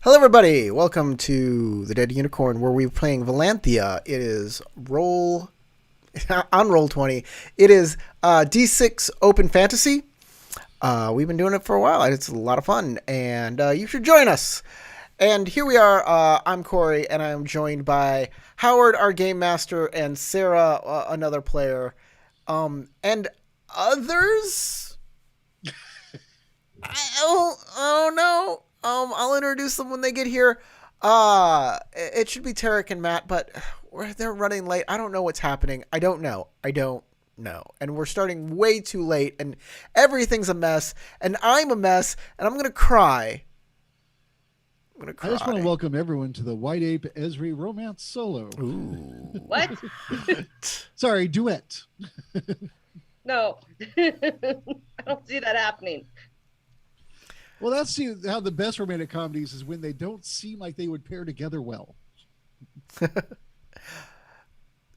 Hello, everybody. Welcome to the Dead Unicorn, where we're playing Vallanthia. It is roll on roll 20. It is D6 Open Fantasy. We've been doing it for a while, and it's a lot of fun. And you should join us. And here we are. I'm Corey, and I'm joined by Howard, our game master, and Sarah, another player, and others. Oh no. I'll introduce them when they get here. It should be Tarek and Matt, but they're running late. I don't know what's happening. I don't know. And we're starting way too late, and everything's a mess, and I'm a mess, and I'm gonna cry. I just want to welcome everyone to the White Ape Esri Romance Solo. Ooh. What? Sorry, duet. No. I don't see that happening. Well, that's how the best romantic comedies is when they don't seem like they would pair together well.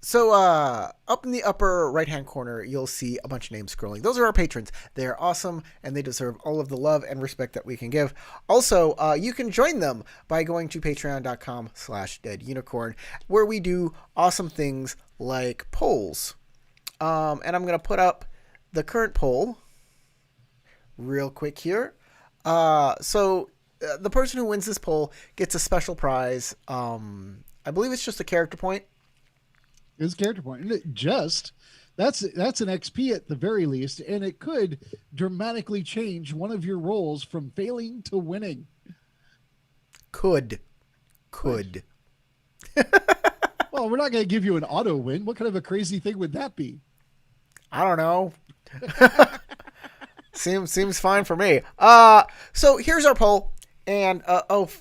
So, up in the upper right-hand corner, you'll see a bunch of names scrolling. Those are our patrons. They're awesome, and they deserve all of the love and respect that we can give. Also, you can join them by going to patreon.com/deadunicorn, where we do awesome things like polls. And I'm going to put up the current poll real quick here. So the person who wins this poll gets a special prize. I believe it's just a character point. It's a character point. And that's an XP at the very least, and it could dramatically change one of your roles from failing to winning. Could. Well, we're not going to give you an auto win. What kind of a crazy thing would that be? I don't know. Seems fine for me. So here's our poll, and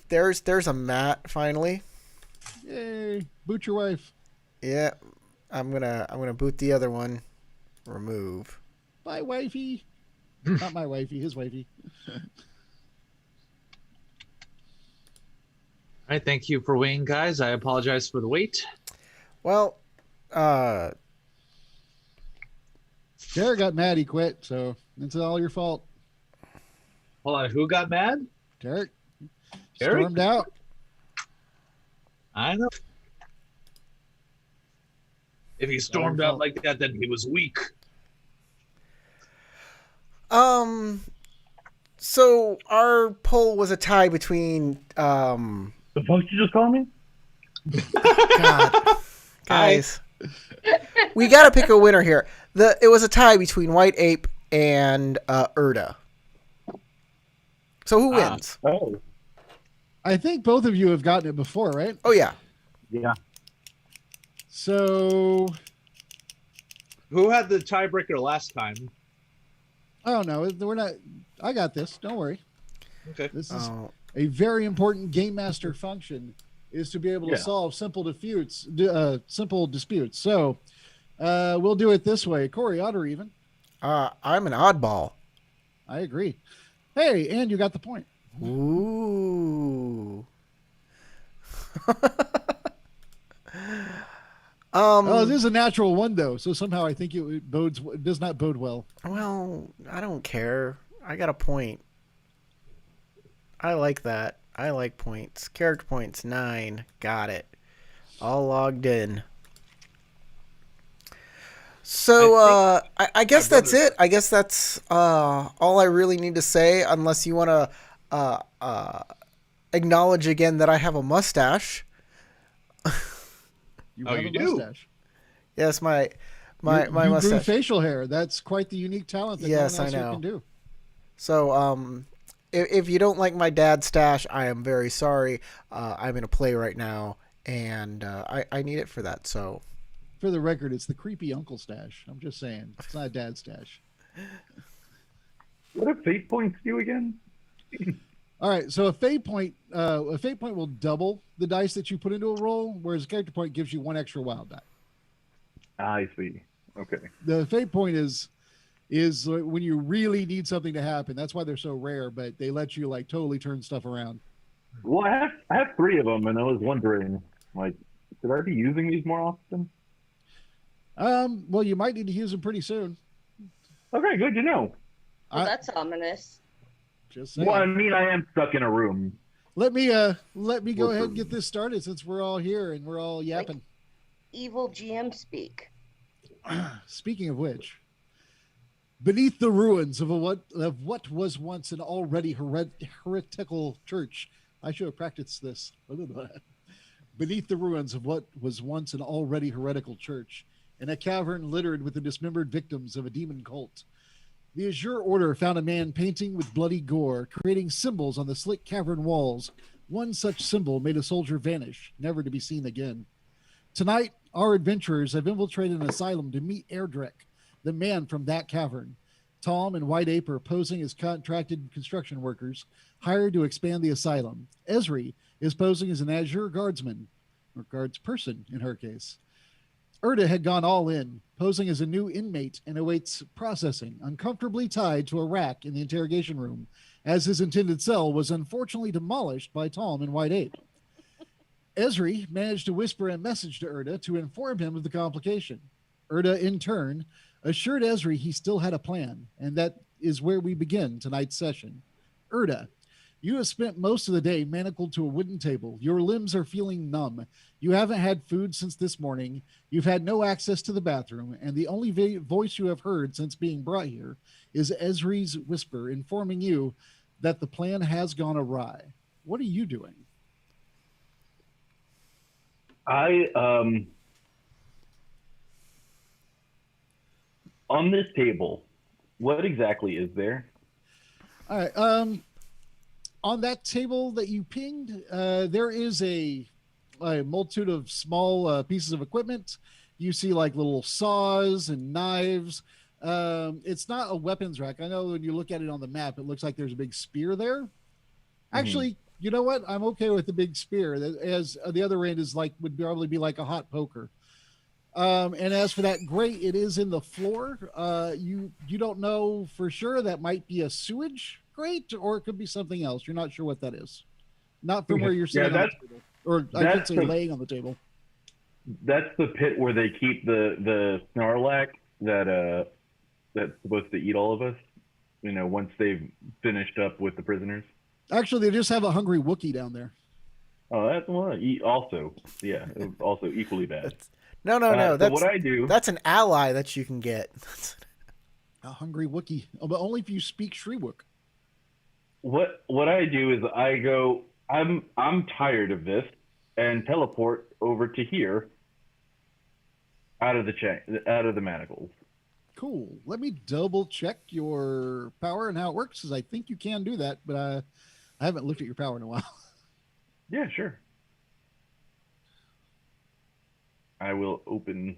there's a Matt finally. Yay! Boot your wife. Yeah, I'm gonna boot the other one. Remove. Bye, wifey. Not my wifey, his wifey. All right, thank you for waiting, guys. I apologize for the wait. Well, Jared got mad, he quit, so it's all your fault. Hold on, who got mad? Derek Derek? stormed out. I know. If he stormed out like that, then he was weak. So our poll was a tie between The fuck you just call me? God, guys, we got to pick a winner here. It was a tie between White Ape and Erda. So who wins? Oh. I think both of you have gotten it before, right? Oh yeah. Yeah. So, Who had the tiebreaker last time? oh no, we're not. I got this. Don't worry. Okay. This is a very important game master function, is to be able to solve simple disputes. So, we'll do it this way. Corey, odd or even? I'm an oddball. I agree. Hey, and you got the point. Ooh. Oh, this is a natural one though, so somehow I think it does not bode well. Well, I don't care. I got a point. I like that. I like points. Character points 9. Got it. All logged in. So I guess that's it. I guess that's all I really need to say, unless you want to acknowledge again that I have a mustache. You Oh, have you a do? mustache. Yes, my You grew mustache. facial hair. That's quite the unique talent that Yes, no one else I here know. can do. So if you don't like my dad's stash, I am very sorry. I'm in a play right now, and I need it for that. So For the record, it's the creepy uncle stash. I'm just saying. It's not a dad stash. What do fate points do again? All right, so a fate point will double the dice that you put into a roll, whereas a character point gives you one extra wild die. I see. Okay. The fate point is when you really need something to happen. That's why they're so rare, but they let you like totally turn stuff around. Well, I have 3 of them, and I was wondering, like, should I be using these more often? Well, you might need to use them pretty soon. Okay, good to know. Well, that's ominous. Just saying. Well, I mean, I am stuck in a room. let me go ahead and get this started since we're all here and we're all yapping. Evil GM speak. Speaking of which, beneath the ruins of what was once an already heretical church, I should have practiced this. Beneath the ruins of what was once an already heretical church, in a cavern littered with the dismembered victims of a demon cult, the Azure Order found a man painting with bloody gore, creating symbols on the slick cavern walls. One such symbol made a soldier vanish, never to be seen again. Tonight, our adventurers have infiltrated an asylum to meet Airdrek, the man from that cavern. Tom and White Ape are posing as contracted construction workers hired to expand the asylum. Esri is posing as an Azure guardsman, or guardsperson in her case. Erda had gone all in, posing as a new inmate and awaits processing, uncomfortably tied to a rack in the interrogation room, as his intended cell was unfortunately demolished by Tom and White Ape. Esri managed to whisper a message to Erda to inform him of the complication. Erda, in turn, assured Esri he still had a plan, and that is where we begin tonight's session. Erda, you have spent most of the day manacled to a wooden table. Your limbs are feeling numb. You haven't had food since this morning. You've had no access to the bathroom, and the only voice you have heard since being brought here is Esri's whisper informing you that the plan has gone awry. What are you doing? On this table, what exactly is there? All right. On that table that you pinged, there is a multitude of small pieces of equipment. You see like little saws and knives. It's not a weapons rack. I know when you look at it on the map, it looks like there's a big spear there. Actually, you know what? I'm okay with the big spear. As the other end is like would probably be like a hot poker. And as for that grate, it is in the floor. You don't know for sure. That might be a sewage grate, or it could be something else. You're not sure what that is. Not from where you're sitting on the table, or I should say laying on the table. That's the pit where they keep the Snarlack that's supposed to eat all of us. You know, once they've finished up with the prisoners. Actually, they just have a hungry Wookiee down there. Oh, that's also, yeah, also equally bad. No. That's what I do. That's an ally that you can get. A hungry Wookiee, but only if you speak Shriwook. What I do is I go. I'm tired of this, and teleport over to here. Out of the manacles. Cool. Let me double check your power and how it works, because I think you can do that, but I haven't looked at your power in a while. Yeah, sure. I will open.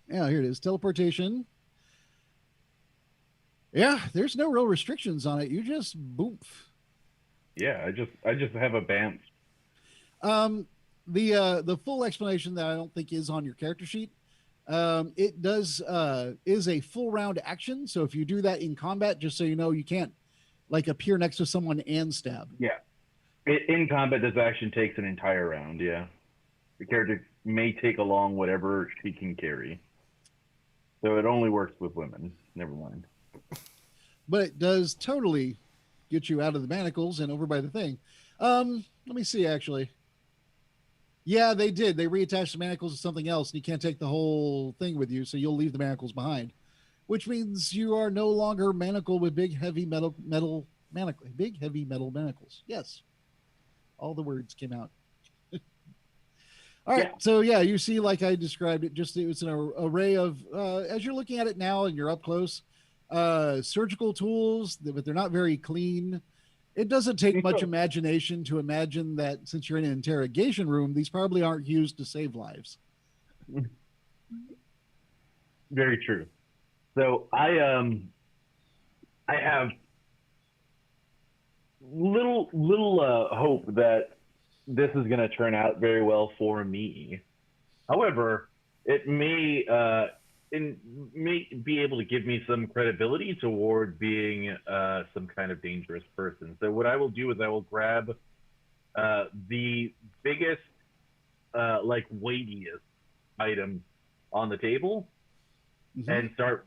Yeah, here it is. Teleportation. Yeah, there's no real restrictions on it. You just boom. Yeah, I just have a BAMF. The full explanation that I don't think is on your character sheet. It does is a full round action. So if you do that in combat, just so you know, you can't like appear next to someone and stab. Yeah. In combat, this action takes an entire round, yeah. The character may take along whatever she can carry. So it only works with women. Never mind. But it does totally get you out of the manacles and over by the thing. Let me see, actually. Yeah, they did. They reattached the manacles to something else, and you can't take the whole thing with you, so you'll leave the manacles behind. Which means you are no longer manacled with big, heavy metal manacles. Yes. All the words came out. All right. Yeah. So yeah, you see, like I described it, it's an array of, as you're looking at it now and you're up close, surgical tools, but they're not very clean. It doesn't take much imagination to imagine that since you're in an interrogation room, these probably aren't used to save lives. Very true. So I have little hope that this is going to turn out very well for me. However, it may be able to give me some credibility toward being some kind of dangerous person. So what I will do is I will grab the biggest, weightiest item on the table and start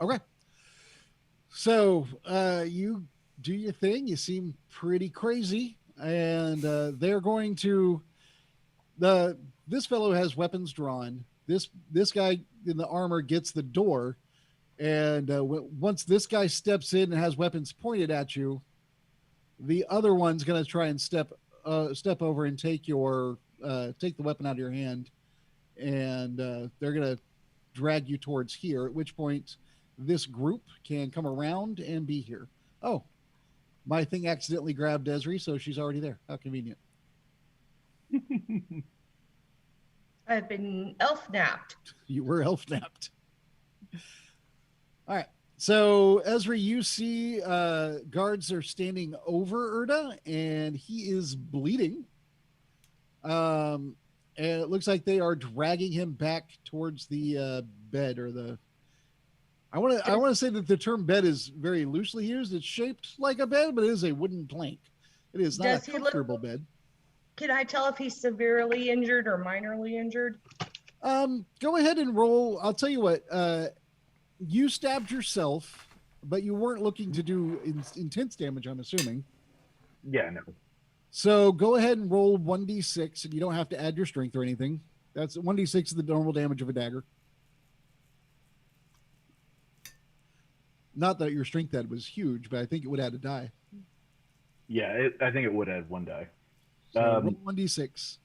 Okay. So you do your thing. You seem pretty crazy, and they're going to the this fellow has weapons drawn. This guy in the armor gets the door, and once this guy steps in and has weapons pointed at you, the other one's going to try and step over and take the weapon out of your hand, and they're going to drag you towards here. At which point, this group can come around and be here. Oh, my thing accidentally grabbed Desiree, so she's already there. How convenient. I've been elf napped. You were elf napped. All right. So, Ezra, you see guards are standing over Erda, and he is bleeding. And it looks like they are dragging him back towards the bed or the. I want to say that the term bed is very loosely used. It's shaped like a bed, but it is a wooden plank. It is not Does a he look- comfortable bed. Can I tell if he's severely injured or minorly injured? Go ahead and roll. I'll tell you what. You stabbed yourself, but you weren't looking to do intense damage, I'm assuming. Yeah, no. So go ahead and roll 1d6, and you don't have to add your strength or anything. That's 1d6 is the normal damage of a dagger. Not that your strength add was huge, but I think it would add a die. Yeah, I think it would add one die. So roll 1d6.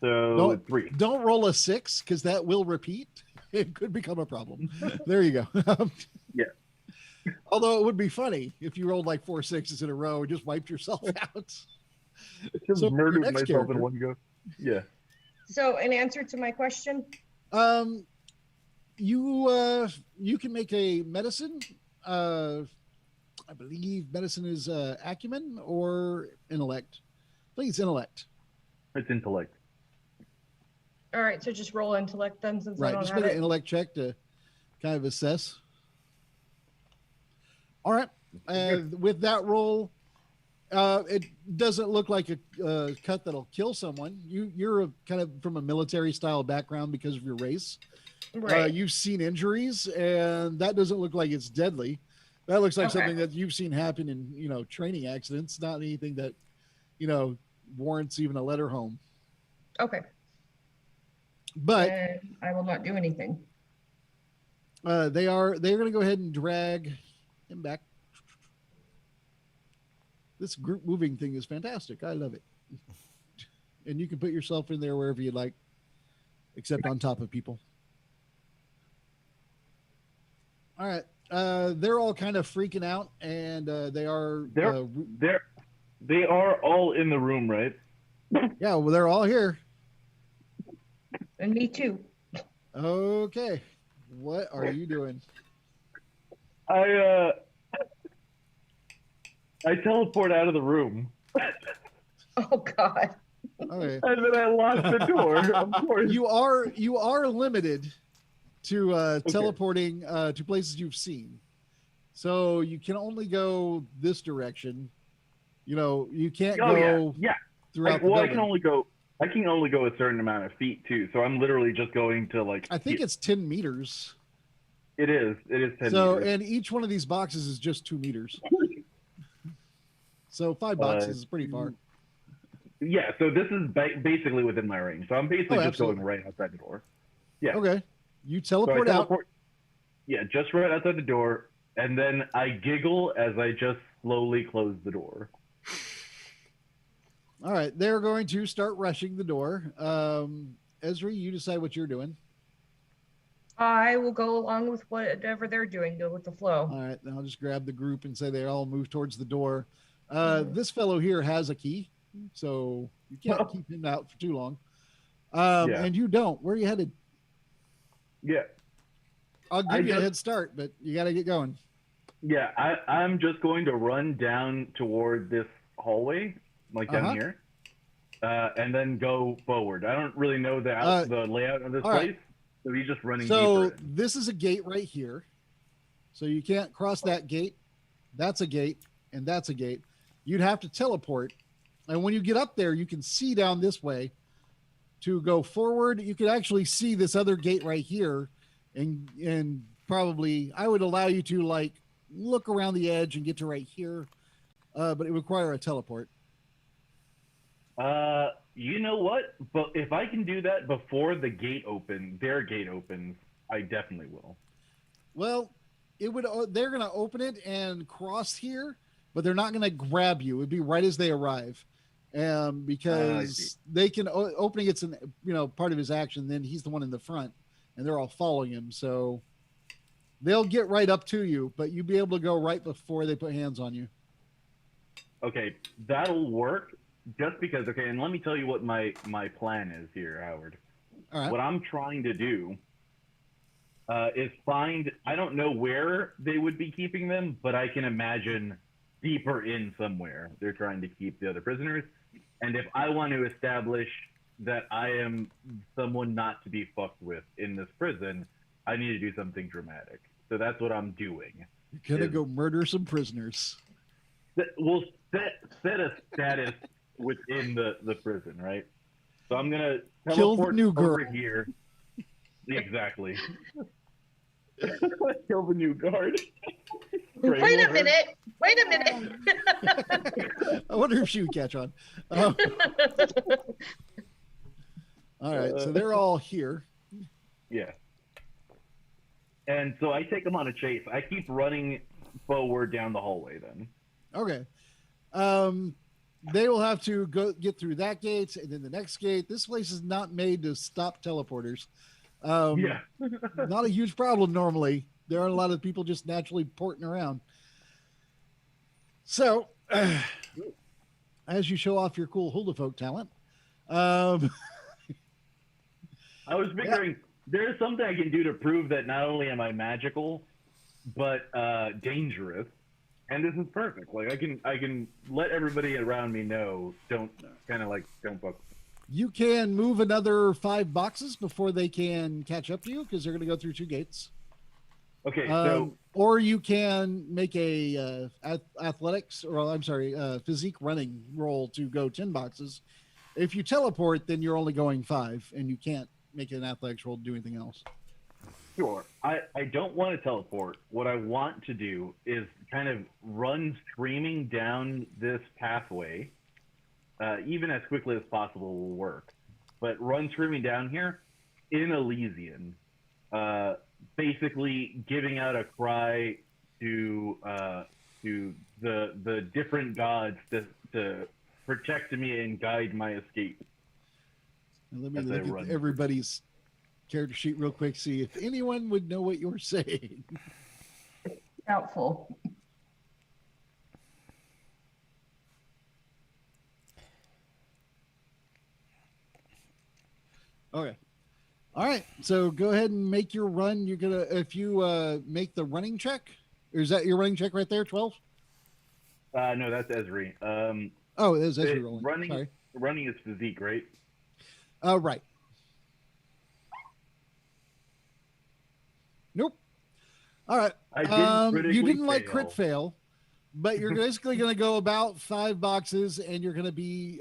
So 3. Don't roll a 6, because that will repeat. It could become a problem. There you go. Yeah. Although it would be funny if you rolled like 4 6s in a row and just wiped yourself out. Just So, murdered your next myself character. in one go. Yeah. So, in answer to my question, You can make a medicine. I believe medicine is acumen or intellect. I think it's intellect. It's intellect. all right. So just roll intellect then, since I Right. don't Just have make an it. intellect check to kind of assess. All right. And with that roll, it doesn't look like a cut that'll kill someone. You're kind of from a military style background because of your race. Right. You've seen injuries, and that doesn't look like it's deadly. That looks like Okay. something that you've seen happen in training accidents, not anything that warrants even a letter home. Okay. But And I will not do anything. they're going to go ahead and drag him back. This group moving thing is fantastic. I love it. And you can put yourself in there wherever you like, except on top of people. All right. They're all kind of freaking out, and they are. They are all in the room, right? Yeah, well, they're all here. And me too. Okay. What are you doing? I teleport out of the room, Oh God. Okay. and then I lock the door. Of course. You are limited to teleporting to places you've seen. So you can only go this direction. You can't Oh go yeah. throughout the I building. can only go a certain amount of feet too. So I'm literally just going to like. I think it's 10 meters. It is 10 So, meters. and each one of these boxes is just 2 meters. So 5 boxes is pretty far. Yeah, so this is basically within my range. So I'm basically just absolutely. going right outside the door. Yeah. Okay. You So I teleport out. teleport. Yeah, just right outside the door, and then I giggle as I just slowly close the door. All right. They're going to start rushing the door. Ezra, you decide what you're doing. I will go along with whatever they're doing. Go with the flow. All right. Then I'll just grab the group and say they all move towards the door. This fellow here has a key, so you can't keep him out for too long. Yeah. And you don't. Where are you headed? Yeah, I'll give you a head start, but you got to get going. yeah. I'm just going to run down toward this hallway, like down here, and then go forward. I don't really know the layout of this all place, right. so he's just running So deeper in. this is a gate right here. So you can't cross that gate. That's a gate, and that's a gate. You'd have to teleport. And when you get up there, you can see down this way to go forward. You can actually see this other gate right here and probably, I would allow you to like look around the edge and get to right here, but it would require a teleport. You know what? But if I can do that before their gate opens, I definitely will. Well, it would. They're going to open it and cross here, but they're not going to grab you. It would be right as they arrive, see. because they can opening it's an part of his action. Then he's the one in the front, and they're all following him. So they'll get right up to you, but you'll be able to go right before they put hands on you. Okay, that'll work. Just because, okay, and let me tell you what my plan is here, Howard. All right. What I'm trying to do is find, I don't know where they would be keeping them, but I can imagine deeper in somewhere they're trying to keep the other prisoners. And if I want to establish that I am someone not to be fucked with in this prison, I need to do something dramatic. So that's what I'm doing. You're going to go murder some prisoners. We'll set a status within the prison, right? So I'm gonna Kill teleport the new girl. over here. Exactly. Kill the new guard. Wait a minute. I wonder if she would catch on. All right, so they're all here. Yeah. And so I take them on a chase. I keep running forward down the hallway then. Okay. They will have to get through that gate and then the next gate. This place is not made to stop teleporters. Yeah. Not a huge problem normally. There aren't a lot of people just naturally porting around. So, as you show off your cool hula folk talent, I was figuring there's something I can do to prove that not only am I magical, but dangerous. And this is perfect. Like I can let everybody around me know. Don't fuck. You can move another 5 boxes before they can catch up to you because they're going to go through 2 gates. Okay, so or you can make a physique running roll to go 10 boxes. If you teleport, then you're only going 5, and you can't make an athletics roll to do anything else. Sure. I don't want to teleport. What I want to do is kind of run screaming down this pathway, even as quickly as possible will work. But run screaming down here in Elysian, basically giving out a cry to the different gods to protect me and guide my escape. Now let me look at everybody's character sheet real quick, see if anyone would know what you're saying. Doubtful. Okay. All right. So go ahead and make your run. You're gonna if you make the running check, or is that your running check right there? 12? No, that's Esri. Oh, it is Esri rolling. Running is physique, right? Right. Nope. All right. You didn't like crit fail, but you're basically going to go about 5 boxes, and you're going to be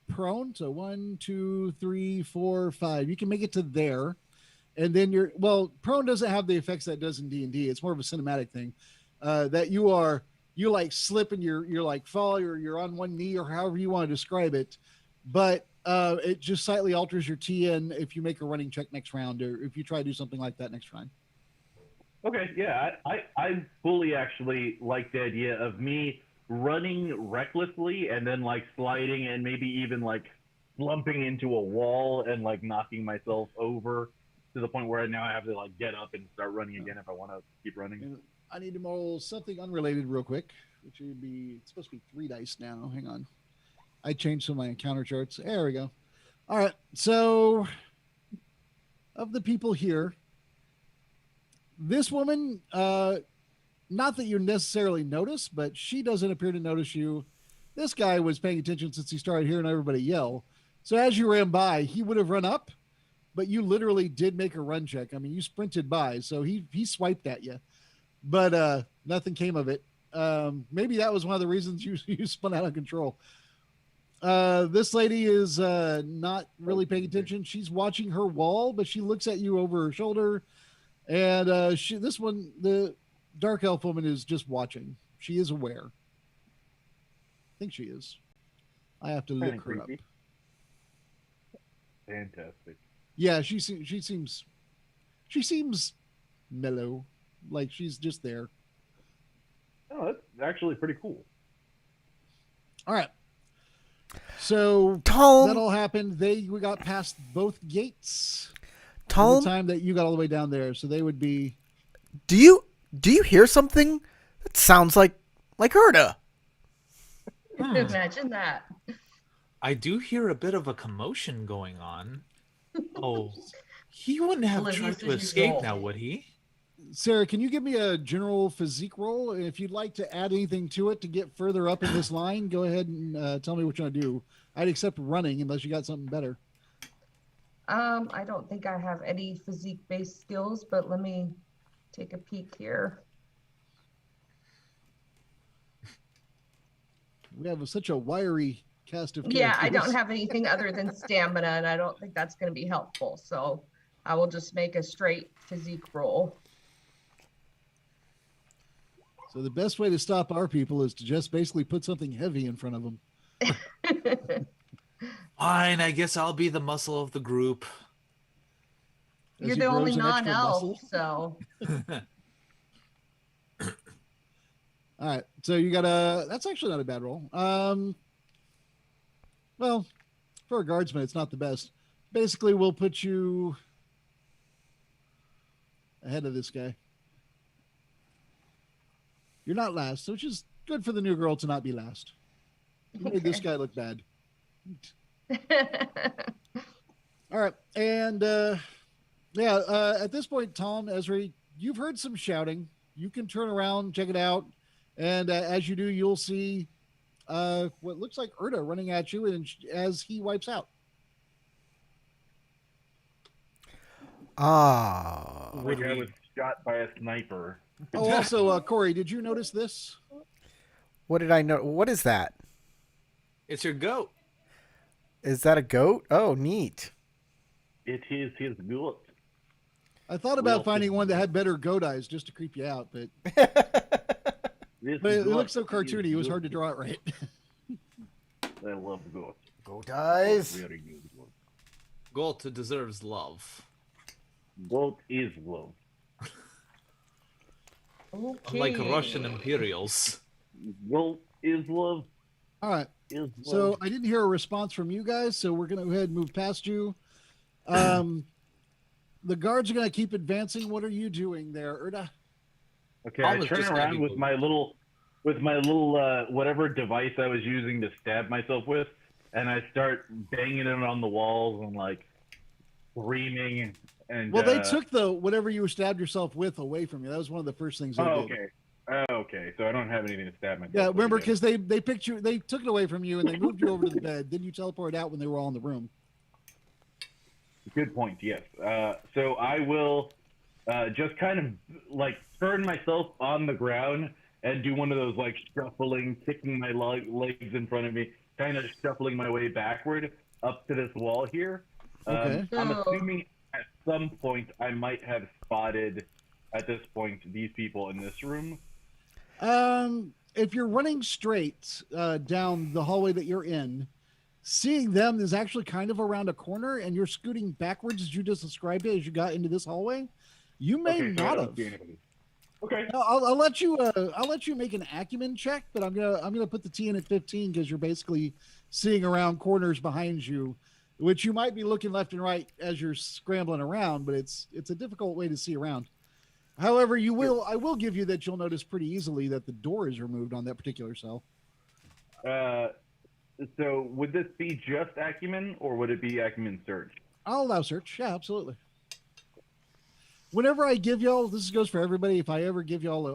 prone. So 1, 2, 3, 4, 5. You can make it to there, and then prone doesn't have the effects that does in D&D. It's more of a cinematic thing. That you like slip and you're like fall, or you're on one knee, or however you want to describe it, but it just slightly alters your TN if you make a running check next round, or if you try to do something like that next round. Okay, yeah, I fully actually like the idea of me running recklessly and then like sliding and maybe even like slumping into a wall and like knocking myself over to the point where now I have to like get up and start running again if I want to keep running. And I need to roll something unrelated real quick, which would be, it's supposed to be 3 dice now. Hang on. I changed some of my encounter charts. There we go. All right. So of the people here, this woman, not that you necessarily notice, but she doesn't appear to notice you. This guy was paying attention since he started hearing everybody yell. So as you ran by, he would have run up, but you literally did make a run check. I mean, you sprinted by, so he swiped at you, but nothing came of it. Maybe that was one of the reasons you spun out of control. This lady is not really paying attention. She's watching her wall, but she looks at you over her shoulder, And the dark elf woman is just watching. She is aware. I think she is. I have to Kinda look her up. creepy. Fantastic. Yeah, she seems mellow, like she's just there. Oh, that's actually pretty cool. All right. So that Tom, all happened. We got past both gates in the Tom, time that you got all the way down there. So they would be. do you hear something that sounds like Erda? Imagine that. I do hear a bit of a commotion going on. Oh, he wouldn't have Oblivious tried to as escape usual. now, would he? Sarah, can you give me a general physique roll? And if you'd like to add anything to it to get further up in this line, go ahead and tell me what you want to do. I'd accept running unless you got something better. I don't think I have any physique-based skills, but let me take a peek here. We have such a wiry cast of characters. Yeah, I don't have anything other than stamina, and I don't think that's going to be helpful. So I will just make a straight physique roll. So the best way to stop our people is to just basically put something heavy in front of them. Fine, I guess I'll be the muscle of the group. As You're he the grows only an extra non-elf, muscle. so All right, so you got that's actually not a bad roll. Well, for a guardsman, it's not the best. Basically, we'll put you ahead of this guy. You're not last, which is good for the new girl to not be last. You made this guy look bad. All right, and at this point, Tom, Esri, you've heard some shouting. You can turn around, check it out, and as you do, you'll see what looks like Erda running at you, and as he wipes out. Would Like I we- was shot by a sniper. Oh, also, Corey, did you notice this? What did I know? What is that? It's your goat. Is that a goat? Oh, neat. It is his goat. I thought about Well, finding one that had better goat eyes just to creep you out, but This it goat looks so is cartoony. It was hard to good. draw it right. I love goat. Goat eyes. Very good goat. Goat deserves love. Goat is love. Unlike okay. Russian Imperials. Goat is love. All right. Is love. So I didn't hear a response from you guys, so we're going to go ahead and move past you. The guards are going to keep advancing. What are you doing there, Erda? Okay, I I was turn just gonna around be with moving. my little whatever device I was using to stab myself with, and I start banging it on the walls and like screaming. And Well, they took the whatever you stabbed yourself with away from you. That was one of the first things they Oh, did. okay. Oh, okay. So I don't have anything to stab myself. Yeah, with remember, again. because they picked you, they took it away from you, and they moved you over to the bed. Then you teleported out when they were all in the room. Good point. Yes. So I will just kind of like turn myself on the ground and do one of those like shuffling, kicking my legs in front of me, kind of shuffling my way backward up to this wall here. Okay. I'm Oh. assuming at some point I might have spotted at this point these people in this room. If you're running straight down the hallway that you're in, seeing them is actually kind of around a corner, and you're scooting backwards as you just described it as you got into this hallway. You may Okay, so I not don't have. see anybody. Okay. I'll let you. I'll let you make an acumen check, but I'm gonna put the T in at 15 because you're basically seeing around corners behind you, which you might be looking left and right as you're scrambling around, but it's a difficult way to see around. However, I will give you that you'll notice pretty easily that the door is removed on that particular cell. So would this be just acumen, or would it be acumen search? I'll allow search. Yeah, absolutely. Whenever I give y'all, this goes for everybody. If I ever give y'all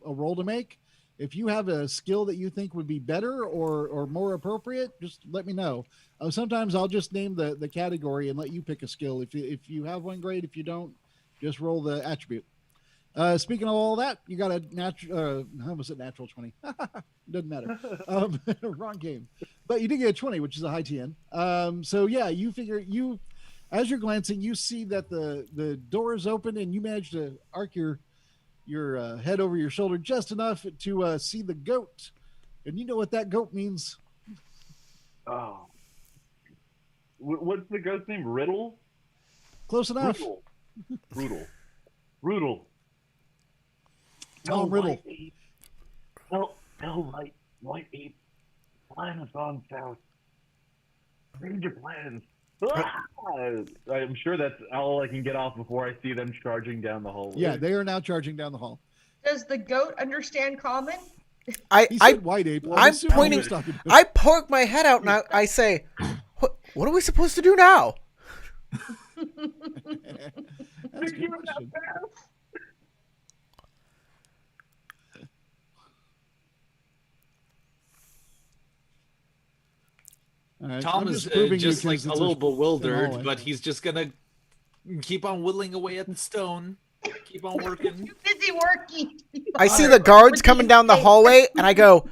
a roll to make, if you have a skill that you think would be better or more appropriate, just let me know. Sometimes I'll just name the category and let you pick a skill. If you have one, great. If you don't, just roll the attribute. Speaking of all that, you got a natural. How was it? Natural 20. Doesn't matter. Wrong game. But you did get a 20, which is a high TN. So yeah, you figure As you're glancing, you see that the door is open, and you manage to arc your head over your shoulder just enough to see the goat. And you know what that goat means. Oh. What's the ghost name? Riddle? Close enough. Riddle. Tom Riddle. Tell White Ape. Plan has gone south. Change your plans. I'm sure that's all I can get off before I see them charging down the hallway. Yeah, they are now charging down the hall. Does the goat understand common? He said white ape. I'm pointing. I poke my head out and I say, "What are we supposed to do now?" That's a good question. Right, Tom is just like a little bewildered, but he's just gonna keep on whittling away at the stone. Keep on working. Too busy working. I see the guards coming down the hallway, and I go,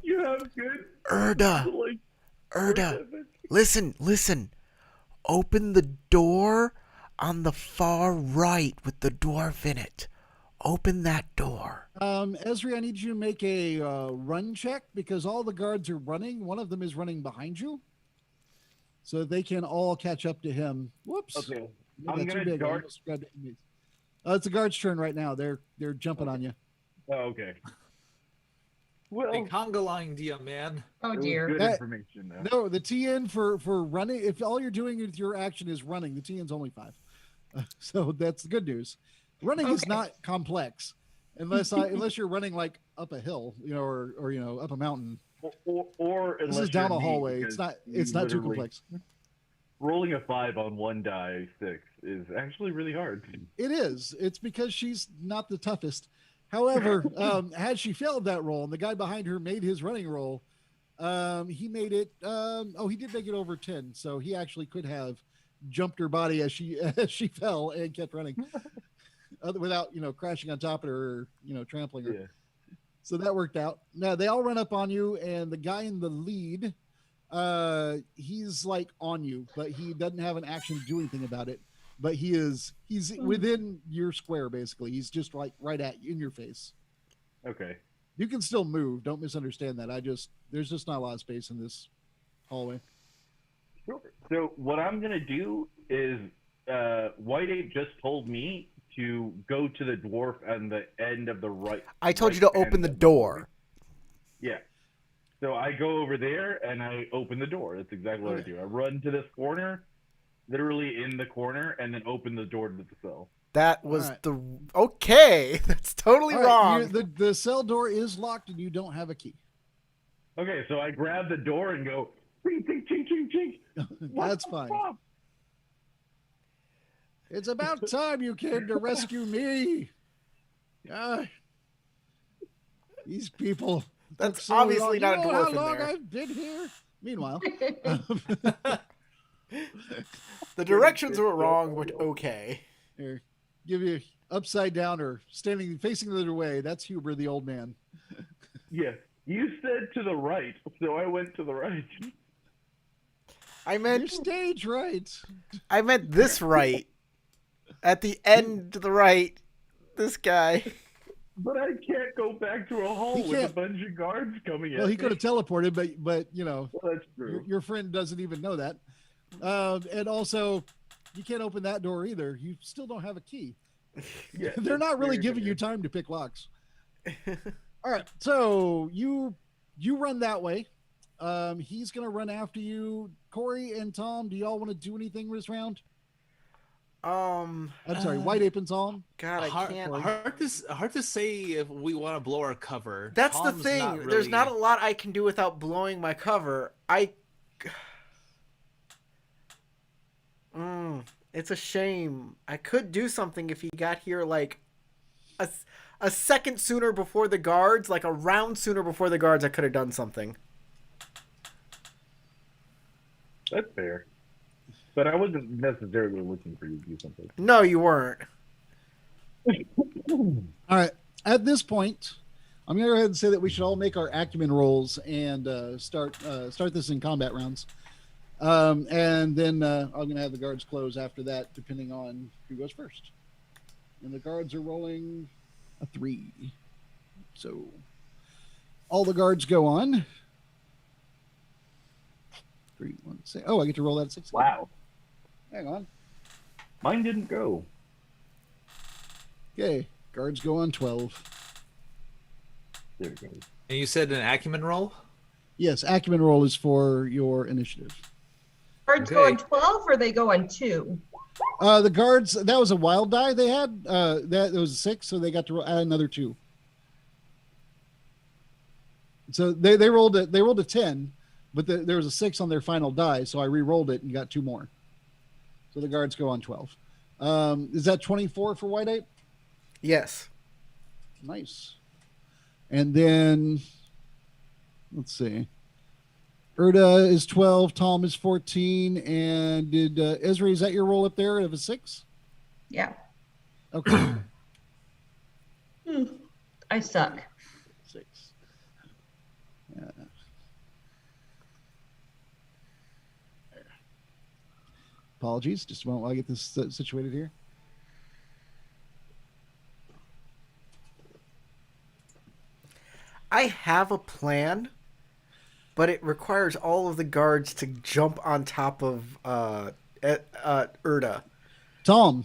You have good. Erda, listen. Open the door on the far right with the dwarf in it. Open that door. Esri, I need you to make a run check because all the guards are running. One of them is running behind you, so they can all catch up to him. Whoops. Okay. I'm gonna guard. It's the guard's turn right now. They're jumping on you. Oh, okay. Well, Big conga line, dear man. Oh it was dear. good information, though. No, the TN for running. If all you're doing with your action is running, the TN's only 5. So that's the good news. Running is not complex, unless you're running like up a hill, or up a mountain. Or This is down a hallway. It's not too complex. Rolling a 5 on one die 6 is actually really hard. It is. It's because she's not the toughest. However, had she failed that roll and the guy behind her made his running roll, he made it. He did make it over 10, so he actually could have jumped her body as she fell and kept running without crashing on top of her or trampling her. Yeah. So that worked out. Now they all run up on you, and the guy in the lead, he's like on you, but he doesn't have an action to do anything about it. But he's within your square, basically. He's just like right at you, in your face. Okay. You can still move. Don't misunderstand that. There's just not a lot of space in this hallway. Sure. So what I'm gonna do is, White Ape just told me to go to the dwarf on the end of the right. I told you to open the door. Yeah. So I go over there and I open the door. That's exactly what I do. I run to this corner, literally in the corner, and then open the door to the cell. That was okay. That's totally wrong. The cell door is locked, and you don't have a key. Okay, so I grab the door and go, ching, ching, ching, ching, ching. That's fine. It's about time you came to rescue me. These people. That's so obviously long. not a dwarf how in long there. I've been here? Meanwhile, The directions were wrong, but okay. here, give you upside down or facing the other way. That's Huber, the old man. Yeah, you said to the right, so I went to the right. I Your meant stage right. this right. At the end to the right. This guy. But I can't go back to a hall He with a can't. bunch of guards coming at Well, he me. could have teleported, but Well, that's true. your friend doesn't even know that. And also, you can't open that door either. You still don't have a key. Yeah, They're not really very giving fair. you time to pick locks. All right, so you run that way. He's gonna run after you. Corey and Tom, do y'all want to do anything this round? I'm sorry, White Ape and Tom. God, I can't. Hard to say if we want to blow our cover. That's Tom's the thing. not There's really- not a lot I can do without blowing my cover. It's a shame. I could do something if he got here like a second sooner before the guards, like a round sooner before the guards. I could have done something. That's fair. But I wasn't necessarily looking for you to do something. No, you weren't. All right, at this point, I'm gonna go ahead and say that we should all make our acumen rolls and start this in combat rounds. And then I'm going to have the guards close after that, depending on who goes first. And the guards are rolling a 3. So all the guards go on. 3, 1, 6. Oh, I get to roll that at 6. Wow. Hang on. Mine didn't go. Okay. Guards go on 12. There we go. And you said an acumen roll? Yes, acumen roll is for your initiative. Guards go on 12 or they go on 2? The guards, that was a wild die they had. That was a 6, so they got to add another 2. So they rolled a 10, but there was a 6 on their final die, so I re-rolled it and got 2 more. So the guards go on 12. Is that 24 for White Ape? Yes. Nice. And then, let's see. Erda is 12, Tom is 14, and did Ezra, is that your roll up there of a 6? Yeah. Okay. I suck. 6. Yeah. Apologies, just a moment while I get this situated here. I have a plan, but it requires all of the guards to jump on top of Erda. Tom.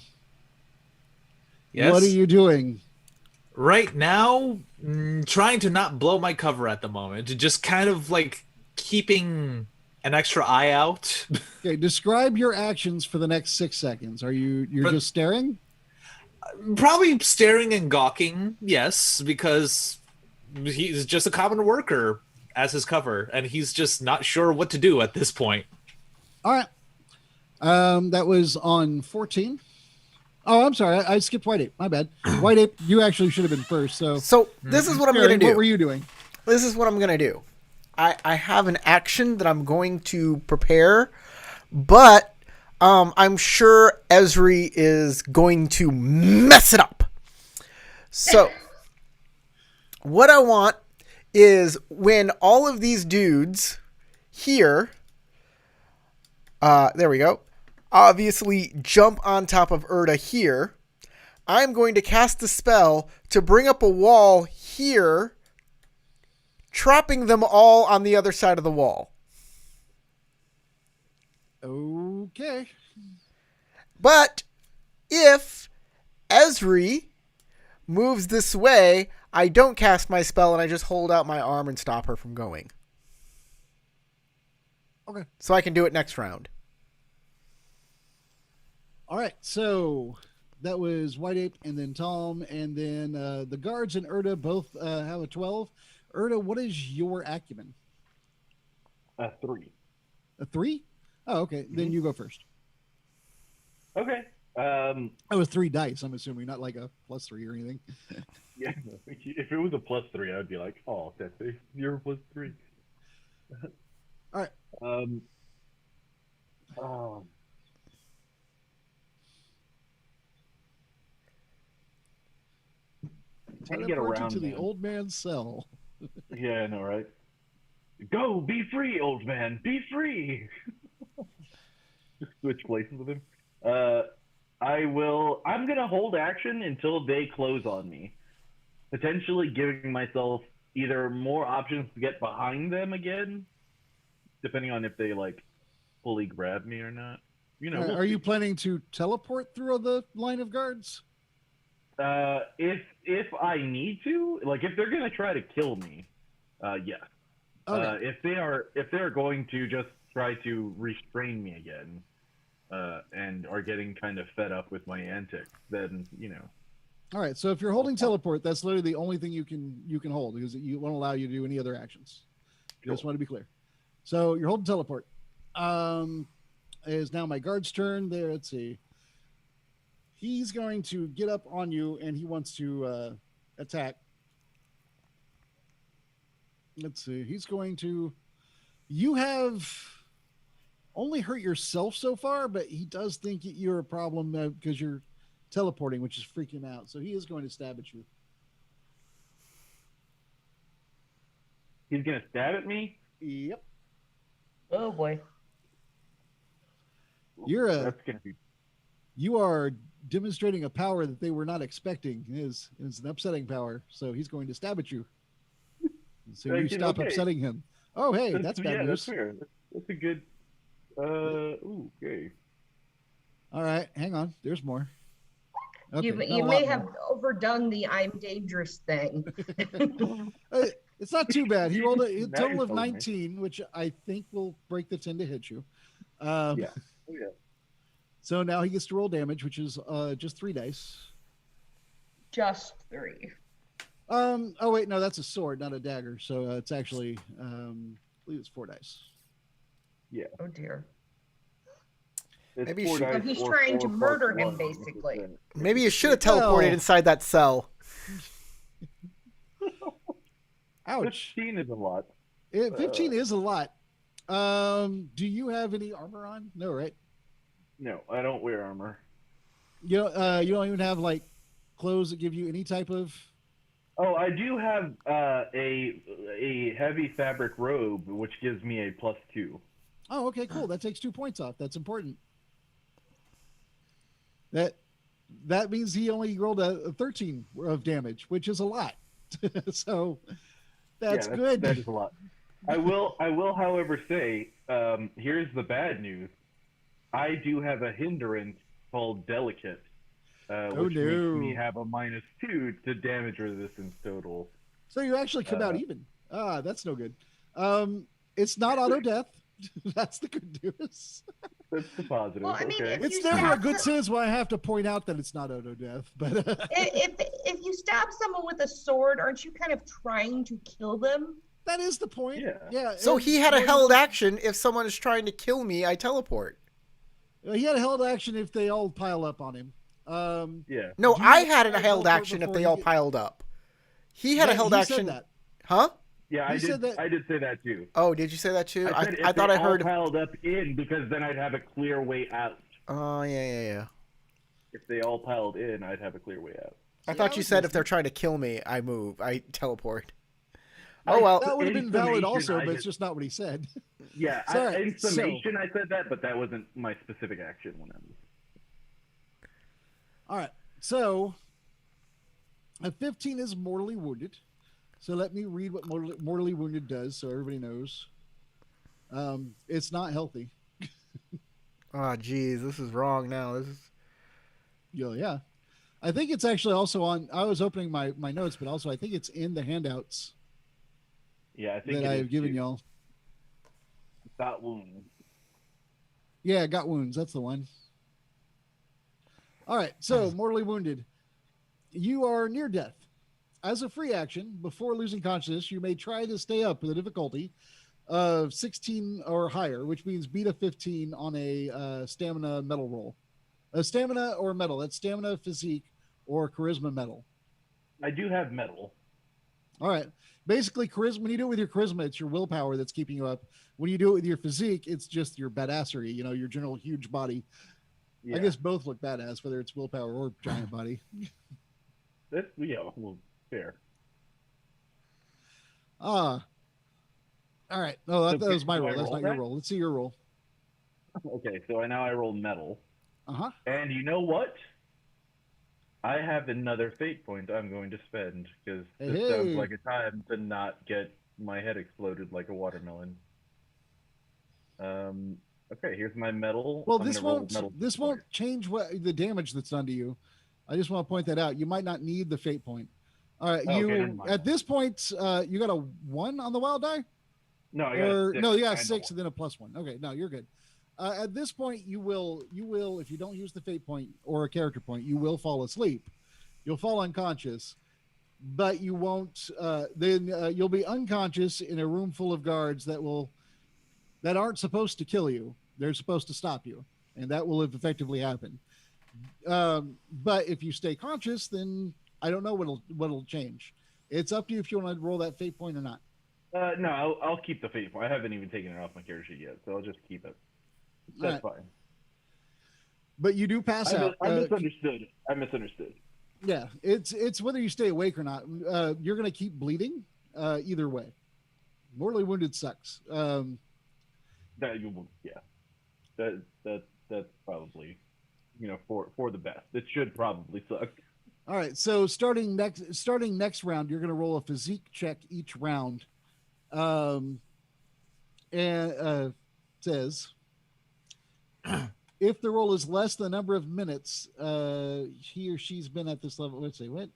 Yes? What are you doing? Right now, trying to not blow my cover at the moment. Just kind of like keeping an extra eye out. Okay, describe your actions for the next 6 seconds. You're just staring? Probably staring and gawking, yes, because he's just a common worker as his cover, and he's just not sure what to do at this point. All right. That was on 14. Oh, I'm sorry. I skipped White Ape. My bad. White Ape, you actually should have been first. So this is what I'm going to do. What were you doing? This is what I'm going to do. I have an action that I'm going to prepare, but I'm sure Ezri is going to mess it up. So what I want is when all of these dudes here, there we go, obviously jump on top of Erda here, I'm going to cast the spell to bring up a wall here, trapping them all on the other side of the wall. Okay. But if Ezri moves this way, I don't cast my spell and I just hold out my arm and stop her from going. Okay. So I can do it next round. All right. So that was White Ape and then Tom, and then the guards and Erda both have a 12. Erda, what is your acumen? A 3. A 3? Oh, okay. Mm-hmm. Then you go first. Okay. That was 3 dice, I'm assuming, not like a +3 or anything. Yeah. If it was a +3, I'd be like, oh, that's a 0 + 3. All right. Trying to get around to the old man's cell. Yeah, I know, right? Go, be free, old man, be free. Just switch places with him. I'm gonna hold action until they close on me, potentially giving myself either more options to get behind them again, depending on if they like fully grab me or not. You know, are you planning to teleport through the line of guards? If I need to, like if they're gonna try to kill me, yes. Okay. If they're going to just try to restrain me again, and are getting kind of fed up with my antics, then you know. All right. So if you're holding teleport, that's literally the only thing you can hold, because it won't allow you to do any other actions. Cool. Just want to be clear. So you're holding teleport. Is now my guard's turn. There. Let's see. He's going to get up on you, and he wants to attack. Let's see. He's going to. You have only hurt yourself so far, but he does think you're a problem because you're teleporting, which is freaking him out. So he is going to stab at you. He's gonna stab at me? Yep. Oh boy. You are demonstrating a power that they were not expecting. It is an upsetting power. So he's going to stab at you. So you stop upsetting him. Oh, hey, that's bad news. That's fair. That's a good. Okay. All right, hang on. There's more. Okay, you may have overdone the I'm dangerous thing. It's not too bad. He rolled a Now total you're of telling me. 19, which I think will break the 10 to hit you. Yeah. Oh, yeah. So now he gets to roll damage, which is just 3 dice. Just 3. Oh wait, no, that's a sword, not a dagger. So it's actually, I believe it's 4 dice. Yeah. Oh dear. Maybe four you should- dice So he's or trying to 4 murder plus him, 1. basically. Maybe you should have teleported Well- inside that cell. Ouch. 15 is a lot. 15 is a lot. Do you have any armor on? No, right? No, I don't wear armor. You don't even have like clothes that give you any type of. Oh, I do have a heavy fabric robe, which gives me a +2. Oh, okay, cool. That takes 2 points off. That's important. That means he only rolled a 13 of damage, which is a lot. So that's good. That is a lot. I will, however, say here's the bad news. I do have a hindrance called delicate, which makes me have a -2 to damage resistance total. So you actually come out even. That's no good. It's not auto death. That's the good news. That's the positive. Well, I mean, okay. if It's you never a stab good some- sense why I have to point out that it's not auto death, but if you stab someone with a sword, aren't you kind of trying to kill them? that is the point. Yeah. Yeah. So and he had a when- held action. If someone is trying to kill me, I teleport. He had a held action if they all pile up on him. Yeah. No, Do you I want had to a held teleport action if before they you all get- piled up. He had a held he action. said that. Huh? Yeah, He I said did. that- I did say that too. Oh, did you say that too? I, said I if thought they I heard. all piled up in, because then I'd have a clear way out. Oh, yeah. If they all piled in, I'd have a clear way out. I See, thought I you was said if listening. they're trying to kill me, I move. I teleport. Oh well. That would have In been valid summation, also, I but it's just not what he said. Yeah, Sorry, in summation, I said that, but that wasn't my specific action when I was. All right. So a 15 is mortally wounded. So let me read what mortally wounded does so everybody knows. It's not healthy. Oh, geez, this is wrong now. This is. Yeah. I think it's actually also on. I was opening my notes, but also I think it's in the handouts Yeah, I think that it I've is given too. y'all. Got wounds. Yeah, got wounds. That's the one. All right. So mortally wounded. You are near death. As a free action, before losing consciousness, you may try to stay up with a difficulty of 16 or higher, which means beat a 15 on a stamina medal roll. A stamina or medal. That's stamina, physique, or charisma medal. I do have metal. All right. Basically, charisma. When you do it with your charisma, it's your willpower that's keeping you up. When you do it with your physique, it's just your badassery. You know, your general huge body. Yeah. I guess both look badass, whether it's willpower or giant body. That's well, fair. All right. Oh, that So was my do I roll. That's roll not your that? roll. Let's see your roll. Okay, so now I roll metal. Uh-huh. And you know what? I have another fate point I'm going to spend, because this Hey. sounds like a time to not get my head exploded like a watermelon. Okay, here's my metal. Well, I'm this gonna roll won't metal this won't change what the damage that's done to you. I just want to point that out. You might not need the fate point. All right, Oh, you okay, never mind. at this point you got a 1 on the wild die? No, I got a Or 6. no, yeah, I know 6 one. and then a +1. Okay, no, you're good. At this point, you will if you don't use the fate point or a character point, you will fall asleep. You'll fall unconscious, but you won't. Then you'll be unconscious in a room full of guards that aren't supposed to kill you. They're supposed to stop you, and that will have effectively happened. But if you stay conscious, then I don't know what'll change. It's up to you if you want to roll that fate point or not. No, I'll keep the fate point. I haven't even taken it off my character sheet yet, so I'll just keep it. That's fine. But you do pass out. I misunderstood. I misunderstood. Yeah, it's whether you stay awake or not. You're going to keep bleeding either way. Mortally wounded sucks. Yeah. That's that's probably, for the best. It should probably suck. All right. So starting next round, you're going to roll a physique check each round. And says if the roll is less than the number of minutes he or she's been at this level. Let's say what.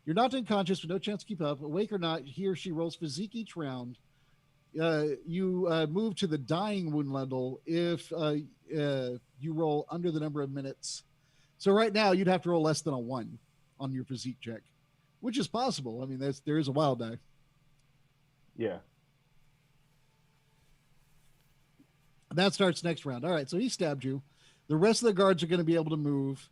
You're not unconscious with no chance to keep up. Awake or not, he or she rolls physique each round. You move to the dying wound level if you roll under the number of minutes. So right now you'd have to roll less than a 1 on your physique check, which is possible. I mean, there is a wild die. Yeah. That starts next round. All right, so he stabbed you. The rest of the guards are going to be able to move,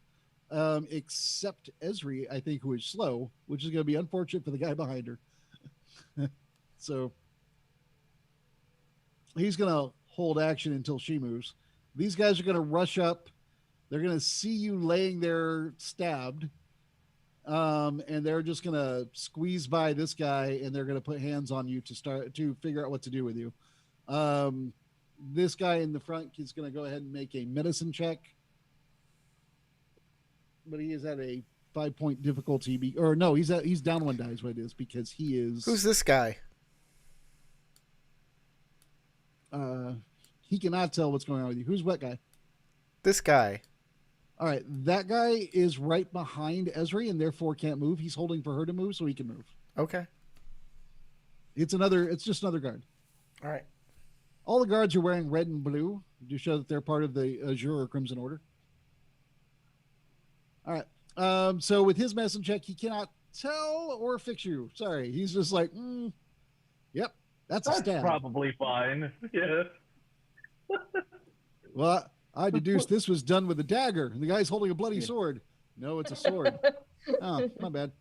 except Esri, I think, who is slow, which is going to be unfortunate for the guy behind her. So he's going to hold action until she moves. These guys are going to rush up. They're going to see you laying there stabbed, and they're just going to squeeze by this guy, and they're going to put hands on you to figure out what to do with you. This guy in the front is going to go ahead and make a medicine check, but he is at a 5-point difficulty. He's down 1 die is what it is, because he is. Who's this guy? He cannot tell what's going on with you. Who's what guy? This guy. All right, that guy is right behind Esri and therefore can't move. He's holding for her to move so he can move. Okay. It's just another guard. All right. All the guards are wearing red and blue to show that they're part of the Azure or Crimson Order. All right. So with his medicine check, he cannot tell or fix you. Sorry. He's just like, yep, that's a stab. Probably fine. Yeah. Well, I deduced this was done with a dagger, and the guy's holding a bloody sword. No, it's a sword. Oh, my bad.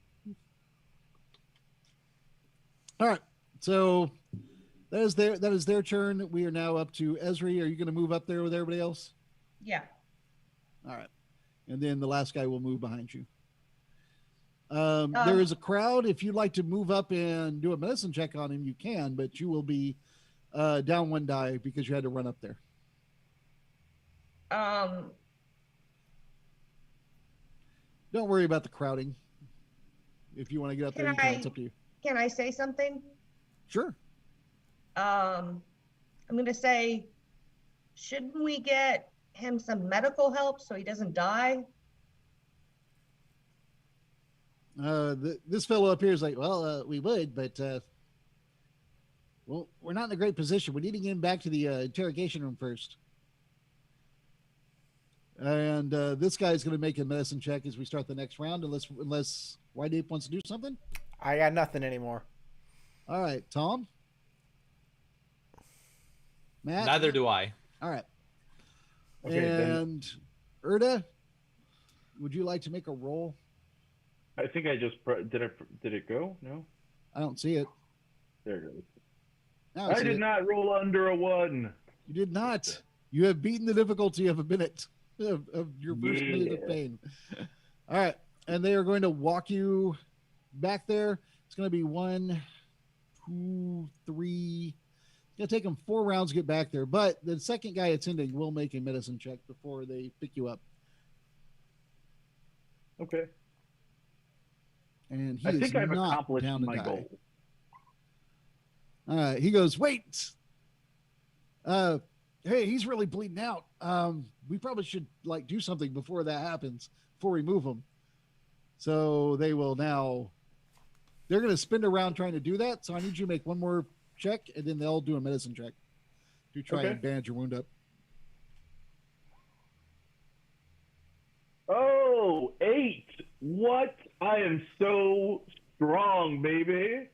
All right. So that is their turn. We are now up to Esri. Are you going to move up there with everybody else? Yeah. All right. And then the last guy will move behind you. There is a crowd. If you'd like to move up and do a medicine check on him, you can, but you will be down 1 die because you had to run up there. Don't worry about the crowding. If you want to get up there, you can. It's up to you. Can I say something? Sure. I'm going to say, shouldn't we get him some medical help so he doesn't die? This fellow up here is like, well, we would, but well, we're not in a great position. We need to get him back to the interrogation room first. And this guy is going to make a medicine check as we start the next round, unless White Ape wants to do something. I got nothing anymore. All right, Tom. Matt. Neither do I. All right. Okay, and Erda, would you like to make a roll? I think I just did it go? No, I don't see it. there it goes. Now I see did it. not roll under a 1. You did not. You have beaten the difficulty of a minute of your first minute of pain. All right. And they are going to walk you back there. It's going to be 1, 2, 3. It's going to take them 4 rounds to get back there. But the second guy attending will make a medicine check before they pick you up. Okay. And he I is think I've not accomplished down to my die. goal. He goes, wait. Hey, he's really bleeding out. We probably should do something before that happens, before we move him. So they're going to spin around trying to do that. So I need you to make one more check, and then they'll do a medicine check to try and bandage your wound up. Oh, 8. What? I am so strong, baby.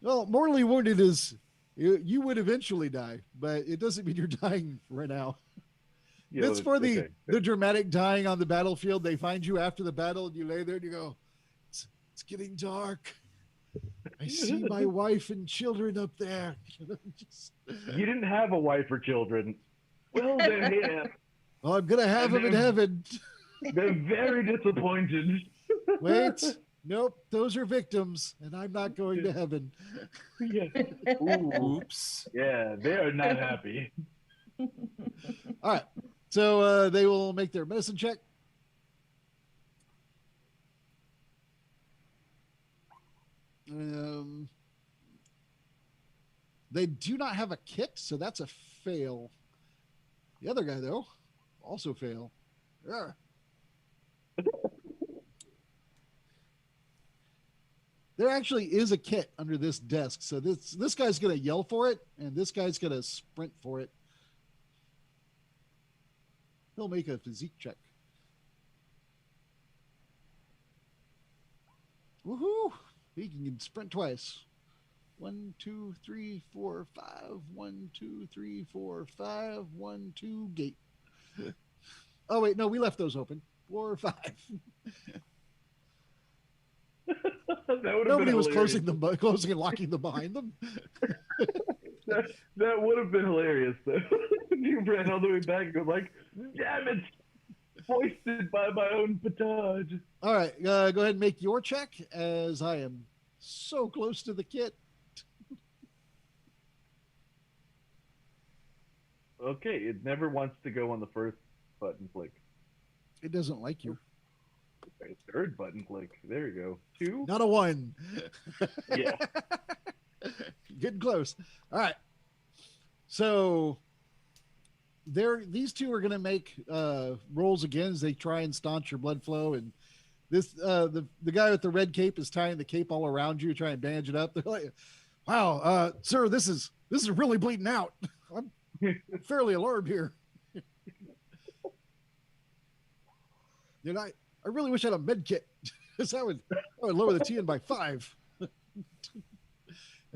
Well, mortally wounded is you would eventually die, but it doesn't mean you're dying right now. Yeah, It's for okay. the dramatic dying on the battlefield. They find you after the battle, and you lay there and you go, it's getting dark. I see my wife and children up there. You didn't have a wife or children. Well, they're here. Well, I'm gonna have them in heaven. They're very disappointed. Wait, nope, those are victims, and I'm not going to heaven. Yeah. Ooh. Oops. Yeah, they are not happy. All right, So they will make their medicine check. They do not have a kit, so that's a fail. The other guy, though, also fail. Yeah. There actually is a kit under this desk, so this guy's gonna yell for it, and this guy's gonna sprint for it. He'll make a physique check. Woohoo! He can sprint twice. 1, 2, 3, 4, 5. 1, 2, 3, 4, 5. 1, 2, gate. Oh wait, no, we left those open. 4, 5. Nobody was closing and locking them behind them. that would have been hilarious though. You ran all the way back and go like, damn it, foisted by my own petard. All right, go ahead and make your check as I am so close to the kit. Okay, it never wants to go on the first button click. It doesn't like you. Okay, third button click. There you go. 2. Not a 1. Yeah. Getting close. All right. So these two are going to make rolls again as they try and staunch your blood flow. And this the guy with the red cape is tying the cape all around you, trying to bandage it up. They're like, "Wow, sir, this is really bleeding out. I'm fairly alarmed here." You know, I really wish I had a med kit, because I would lower the TN by 5. And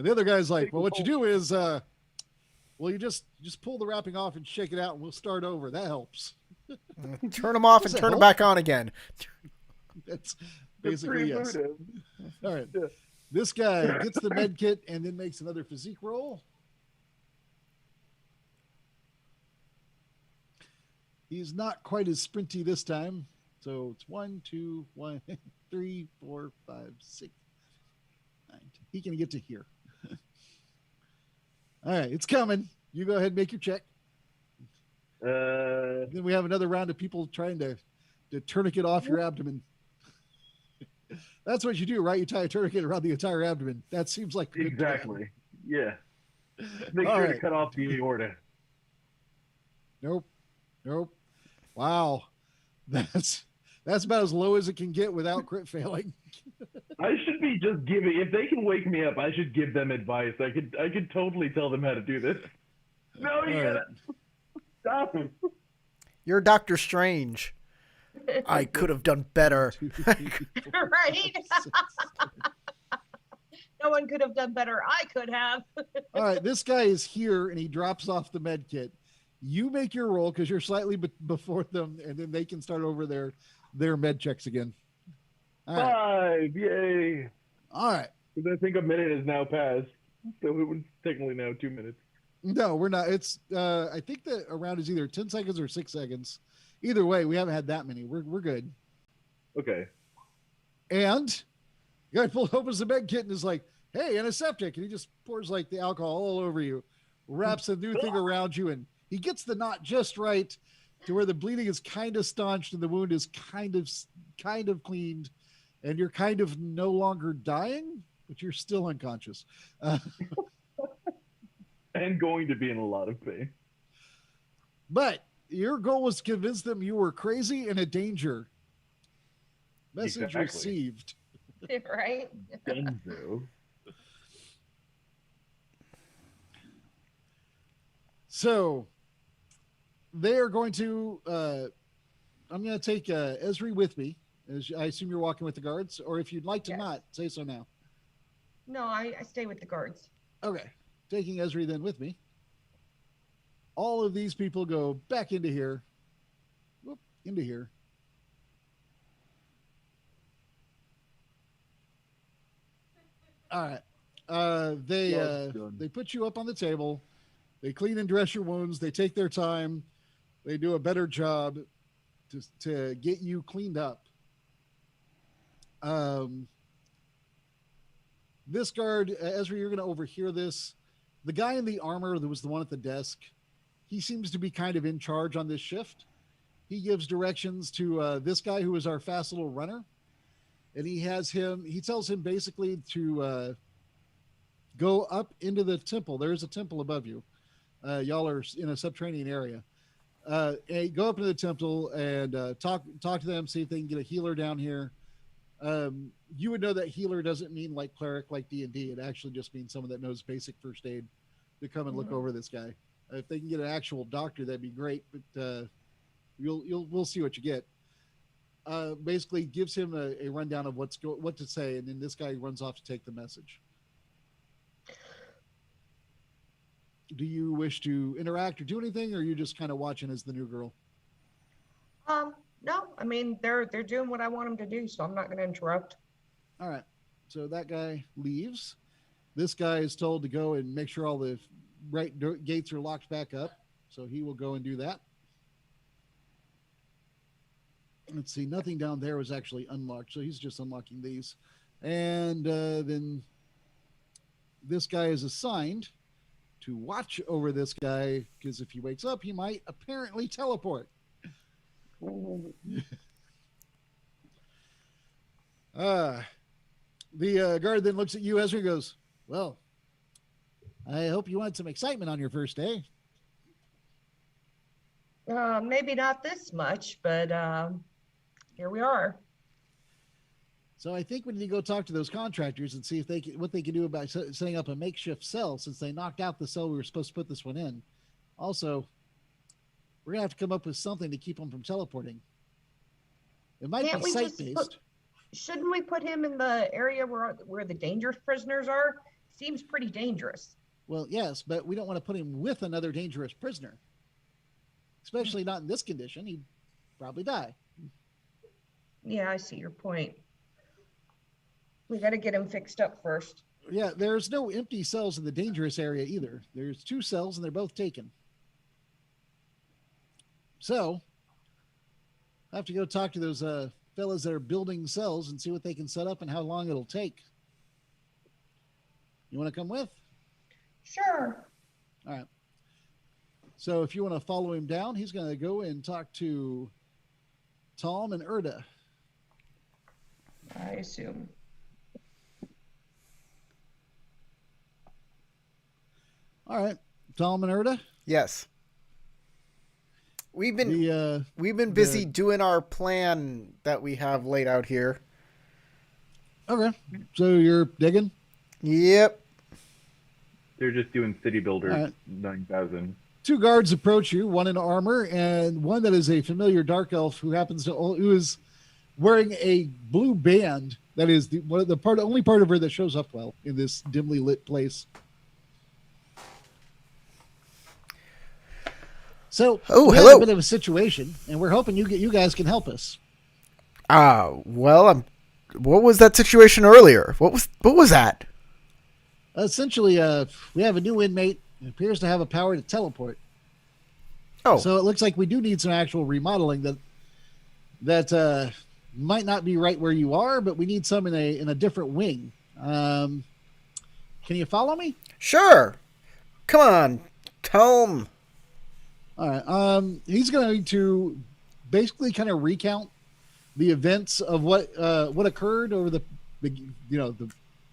the other guy's like, "Well, what you do is, you just pull the wrapping off and shake it out, and we'll start over. That helps." Turn them off and turn them back on again. That's basically yes. All right. This guy gets the med kit and then makes another physique roll. He's not quite as sprinty this time. So it's 1, 2, 1, 3, 4, 5, 6, 9. He can get to here. All right, it's coming. You go ahead and make your check. Then we have another round of people trying to tourniquet off your abdomen. That's what you do, right? You tie a tourniquet around the entire abdomen. That seems like a good Exactly. Yeah. Make All sure right. to cut off the aorta. Nope. Wow. That's about as low as it can get without crit failing. I should be just giving. If they can wake me up, I should give them advice. I could totally tell them how to do this. No, you gotta stop him. You're Doctor Strange. I could have done better. 2, 3, 4, Right? 5, 6, No one could have done better. I could have. All right, this guy is here and he drops off the med kit. You make your roll because you're slightly before them, and then they can start over their med checks again. All right. 5, yay! All right. Because I think a minute has now passed, so it was technically now 2 minutes. No, we're not. It's I think the round is either 10 seconds or 6 seconds. Either way, we haven't had that many. We're good. Okay. And the guy opens the med kit and is like, "Hey, antiseptic," and he just pours like the alcohol all over you, wraps a new thing around you, and he gets the knot just right to where the bleeding is kind of staunched and the wound is kind of cleaned, and you're kind of no longer dying, but you're still unconscious. And going to be in a lot of pain. But your goal was to convince them you were crazy and a danger. Message Exactly. received. Right? Dunzo. So they are going to I'm going to take Esri with me. As I assume you're walking with the guards, or if you'd like to Yes. not, say so now. No, I stay with the guards. Okay, taking Esri then with me. All of these people go back into here. Whoop, into here. All right. They put you up on the table. They clean and dress your wounds. They take their time. They do a better job to get you cleaned up. This guard, Ezra, you're going to overhear this. The guy in the armor that was the one at the desk, he seems to be kind of in charge on this shift. He gives directions to this guy who is our fast little runner, and he tells him basically to go up into the temple. There is a temple above you. Y'all are in a subterranean area. And go up into the temple and talk to them, see if they can get a healer down here. You would know that healer doesn't mean like cleric, like D&D. It actually just means someone that knows basic first aid to come and look over this guy. If they can get an actual doctor, that'd be great. But we'll see what you get. Basically, gives him a rundown of what to say, and then this guy runs off to take the message. Do you wish to interact or do anything, or are you just kind of watching as the new girl? No, I mean, they're doing what I want them to do, so I'm not going to interrupt. All right. So that guy leaves. This guy is told to go and make sure all the right gates are locked back up. So he will go and do that. Let's see. Nothing down there was actually unlocked. So he's just unlocking these. And then this guy is assigned to watch over this guy, because if he wakes up, he might apparently teleport. The guard then looks at you, Ezra, and goes, well, I hope you had some excitement on your first day. Maybe not this much, but here we are. So I think we need to go talk to those contractors and see if what they can do about setting up a makeshift cell, since they knocked out the cell we were supposed to put this one in. Also, we're gonna have to come up with something to keep them from teleporting. It might Can't be we just site-based. Shouldn't we put him in the area where the dangerous prisoners are? Seems pretty dangerous. Well, yes, but we don't want to put him with another dangerous prisoner, especially not in this condition. He'd probably die. Yeah, I see your point. We got to get him fixed up first. Yeah, there's no empty cells in the dangerous area either. There's 2 cells and they're both taken. So, I have to go talk to those fellas that are building cells and see what they can set up and how long it'll take. You want to come with? Sure. All right. So if you want to follow him down, he's going to go and talk to Tom and Erda. I assume. All right. Tom and Erda? Yes. We've been busy doing our plan that we have laid out here. Okay. So you're digging? Yep. They're just doing City Builder All right. 9000. 2 guards approach you, one in armor and one that is a familiar dark elf who is wearing a blue band that is the only part of her that shows up well in this dimly lit place. So, we have hello. a bit of a situation, and we're hoping you guys can help us. Well, what was that situation earlier? What was that? Essentially, we have a new inmate who appears to have a power to teleport. Oh, So it looks like we do need some actual remodeling that might not be right where you are, but we need some in a different wing. Can you follow me? sure. Come on, Tom. All right. He's going to basically kind of recount the events of what occurred over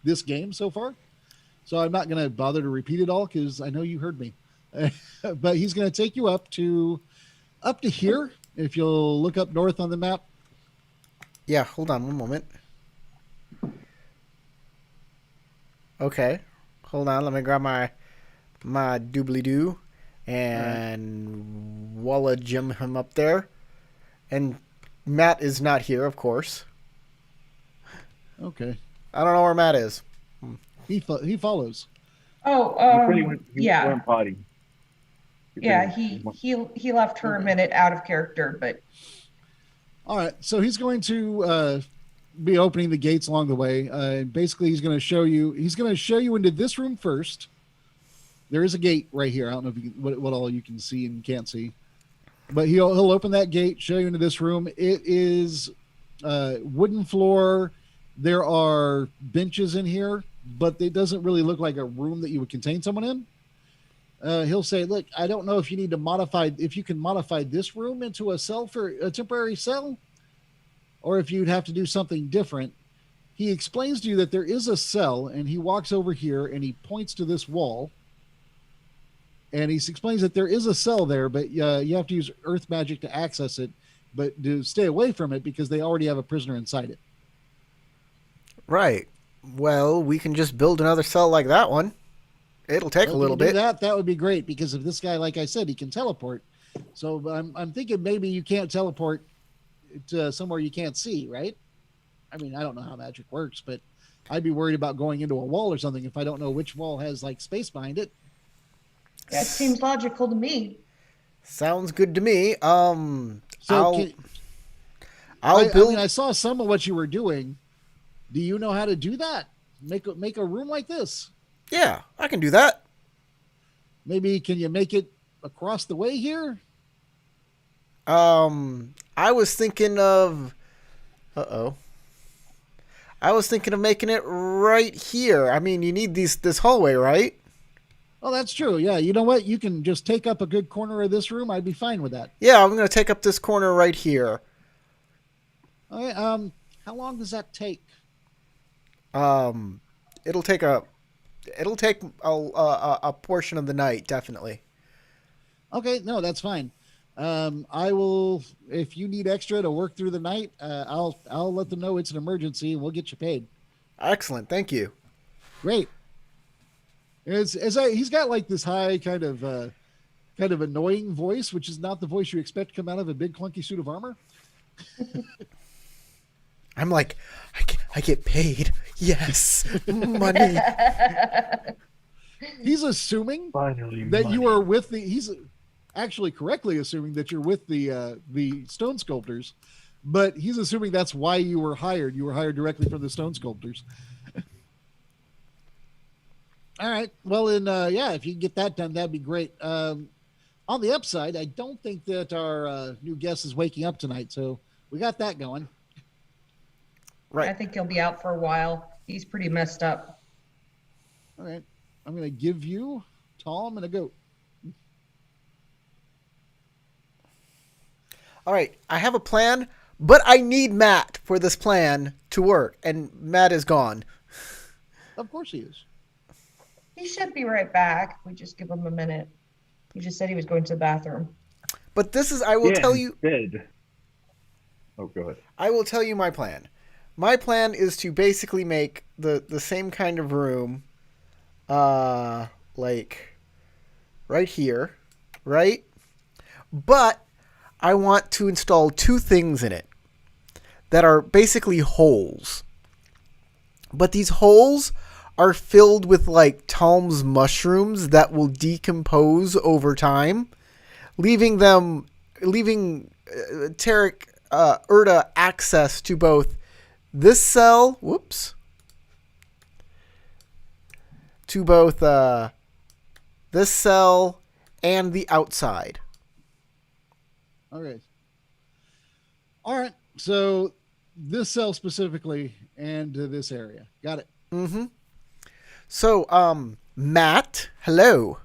this game so far. So I'm not going to bother to repeat it all because I know you heard me. But he's going to take you up to here. If you'll look up north on the map. Yeah, hold on one moment. Okay, hold on. Let me grab my doobly-doo and walla jim him up there. And Matt is not here, of course. Okay. I don't know where Matt is. He follows. Oh, yeah. Went potty. Yeah, he left for a minute out of character, but All right. So he's going to be opening the gates along the way. And basically, he's going to show you into this room first. There is a gate right here. I don't know if what all you can see and can't see, but he'll open that gate, show you into this room. It is wooden floor. There are benches in here, but it doesn't really look like a room that you would contain someone in. he'll say, "Look, I don't know if you need to modify if you can modify this room into a cell for a temporary cell, or if you'd have to do something different." He explains to you that there is a cell, and he walks over here and he points to this wall, and he explains that there is a cell there, but you have to use earth magic to access it, but to stay away from it because they already have a prisoner inside it. Right. Well, we can just build another cell like that one. It'll take Well, a if you little can do bit. that would be great because if this guy, like I said, he can teleport. So I'm thinking maybe you can't teleport to somewhere you can't see, right? I mean, I don't know how magic works, but I'd be worried about going into a wall or something if I don't know which wall has like space behind it. That seems logical to me. Sounds good to me. So I'll I build. mean, I saw some of what you were doing. Do you know how to do that? Make a room like this? Yeah, I can do that. Maybe can you make it across the way here? I was thinking of. Uh-oh. I was thinking of making it right here. I mean, you need this hallway, right? Oh, that's true. Yeah, you know what? You can just take up a good corner of this room. I'd be fine with that. Yeah, I'm gonna take up this corner right here. Okay. How long does that take? Um, it'll take a portion of the night, definitely. Okay, no, that's fine. I will. If you need extra to work through the night, I'll let them know it's an emergency and we'll get you paid. Excellent, thank you. Great. He's got like this high kind of annoying voice, which is not the voice you expect to come out of a big clunky suit of armor. I'm like, I get paid. Yes, money. He's assuming Finally, that you are with the. He's actually correctly assuming that you're with the stone sculptors, but he's assuming that's why you were hired. You were hired directly from the stone sculptors. All right. Well, then, yeah, if you can get that done, that'd be great. On the upside, I don't think that our new guest is waking up tonight, so we got that going. I Right. think he'll be out for a while. He's pretty messed up. All right. I'm going to give you Tom and a goat. All right, I have a plan, but I need Matt for this plan to work, and Matt is gone. Of course he is. He should be right back. We just give him a minute. He just said he was going to the bathroom. But this is, I will tell you, Dead. Oh, go ahead. I will tell you my plan. My plan is to basically make the same kind of room, like right here, right? But I want to install two things in it that are basically holes. But these holes are filled with like Talm's mushrooms that will decompose over time, leaving Tarek Erda access to both this cell, to both this cell and the outside. Okay. All right. So this cell specifically and this area. Got it. Mm-hmm. So, Matt, hello.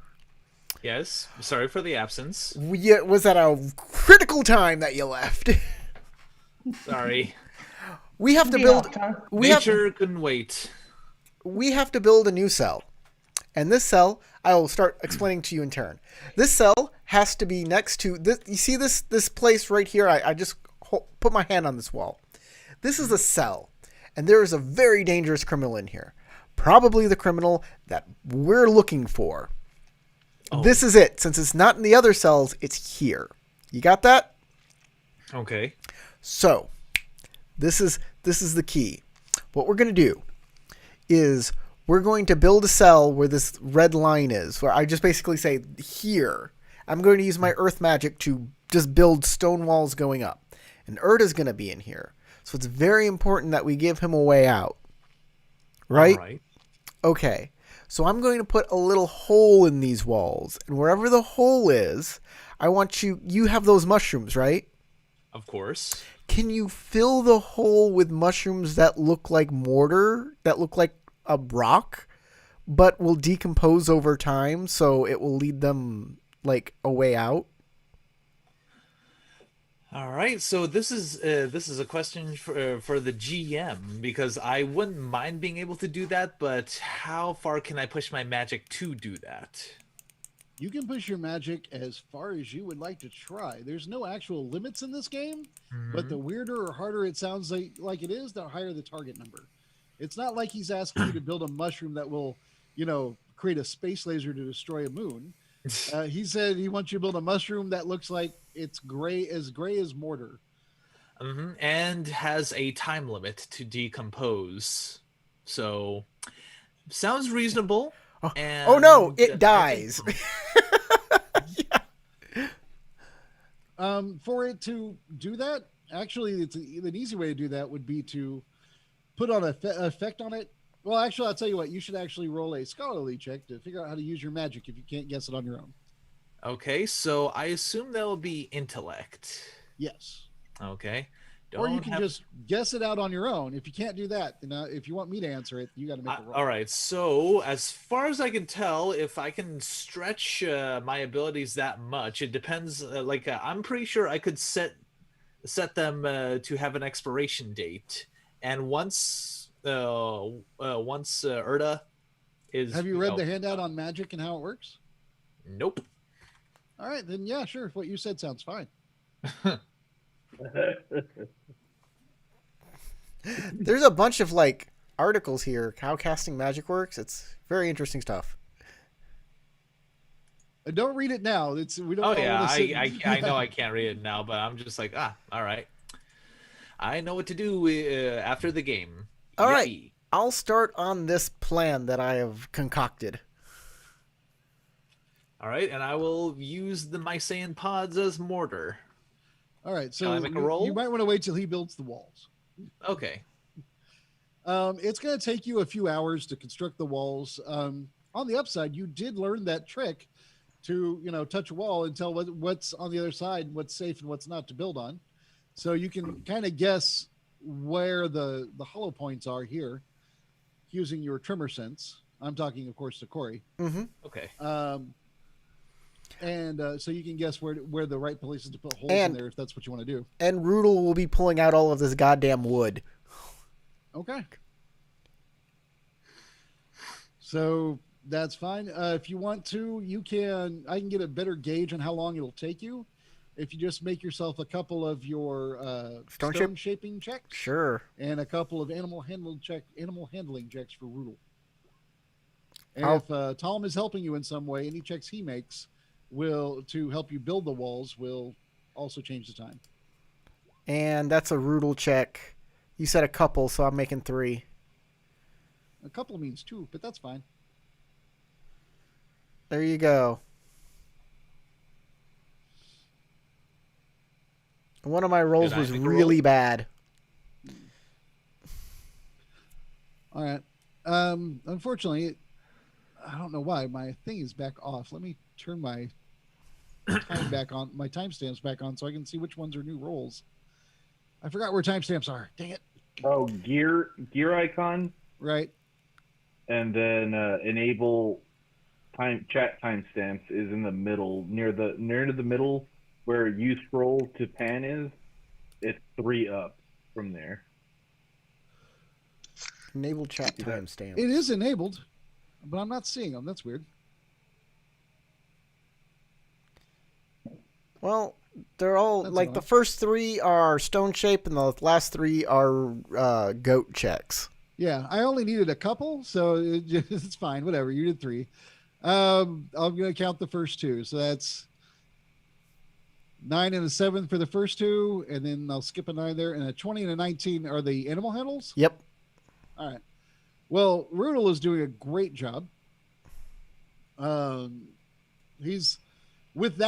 Yes. Sorry for the absence. Was that a critical time that you left? Sorry. We have to Be build. off, huh? We have, Nature couldn't wait. we have to build a new cell, and this cell I will start explaining to you in turn. This cell has to be next to this. You see this place right here? I just put my hand on this wall. This is a cell, and there is a very dangerous criminal in here. Probably the criminal that we're looking for. Oh. This is it. Since it's not in the other cells, it's here. You got that? Okay. So, this is the key. What we're going to do is we're going to build a cell where this red line is, where I just basically say here. I'm going to use my earth magic to just build stone walls going up. And Erda's going to be in here. So it's very important that we give him a way out. Right? All right. Okay. So I'm going to put a little hole in these walls. And wherever the hole is, I want you have those mushrooms, right? Of course. Can you fill the hole with mushrooms that look like mortar, that look like a rock, but will decompose over time, so it will lead them like a way out. All right, so this is a question for the GM because I wouldn't mind being able to do that, but how far can I push my magic to do that? You can push your magic as far as you would like to try. There's no actual limits in this game, but the weirder or harder it sounds like it is, the higher the target number. It's not like he's asking you to build a mushroom that will, create a space laser to destroy a moon. He said he wants you to build a mushroom that looks like it's gray as mortar. And has a time limit to decompose. So sounds reasonable. Oh, And oh no, it I dies. think- For it to do that, actually, an easy way to do that would be to put on an effect on it. Well, actually, I'll tell you what. You should actually roll a scholarly check to figure out how to use your magic if you can't guess it on your own. Okay, so I assume that will be intellect. Yes. Okay. Or you can just guess it out on your own. If you can't do that, then if you want me to answer it, you got to make a roll. All right. So as far as I can tell, if I can stretch my abilities that much, it depends. I'm pretty sure I could set them to have an expiration date, and once Erda is. Have you read the handout on magic and how it works? Nope. All right, then yeah, sure. What you said sounds fine. There's a bunch of like articles here how casting magic works. It's very interesting stuff. Don't read it now. We don't. Oh all yeah, wanna sit- I know I can't read it now, but I'm just like, all right. I know what to do after the game. All right. Yippee. I'll start on this plan that I have concocted. All right, and I will use the Mycean pods as mortar. All right, so Shall I make a roll? you might want to wait till he builds the walls. Okay. It's going to take you a few hours to construct the walls. On the upside, you did learn that trick to touch a wall and tell what's on the other side, what's safe and what's not to build on. So you can kind of guess where the hollow points are here using your tremor sense. I'm talking, of course, to Corey. Mm-hmm. Okay. So you can guess where the right places to put holes in there if that's what you want to do. And Rudel will be pulling out all of this goddamn wood. Okay. So that's fine. If you want to, I can get a better gauge on how long it'll take you. If you just make yourself a couple of your stone shaping checks. Sure. And a couple of animal handling checks for Rudel. And if Tom is helping you in some way, any checks he makes to help you build the walls will also change the time. And that's a Rudel check. You said a couple, so I'm making 3. A couple means 2, but that's fine. There you go. One of my rolls was really bad. All right. Unfortunately, I don't know why my thing is back off. Let me turn my time back on, my timestamps back on, so I can see which ones are new rolls. I forgot where timestamps are. Dang it. Oh, gear icon, Right. and then enable chat timestamps is in the middle, near the middle where you scroll to pan is. It's 3 up from there. Enable chat timestamp. It is enabled, but I'm not seeing them. That's weird. Well, they're all That's like all the right. first 3 are stone shape and the last 3 are goat checks. Yeah, I only needed a couple, so it's fine. Whatever. You did 3. I'm going to count the first 2. So that's 9 and a 7 for the first 2, and then I'll skip a 9 there, and a 20 and a 19 are the animal handles. Yep. All right. Well, Rudel is doing a great job. He's with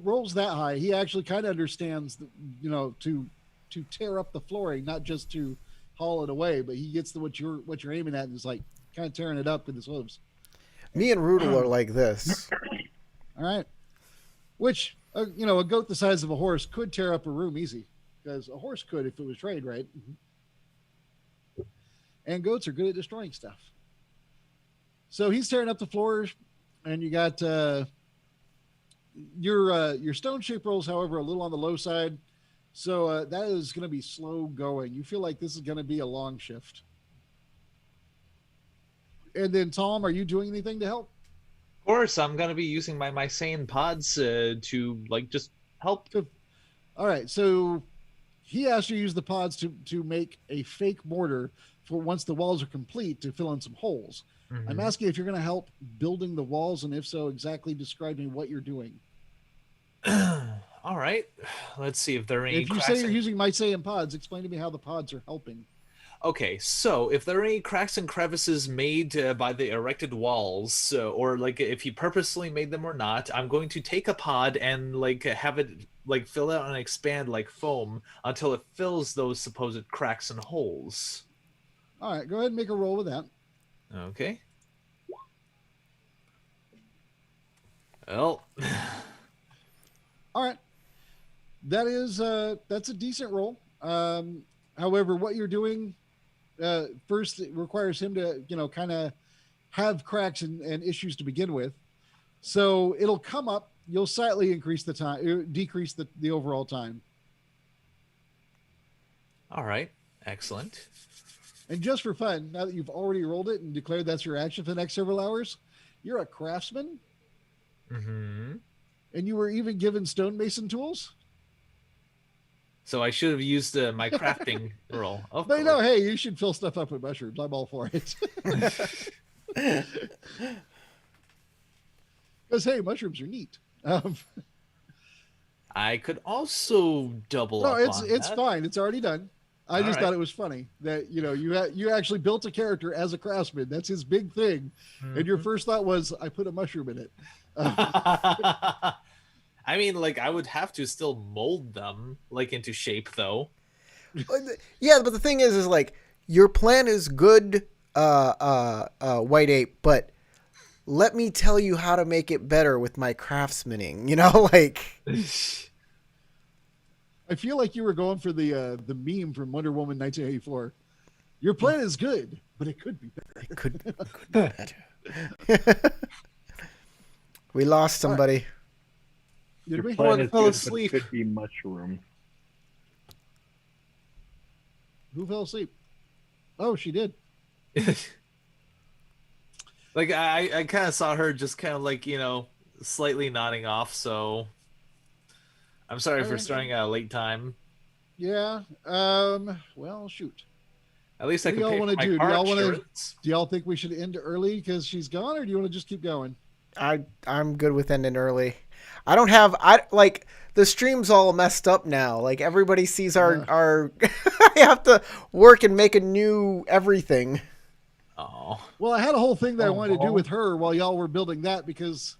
rolls that high, he actually kind of understands, to tear up the flooring, not just to haul it away, but he gets what you're aiming at and is like kind of tearing it up with his hooves. Me and Rudel are like this. All right. Which, a goat the size of a horse could tear up a room easy, because a horse could if it was trained right. And goats are good at destroying stuff. So he's tearing up the floors, and you got your stone shape rolls, however, a little on the low side. So that is going to be slow going. You feel like this is going to be a long shift. And then, Tom, are you doing anything to help? Of course, I'm gonna be using my Mycene pods to like just help. All right. So he asked you to use the pods to make a fake mortar for once the walls are complete to fill in some holes. Mhm. I'm asking if you're going to help building the walls, and if so, exactly describing what you're doing. All right, let's see if there are any. If you say you're using Mycene pods, explain to me how the pods are helping. Okay, so if there are any cracks and crevices made by the erected walls, or like if he purposely made them or not, I'm going to take a pod and like have it like fill out and expand like foam until it fills those supposed cracks and holes. All right, go ahead and make a roll with that. Okay. Well, All right, that's a decent roll. However, what you're doing first, it requires him to kind of have cracks and issues to begin with. So it'll come up. You'll slightly increase the time, decrease the overall time. all right, excellent. And just for fun, now that you've already rolled it and declared that's your action for the next several hours, you're a craftsman, Mm-hmm. and you were even given stonemason tools. So I should have used my crafting roll. Of But course. hey, you should fill stuff up with mushrooms. I'm all for it. Because hey, mushrooms are neat. I could also double No, up it's on it's that. fine. It's already done. I All just right. thought it was funny that you actually built a character as a craftsman. That's his big thing. And your Mhm. first thought was, I put a mushroom in it. I mean, like I would have to still mold them like into shape, though. Yeah, but the thing is like your plan is good, White Ape, but let me tell you how to make it better with my craftsmaning. You know, like I feel like you were going for the meme from Wonder Woman 1984. Your plan is good, but it could be better. it could be better. We lost somebody. Did Your we? plan is fell good, but asleep. it could be mushroom. Who fell asleep? Oh, she did. Like I kind of saw her just kind of like slightly nodding off. So I'm sorry for Alright. starting at a late time. Yeah. Well, shoot. At least I What could do y'all pay wanna for my do? Do car y'all wanna- insurance. Do y'all think we should end early because she's gone, or do you want to just keep going? I'm good with ending early. I like the stream's all messed up now. Like everybody sees our I have to work and make a new everything. Oh, Well, I had a whole thing that I wanted to do Oh. with her while y'all were building that because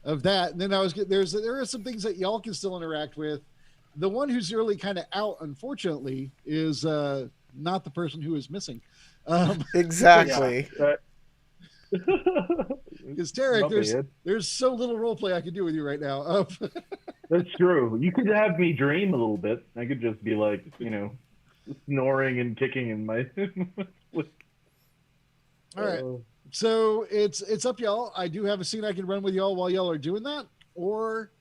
of that. And then there are some things that y'all can still interact with. The one who's really kind of out, unfortunately, is not the person who is missing. Exactly. Because Tarek, Not bad. there's so little role play I can do with you right now. That's true. You could have me dream a little bit. I could just be like, snoring and kicking in my. All right. So it's up to y'all. I do have a scene I can run with y'all while y'all are doing that, or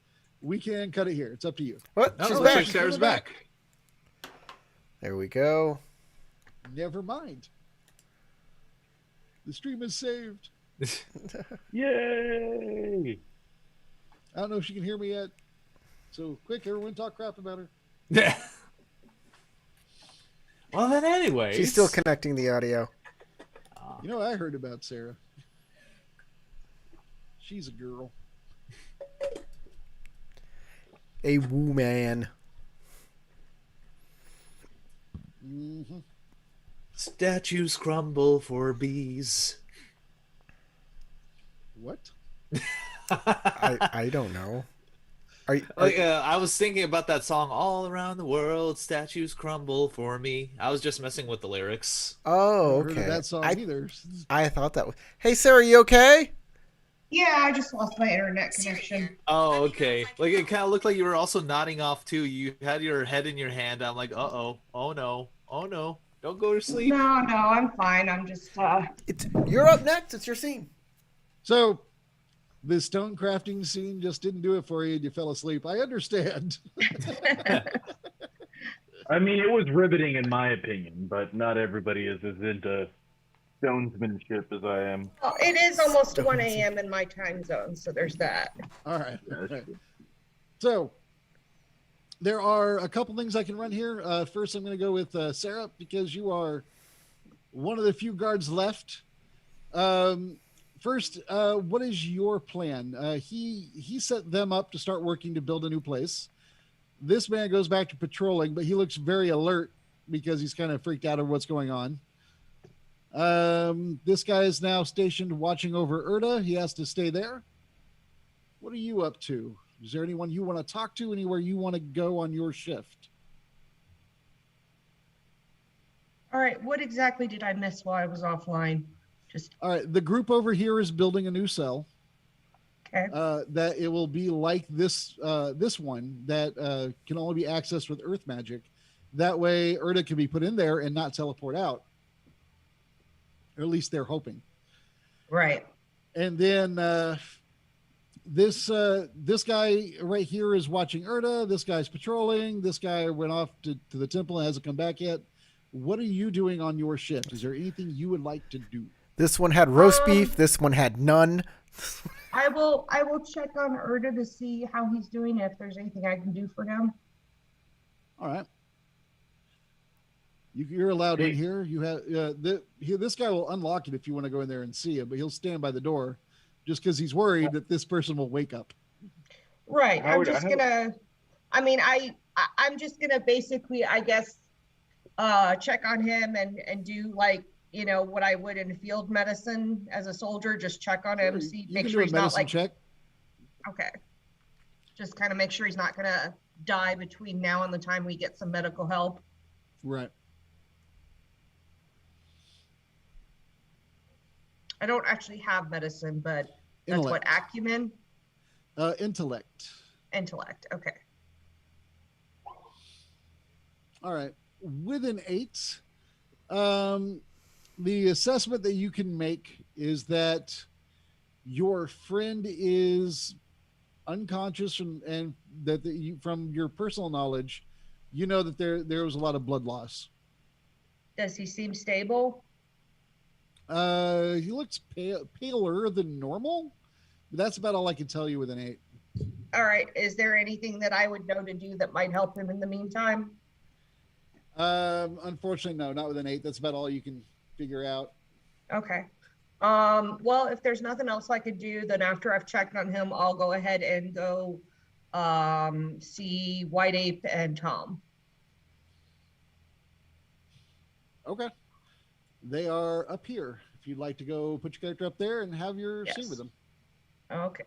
we can cut it here. It's up to you. What? no, She's looks back. like Sarah's back. There we go. Never mind. The stream is saved. Yay! I don't know if she can hear me yet. So quick, everyone talk crap about her. Well, then, anyway, She's still connecting the audio. You know, I heard about Sarah. She's a girl. A woman. Mm-hmm. Statues crumble for bees. What? I don't know. Are you, Like I was thinking about that song, "All Around the World, Statues Crumble for Me." I was just messing with the lyrics. oh, I've heard of okay. that song either. I thought that was. Hey, Sarah, you okay? Yeah, I just lost my internet connection. Oh, okay. Like it kind of looked like you were also nodding off too. You had your head in your hand. I'm like, oh no, oh no. Don't go to sleep. No, I'm fine. I'm just You're up next. It's your scene. So the stone crafting scene just didn't do it for you and you fell asleep. I understand. I mean, it was riveting in my opinion, but not everybody is as into stonesmanship as I am. well, it is almost 1 a.m. in my time zone, so there's that. All right. Yes. So there are a couple things I can run here. First, I'm going to go with Sarah because you are one of the few guards left. First, what is your plan? He set them up to start working to build a new place. This man goes back to patrolling, but he looks very alert because he's kind of freaked out over what's going on. This guy is now stationed watching over Erda. He has to stay there. What are you up to? Is there anyone you want to talk to? Anywhere you want to go on your shift? All right, what exactly did I miss while I was offline? Just All right. The group over here is building a new cell. okay. That it will be like this one that can only be accessed with earth magic. That way, Erda can be put in there and not teleport out. Or at least they're hoping. Right. And then this guy right here is watching Erda. This guy's patrolling. This guy went off to the temple and hasn't come back yet. What are you doing on your shift? Is there anything you would like to do? This one had roast beef. This one had none. I will check on Erda to see how he's doing, if there's anything I can do for him. All right. You're allowed in here. You have this guy will unlock it if you want to go in there and see him, but he'll stand by the door just because he's worried that this person will wake up. Right. Howard, I'm just gonna basically, I guess, check on him and do like, what I would in field medicine as a soldier, just check on him, see, You make can sure do a he's not medicine like, check. okay. Just kind of make sure he's not gonna die between now and the time we get some medical help. Right. I don't actually have medicine, but that's what, acumen? Intellect. Intellect, okay. All right. With an 8, the assessment that you can make is that your friend is unconscious and that from your personal knowledge, you know that there was a lot of blood loss. Does he seem stable? He looks paler than normal. But that's about all I can tell you with an 8. All right. Is there anything that I would know to do that might help him in the meantime? Unfortunately, no, not with an 8. That's about all you can figure out. Okay. Well, if there's nothing else I could do, then after I've checked on him, I'll go ahead and go see White Ape and Tom. Okay. They are up here. If you'd like to go put your character up there and have your Yes. scene with them. Okay.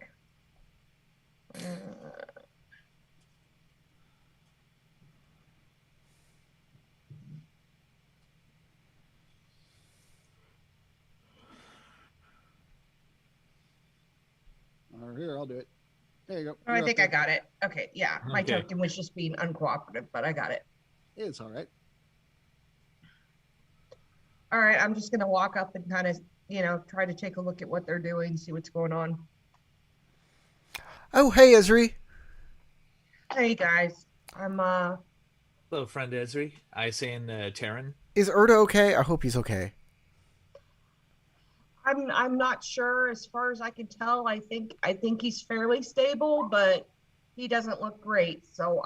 Or here, I'll do it. There you go. I You're think up I there. got it. Okay. Yeah. My Okay. token was just being uncooperative, but I got it. It's all right. All right. I'm just going to walk up and kind of, try to take a look at what they're doing, see what's going on. Oh, hey, Esri. Hey guys. I'm Hello, friend Esri. I saying Taryn. Is Erda okay? I hope he's okay. I'm not sure. As far as I can tell, I think he's fairly stable, but he doesn't look great. So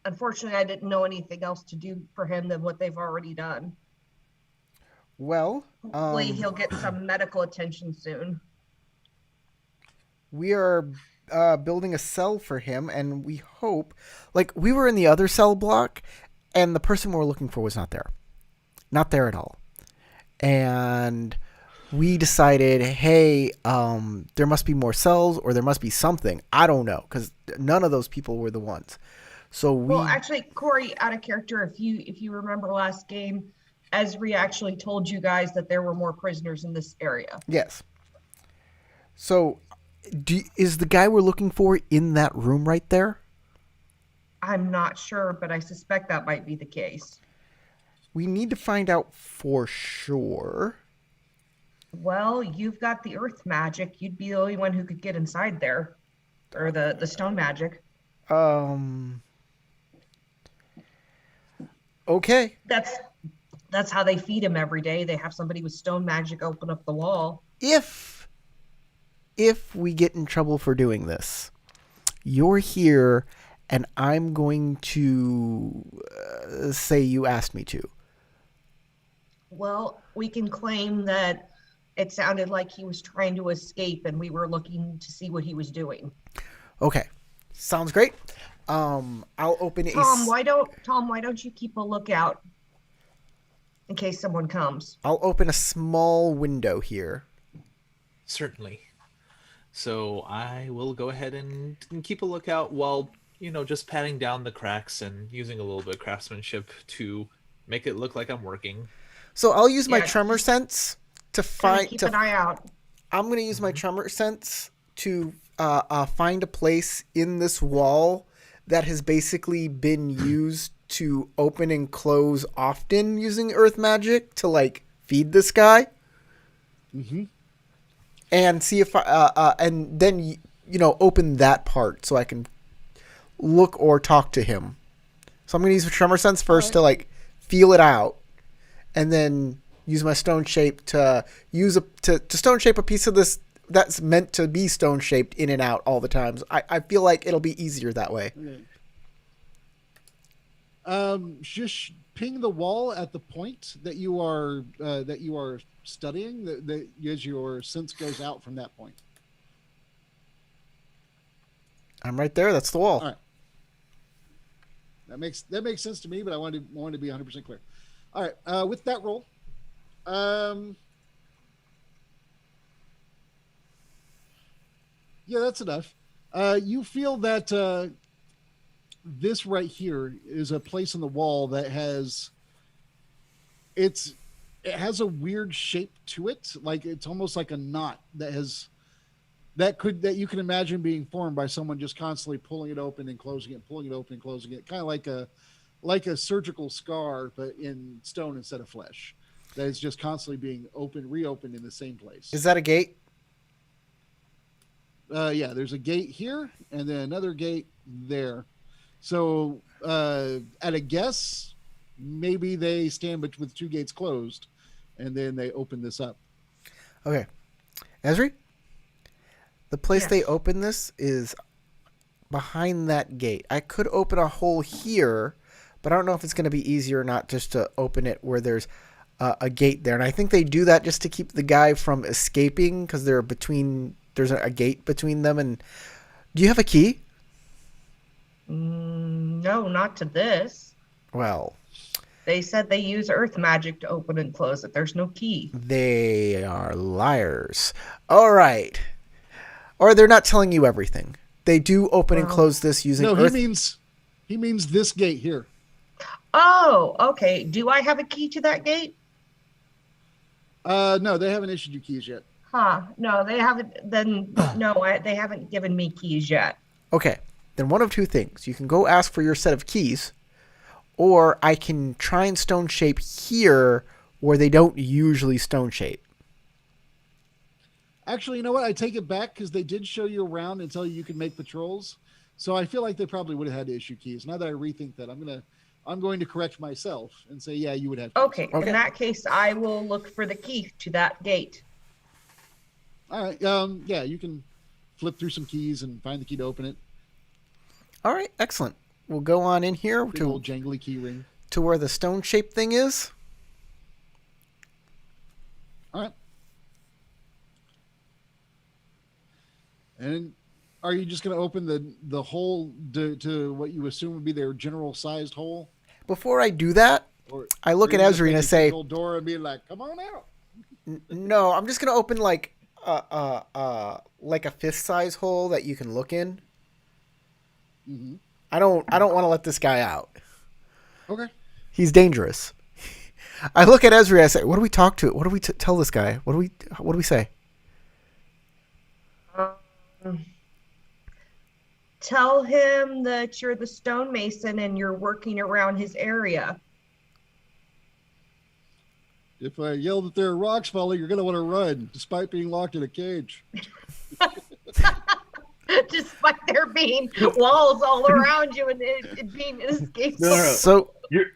unfortunately I didn't know anything else to do for him than what they've already done. Well, Hopefully he'll get some medical attention soon. we are building a cell for him, and we hope, like, we were in the other cell block, and the person we were looking for was not there at all. And we decided, hey, there must be more cells, or there must be something. I don't know, because none of those people were the ones. So Well, actually, Corey, out of character, if you remember last game, Esri actually told you guys that there were more prisoners in this area. Yes. So, is the guy we're looking for in that room right there? I'm not sure, but I suspect that might be the case. we need to find out for sure. Well, you've got the earth magic. You'd be the only one who could get inside there, or the stone magic. Um. Okay. That's how they feed him every day. They have somebody with stone magic open up the wall. If we get in trouble for doing this, you're here, and I'm going to say you asked me to. Well, we can claim that it sounded like he was trying to escape and we were looking to see what he was doing. Okay, sounds great. I'll open Tom, why don't you keep a lookout in case someone comes? I'll open a small window here. Certainly. So I will go ahead and keep a lookout while, just patting down the cracks and using a little bit of craftsmanship to make it look like I'm working. So I'll use my Yeah, tremor sense to Keep an eye out. I'm going to use my tremor sense to find a place in this wall that has basically been used to open and close often using earth magic to like feed this guy. Mm-hmm. And see if and then open that part so I can look or talk to him. So I'm going to use the tremor sense first to like feel it out, and then use my stone shape to stone shape a piece of this that's meant to be stone shaped in and out all the times. I feel like it'll be easier that way. Okay. Just ping the wall at the point that you are studying. That as your sense goes out from that point. I'm right there. That's the wall. All right. That makes sense to me, but I wanted to be 100% clear. All right. With that roll, yeah, that's enough. You feel that this right here is a place in the wall that has it has a weird shape to it, like it's almost like a knot that you can imagine being formed by someone just constantly pulling it open and closing it, pulling it open and closing it, kind of like a surgical scar, but in stone instead of flesh. That is just constantly being reopened in the same place. Is that a gate? Yeah, there's a gate here and then another gate there. So at a guess, maybe they stand with two gates closed and then they open this up. Okay. Esri? The place Yes. they open this is behind that gate. I could open a hole here, but I don't know if it's going to be easier or not just to open it where there's a gate there. And I think they do that just to keep the guy from escaping because there's a gate between them. And do you have a key? No, not to this. Well, They said they use earth magic to open and close it. There's no key. they are liars. All right. Or they're not telling you everything. They do open and close this using No, earth. he means this gate here. Oh, okay. Do I have a key to that gate? No, they haven't issued you keys yet. Huh. No, they haven't. Then no, they haven't given me keys yet. Okay. Then one of two things. You can go ask for your set of keys, or I can try and stone shape here where they don't usually stone shape. Actually, you know what? I take it back because they did show you around and tell you could make patrols. So I feel like they probably would have had to issue keys. Now that I rethink that, I'm going to correct myself and say, yeah, you would have keys. Okay. In that case, I will look for the key to that gate. All right. Yeah, you can flip through some keys and find the key to open it. All right. Excellent. We'll go on in here Big old jangly key ring. to where the stone shaped thing is. All right. And are you just going to open the hole to what you assume would be their general sized hole? Before I do that, Or I look at are you just Esri and I making a say, single door and be like, "Come on out." no, I'm just going to open like a fist size hole that you can look in. Mm-hmm. I don't want to let this guy out. Okay. He's dangerous. I look at Esri. I say, "What do we talk to? What do we tell this guy? What do we say?" Tell him that you're the stonemason and you're working around his area. If I yell that there are rocks falling, you're going to want to run, despite being locked in a cage. Despite there being walls all around you and it being inescapable. No. So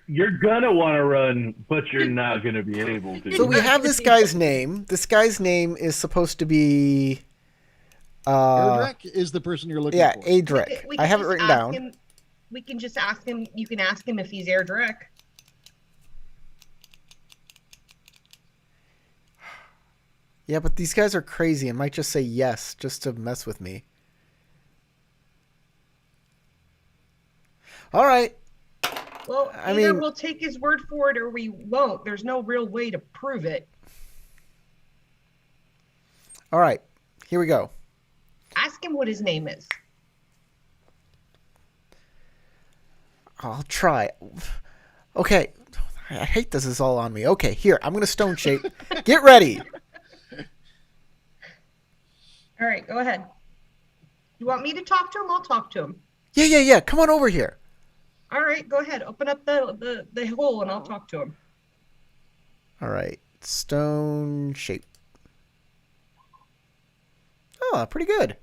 You're gonna want to run, but you're not gonna be able to. so we have this guy's name. This guy's name is supposed to be Erdrek is the person you're looking for. Adrek. We I can have it just written ask down. him- we can just ask him. You can ask him if he's Airdrek. Yeah, but these guys are crazy and might just say yes just to mess with me. All right. Well, I either mean- we'll take his word for it or we won't. There's no real way to prove it. All right. Here we go. Ask him what his name is. I'll try. Okay. I hate this is all on me. Okay, here. I'm going to stone shape. Get ready. All right, go ahead. You want me to talk to him? I'll talk to him. Yeah. Come on over here. All right, go ahead. Open up the hole and I'll talk to him. All right. Stone shape. Oh, pretty good.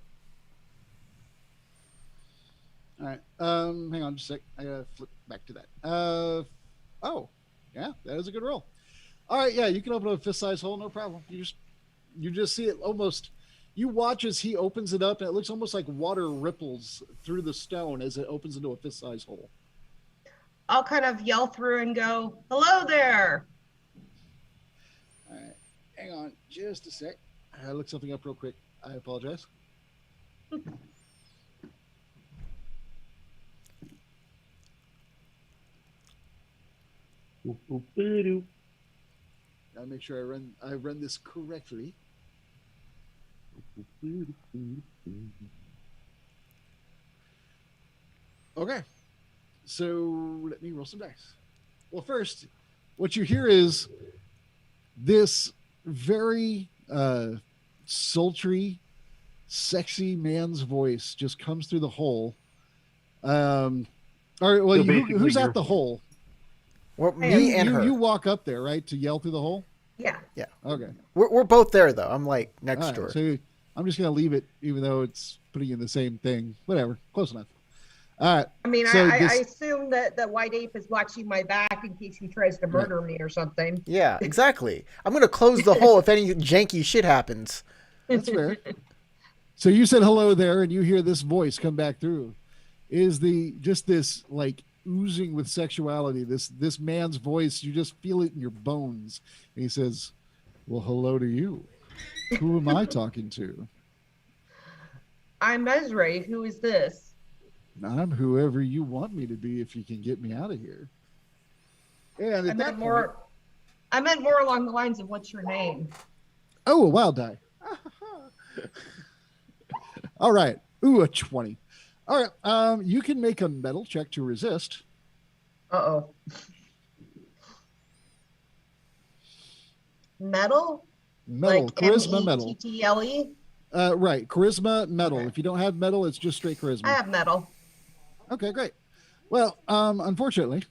All right. Hang on just a sec. I gotta flip back to that. Oh, yeah, that is a good roll. All right, yeah, you can open up a fist-sized hole, no problem. You just see it almost. You watch as he opens it up, and it looks almost like water ripples through the stone as it opens into a fist-sized hole. I'll kind of yell through and go, "Hello there." All right, hang on just a sec. I gotta look something up real quick. I apologize. Gotta make sure I run this correctly. Okay, so let me roll some dice. Well, first, what you hear is this very sultry, sexy man's voice just comes through the hole. All right, well, So basically who's you're- at the hole? Well, me and her. You walk up there, right, to yell through the hole? Yeah. Okay. We're both there, though. I'm like next All right, door. so I'm just going to leave it, even though it's putting you in the same thing. Whatever. Close enough. All right. I mean, So I this- assume that White Ape is watching my back in case he tries to murder me or something. Yeah, exactly. I'm going to close the hole if any janky shit happens. That's fair. So you said hello there, and you hear this voice come back through. Is just this like oozing with sexuality? This man's voice, you just feel it in your bones. And he says, "Well, hello to you. Who am I talking to?" I'm Mesre. Who is this? I'm whoever you want me to be if you can get me out of here. And I at that meant point, more. I meant more along the lines of what's your name? oh, a wild die. All right. Ooh, a 20. All right. You can make a metal check to resist. Uh-oh. Metal? Metal, Like charisma, metal. METTLE? Right, charisma, metal. If you don't have metal, it's just straight charisma. I have metal. Okay, great. Well, unfortunately,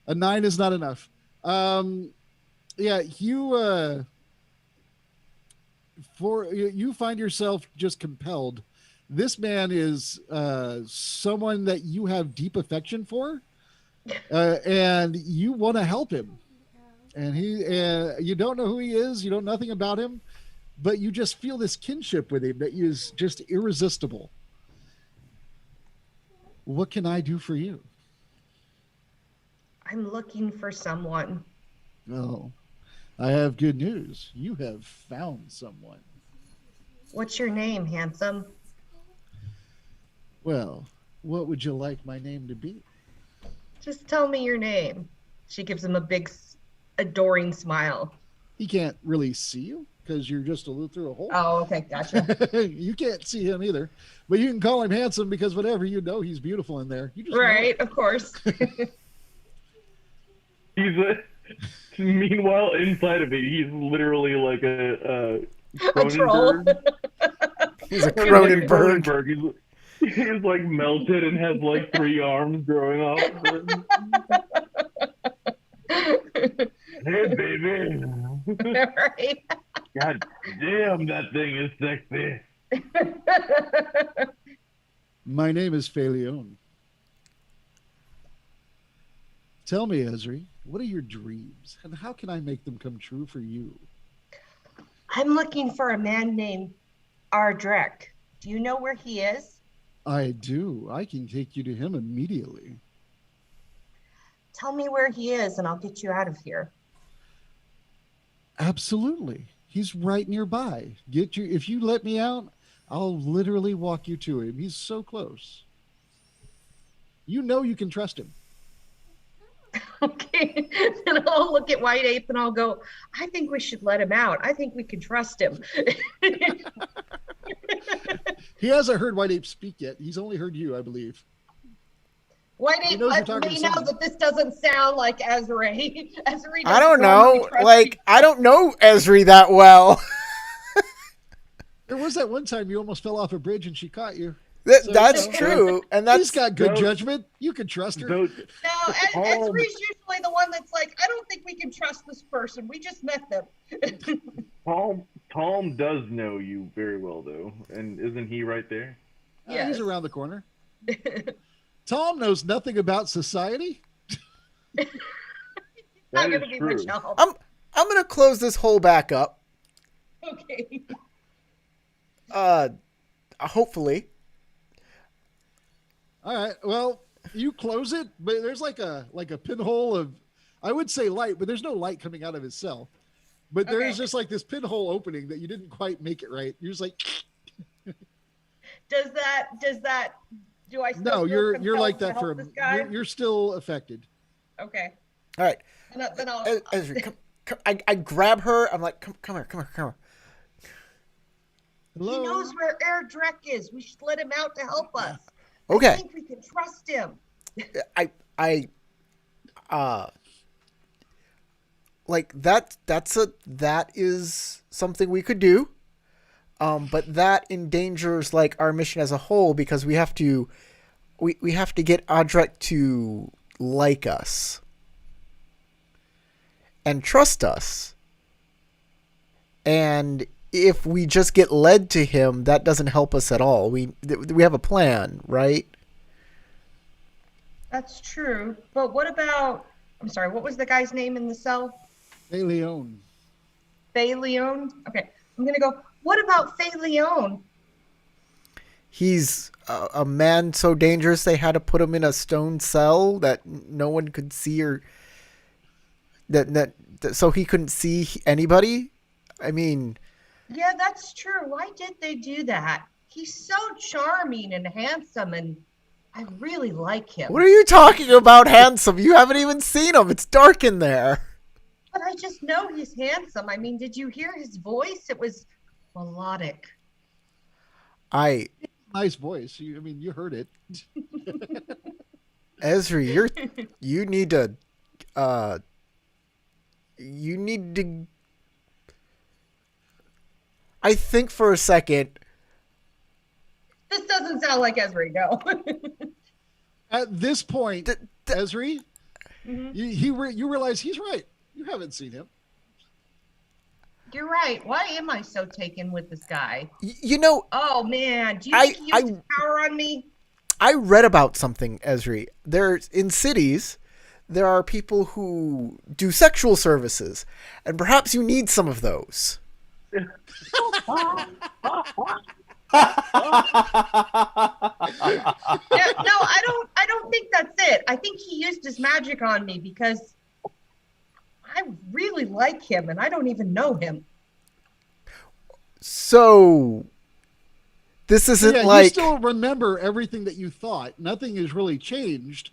a 9 is not enough. Yeah, you find yourself just compelled. This man is someone that you have deep affection for, and you want to help him. And you don't know who he is, you know nothing about him, but you just feel this kinship with him that is just irresistible. What can I do for you? I'm looking for someone. Oh, I have good news. You have found someone. What's your name, handsome? Well, what would you like my name to be? Just tell me your name. She gives him a big, adoring smile. He can't really see you because you're just a little through a hole. Oh, okay, gotcha. You can't see him either, but you can call him handsome because whatever you know, he's beautiful in there. You just know it. Right, of course. Meanwhile, inside of it, he's literally like a A troll. Cronenberg. He's a Like Cronenberg. Cronenberg. He's like melted and has like 3 arms growing off. Hey, baby. Right? God damn, that thing is sexy. My name is Felion. Tell me, Ezri, what are your dreams, and how can I make them come true for you? I'm looking for a man named Ardrek. Do you know where he is? I do. I can take you to him immediately. Tell me where he is, and I'll get you out of here. Absolutely. He's right nearby. Get you if you let me out, I'll literally walk you to him. He's so close. You know you can trust him. Okay. And I'll look at White Ape and I'll go, I think we should let him out. I think we can trust him. He hasn't heard White Ape speak yet. He's only heard you, I believe. White He Ape knows you're lets talking me to know someone. that this doesn't sound like Ezri. Ezri I don't doesn't normally know. trust Like, me. I don't know Ezri that well. There was that one time you almost fell off a bridge and she caught you. So, That's you know, true, and He's that's got good So- judgment. You can trust her. So, No, Tom- Ezri's usually the one that's like, I don't think we can trust this person. We just met them. Tom does know you very well, though, and isn't he right there? Yes. He's around the corner. Tom knows nothing about society. Not That going to is be true. much help. I'm gonna close this hole back up. Okay. Hopefully. All right. Well, you close it, but there's like a pinhole of, I would say light, but there's no light coming out of his cell. But there is Okay. just like this pinhole opening that you didn't quite make it right. You're just like, Do I still no, feel you're compelled like to that help for this guy? you're still affected. Okay. All right. Then I'll, Ezri, come, I grab her. I'm like, come here. Hello. he knows where Ardrek is. We should let him out to help us. I Okay. think we can trust him. Like that is something we could do. But that endangers like our mission as a whole because we have to get Adrek to like us and trust us. And if we just get led to him, that doesn't help us at all. We have a plan, right? That's true. But what about, I'm sorry, what was the guy's name in the cell? Hey, Leon. Fay Leone? Okay. I'm going to go, what about Fay Leone? He's a man so dangerous they had to put him in a stone cell that no one could see, or that so he couldn't see anybody. I mean, Yeah, that's true. Why did they do that? He's so charming and handsome, and I really like him. what are you talking about, handsome? You haven't even seen him. It's dark in there. But I just know he's handsome. I mean, did you hear his voice? It was melodic. Nice voice. You heard it. Ezri, you need to I think for a second. This doesn't sound like Ezri, no. At this point, Ezri, Mhm. you realize he's right. You haven't seen him. You're right. Why am I so taken with this guy? You know, Oh man, do you think he used his power on me? I read about something, Ezri. There's in cities, there are people who do sexual services, and perhaps you need some of those. Yeah, no, I don't think that's it. I think he used his magic on me because I really like him and I don't even know him. So this isn't Yeah, you like still remember everything that you thought. Nothing has really changed,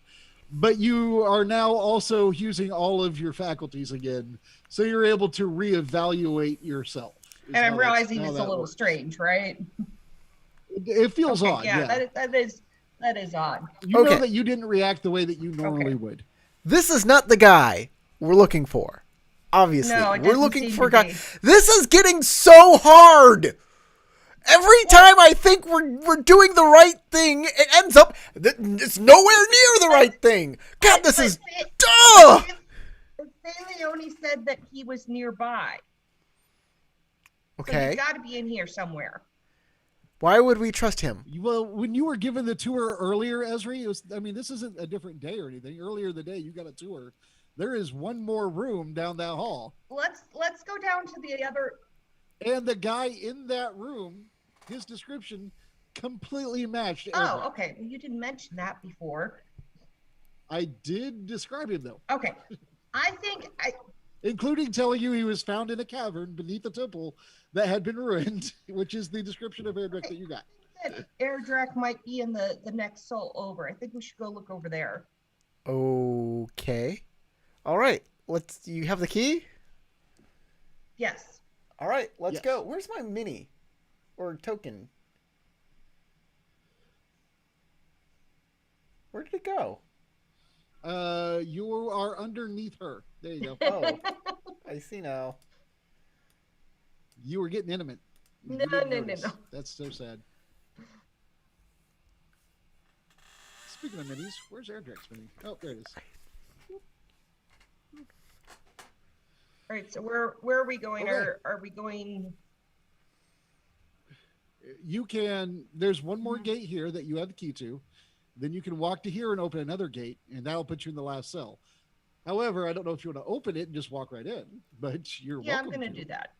but you are now also using all of your faculties again, so you're able to reevaluate yourself. is And I'm how that's- realizing how it's a that little works. strange, right? It feels Okay, odd. Yeah, that is odd. you know Okay. that you didn't react the way that you normally Okay. would. this is not the guy we're looking for. Obviously, No, it we're doesn't looking seem for a to guy. be. This is getting so hard. Every time I think we're doing the right thing, it ends up it's nowhere near the right thing. God, this is duh. Leone said that he was nearby. So Okay. he's got to be in here somewhere. Why would we trust him? Well, when you were given the tour earlier, Esri, this isn't a different day or anything. Earlier in the day, you got a tour. There is one more room down that hall. Let's go down to the other. And the guy in that room, his description completely matched. Oh, okay. You didn't mention that before. I did describe him though. Okay. Including telling you he was found in a cavern beneath a temple that had been ruined, which is the description of Erdrick that you got. Erdrick might be in the next soul over. I think we should go look over there. Okay. All right. You have the key? Yes. All right. Let's Yes. go. Where's my mini or token? Where did it go? You are underneath her. There you go. Oh, I see now. You were getting intimate. You No, didn't no, notice. no. That's so sad. Speaking of minis, where's Erdrick's mini? Oh, there it is. All right. So where are we going? Okay. Are we going? You can. There's one more gate here that you have the key to. Then you can walk to here and open another gate, and that'll put you in the last cell. However, I don't know if you want to open it and just walk right in, but you're Yeah, I'm welcome going to do that.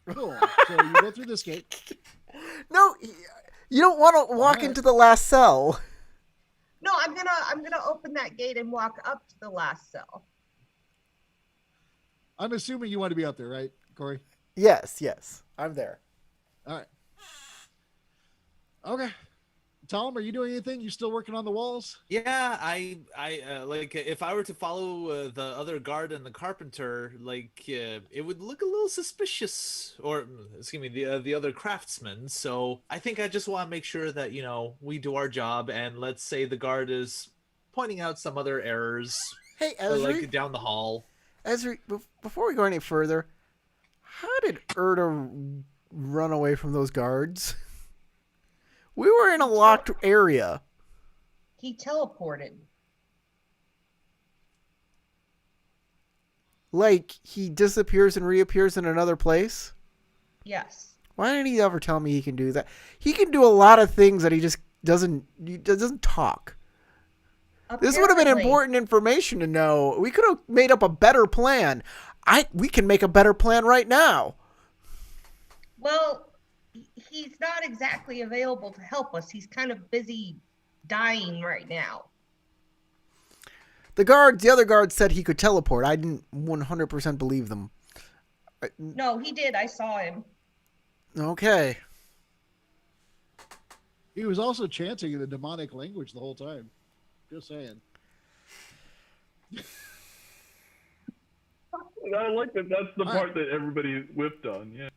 Cool. So you go through this gate. No, you don't want to walk right. into the last cell. No, I'm gonna open that gate and walk up to the last cell. I'm assuming you want to be out there, right, Corey? Yes. I'm there. All right. Okay. Tom, are you doing anything? You still working on the walls? Yeah, I like if I were to follow the other guard and the carpenter, it would look a little suspicious, or excuse me, the other craftsman. So I think I just want to make sure that we do our job, and let's say the guard is pointing out some other errors, Hey, Ezri. down the hall. Ezri, before we go any further, how did Erda run away from those guards? We were in a locked area. He teleported. Like, he disappears and reappears in another place? Yes. Why didn't he ever tell me he can do that? He can do a lot of things that he just doesn't talk. This would have been Apparently. important information to know. We could have made up a better plan. We can make a better plan right now. Well, he's not exactly available to help us. He's kind of busy dying right now. The other guard said he could teleport. I didn't 100% believe them. No, he did. I saw him. Okay. He was also chanting in a demonic language the whole time. Just saying. I like that. That's the All part that everybody whipped on. Yeah.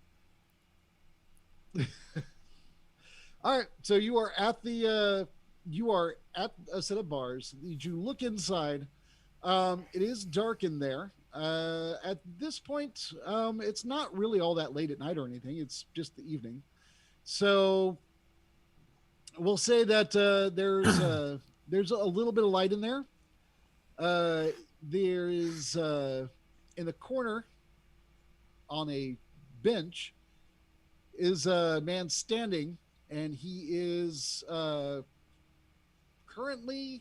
All right, so you are at a set of bars. You look inside. It is dark in there. At this point, it's not really all that late at night or anything. It's just the evening. So we'll say that there's a little bit of light in there. There is in the corner on a bench is a man standing, and he is currently.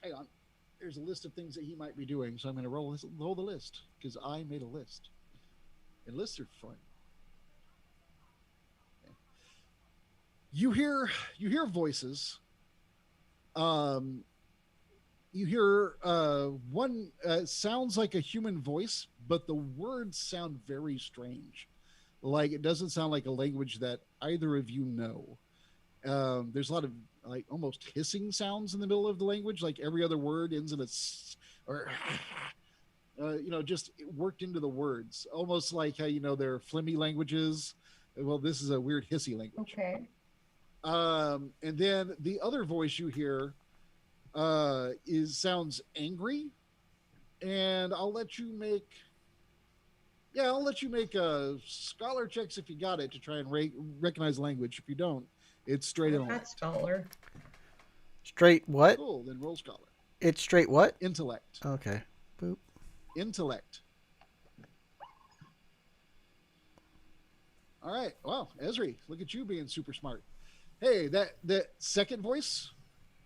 Hang on. There's a list of things that he might be doing, so I'm going to roll the list because I made a list. And lists are fun. Okay. You hear voices. You hear one sounds like a human voice, but the words sound very strange. Like it doesn't sound like a language that either of you know. There's a lot of like almost hissing sounds in the middle of the language, like every other word ends in a or just worked into the words, almost like how they're phlegmy languages. Well, this is a weird hissy language. Okay. And then the other voice you hear sounds angry, and I'll let you make scholar checks if you got it to try and recognize language. If you don't, it's straight in. That's scholar. Straight what? Cool. Then roll scholar. It's straight what? Intellect. Okay. Boop. Intellect. All right. Wow, Esri, look at you being super smart. Hey, that second voice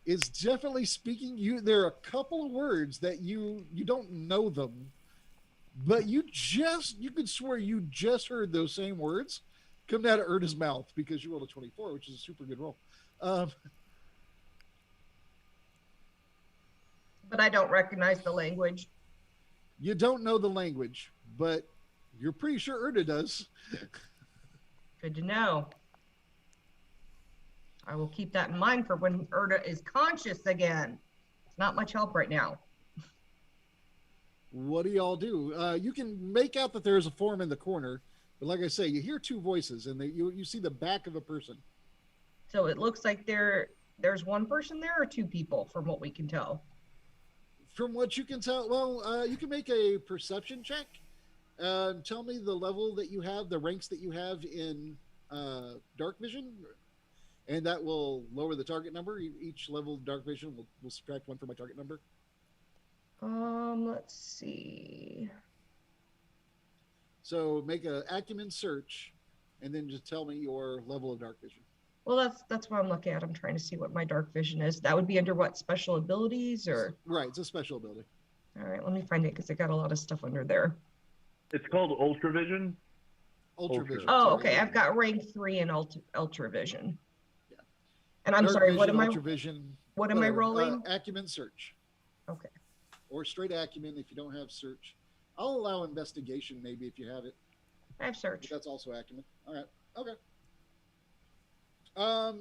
is definitely speaking. There are a couple of words that you don't know them, but you could swear you just heard those same words come out of Erda's mouth because you rolled a 24, which is a super good roll. But I don't recognize the language. You don't know the language, but you're pretty sure Erda does. Good to know. I will keep that in mind for when Erda is conscious again. It's not much help right now. What do y'all do? You can make out that there's a form in the corner, but like I say, you hear two voices, and you see the back of a person. So it looks like there's one person there or two people from what we can tell. From what you can tell, well, you can make a perception check. Tell me the level that you have, the ranks that you have in dark vision, and that will lower the target number. Each level of dark vision will subtract 1 from my target number. Let's see. So make a acumen search, and then just tell me your level of dark vision. Well, that's what I'm looking at. I'm trying to see what my dark vision is. That would be under what, special abilities or? Right, it's a special ability. All right, let me find it because I got a lot of stuff under there. It's called Ultravision. Ultravision. Oh, okay. I've got rank 3 in ultra vision. Yeah. And I'm Dark sorry, vision, what am I? ultravision, What am I rolling? Acumen search. Okay. Or straight acumen if you don't have search. I'll allow investigation maybe if you have it. I have But search. that's also acumen. All right. Okay.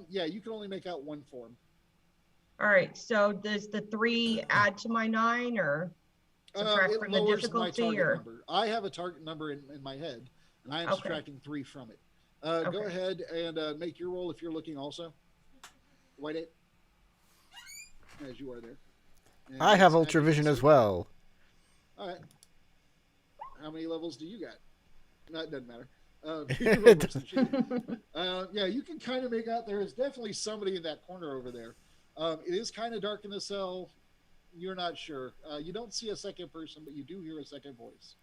Yeah, you can only make out one form. All right. So does the 3 add to my 9 or subtract It from the lowers my difficulty target or? number. I have a target number in my head, and I am Okay. subtracting 3 from it. Go Okay. ahead and make your roll if you're looking also. White 8. As you are there. And I have it's ultravision acumen as search. well. All right. How many levels do you got? No, it doesn't matter. You roll worse than she did. Yeah, you can kind of make out there is definitely somebody in that corner over there. It is kind of dark in the cell. You're not sure. You don't see a second person, but you do hear a second voice.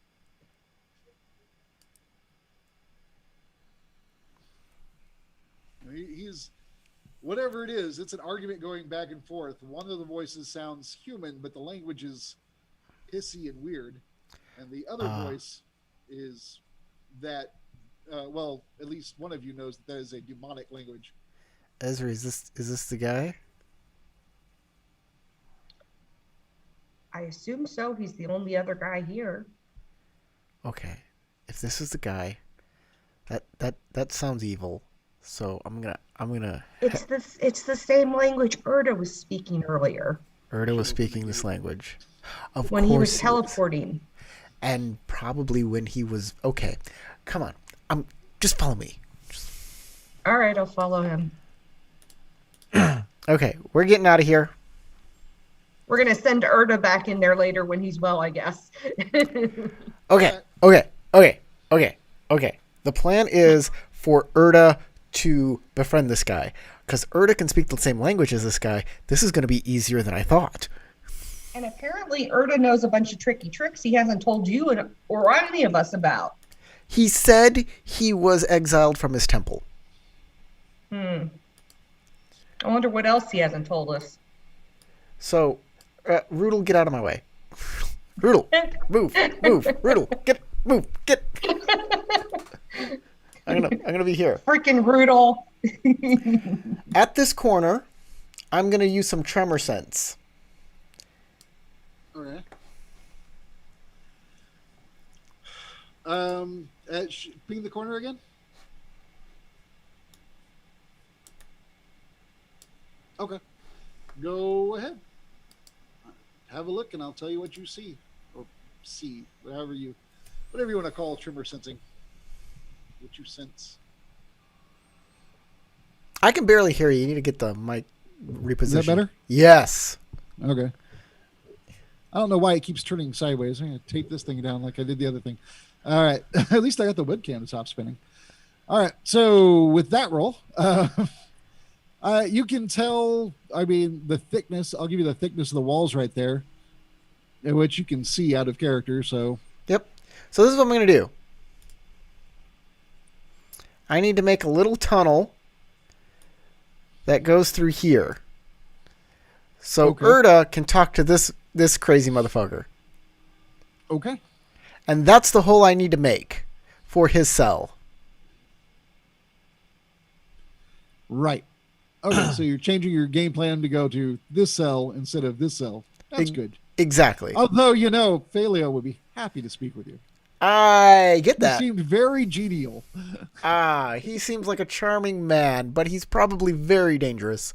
He's whatever it is. It's an argument going back and forth. One of the voices sounds human, but the language is hissy and weird, and the other voice is that. Well, at least one of you knows that is a demonic language. Ezra, is this the guy? I assume so. He's the only other guy here. Okay. If this is the guy, that sounds evil. So I'm gonna. It's the same language Erda was speaking earlier Erda was speaking this language. Of when course he was teleporting. And probably when he was okay. Come on. Just follow me. All right, I'll follow him. Okay, we're getting out of here. We're gonna send Erda back in there later when he's well, I guess. Okay. The plan is for Erda to befriend this guy. Because Erda can speak the same language as this guy. This is going to be easier than I thought. And apparently Erda knows a bunch of tricky tricks he hasn't told you or any of us about. He said he was exiled from his temple. I wonder what else he hasn't told us. So, Rudel, get out of my way. Rudel, move. Rudel, get. I'm gonna be here. Freaking Rudel. At this corner, I'm gonna use some tremor sense. Okay. Being the corner again. Okay. Go ahead. Have a look, and I'll tell you what you see, or see, whatever you want to call tremor sensing. What you sense. I can barely hear you. You need to get the mic repositioned. Is that better? Yes. Okay. I don't know why it keeps turning sideways. I'm going to tape this thing down like I did the other thing. All right. At least I got the webcam to stop spinning. All right. So with that roll, You can tell. I mean, the thickness. I'll give you the thickness of the walls right there, in which you can see out of character. So Yep. So this is what I'm going to do. I need to make a little tunnel that goes through here. So Okay. Erda can talk to this crazy motherfucker. okay. And that's the hole I need to make for his cell. Right. Okay, so you're changing your game plan to go to this cell instead of this cell. That's Ex- good. Exactly. Although, Phaleo would be happy to speak with you. I get He that. seemed very genial. He seems like a charming man, but he's probably very dangerous.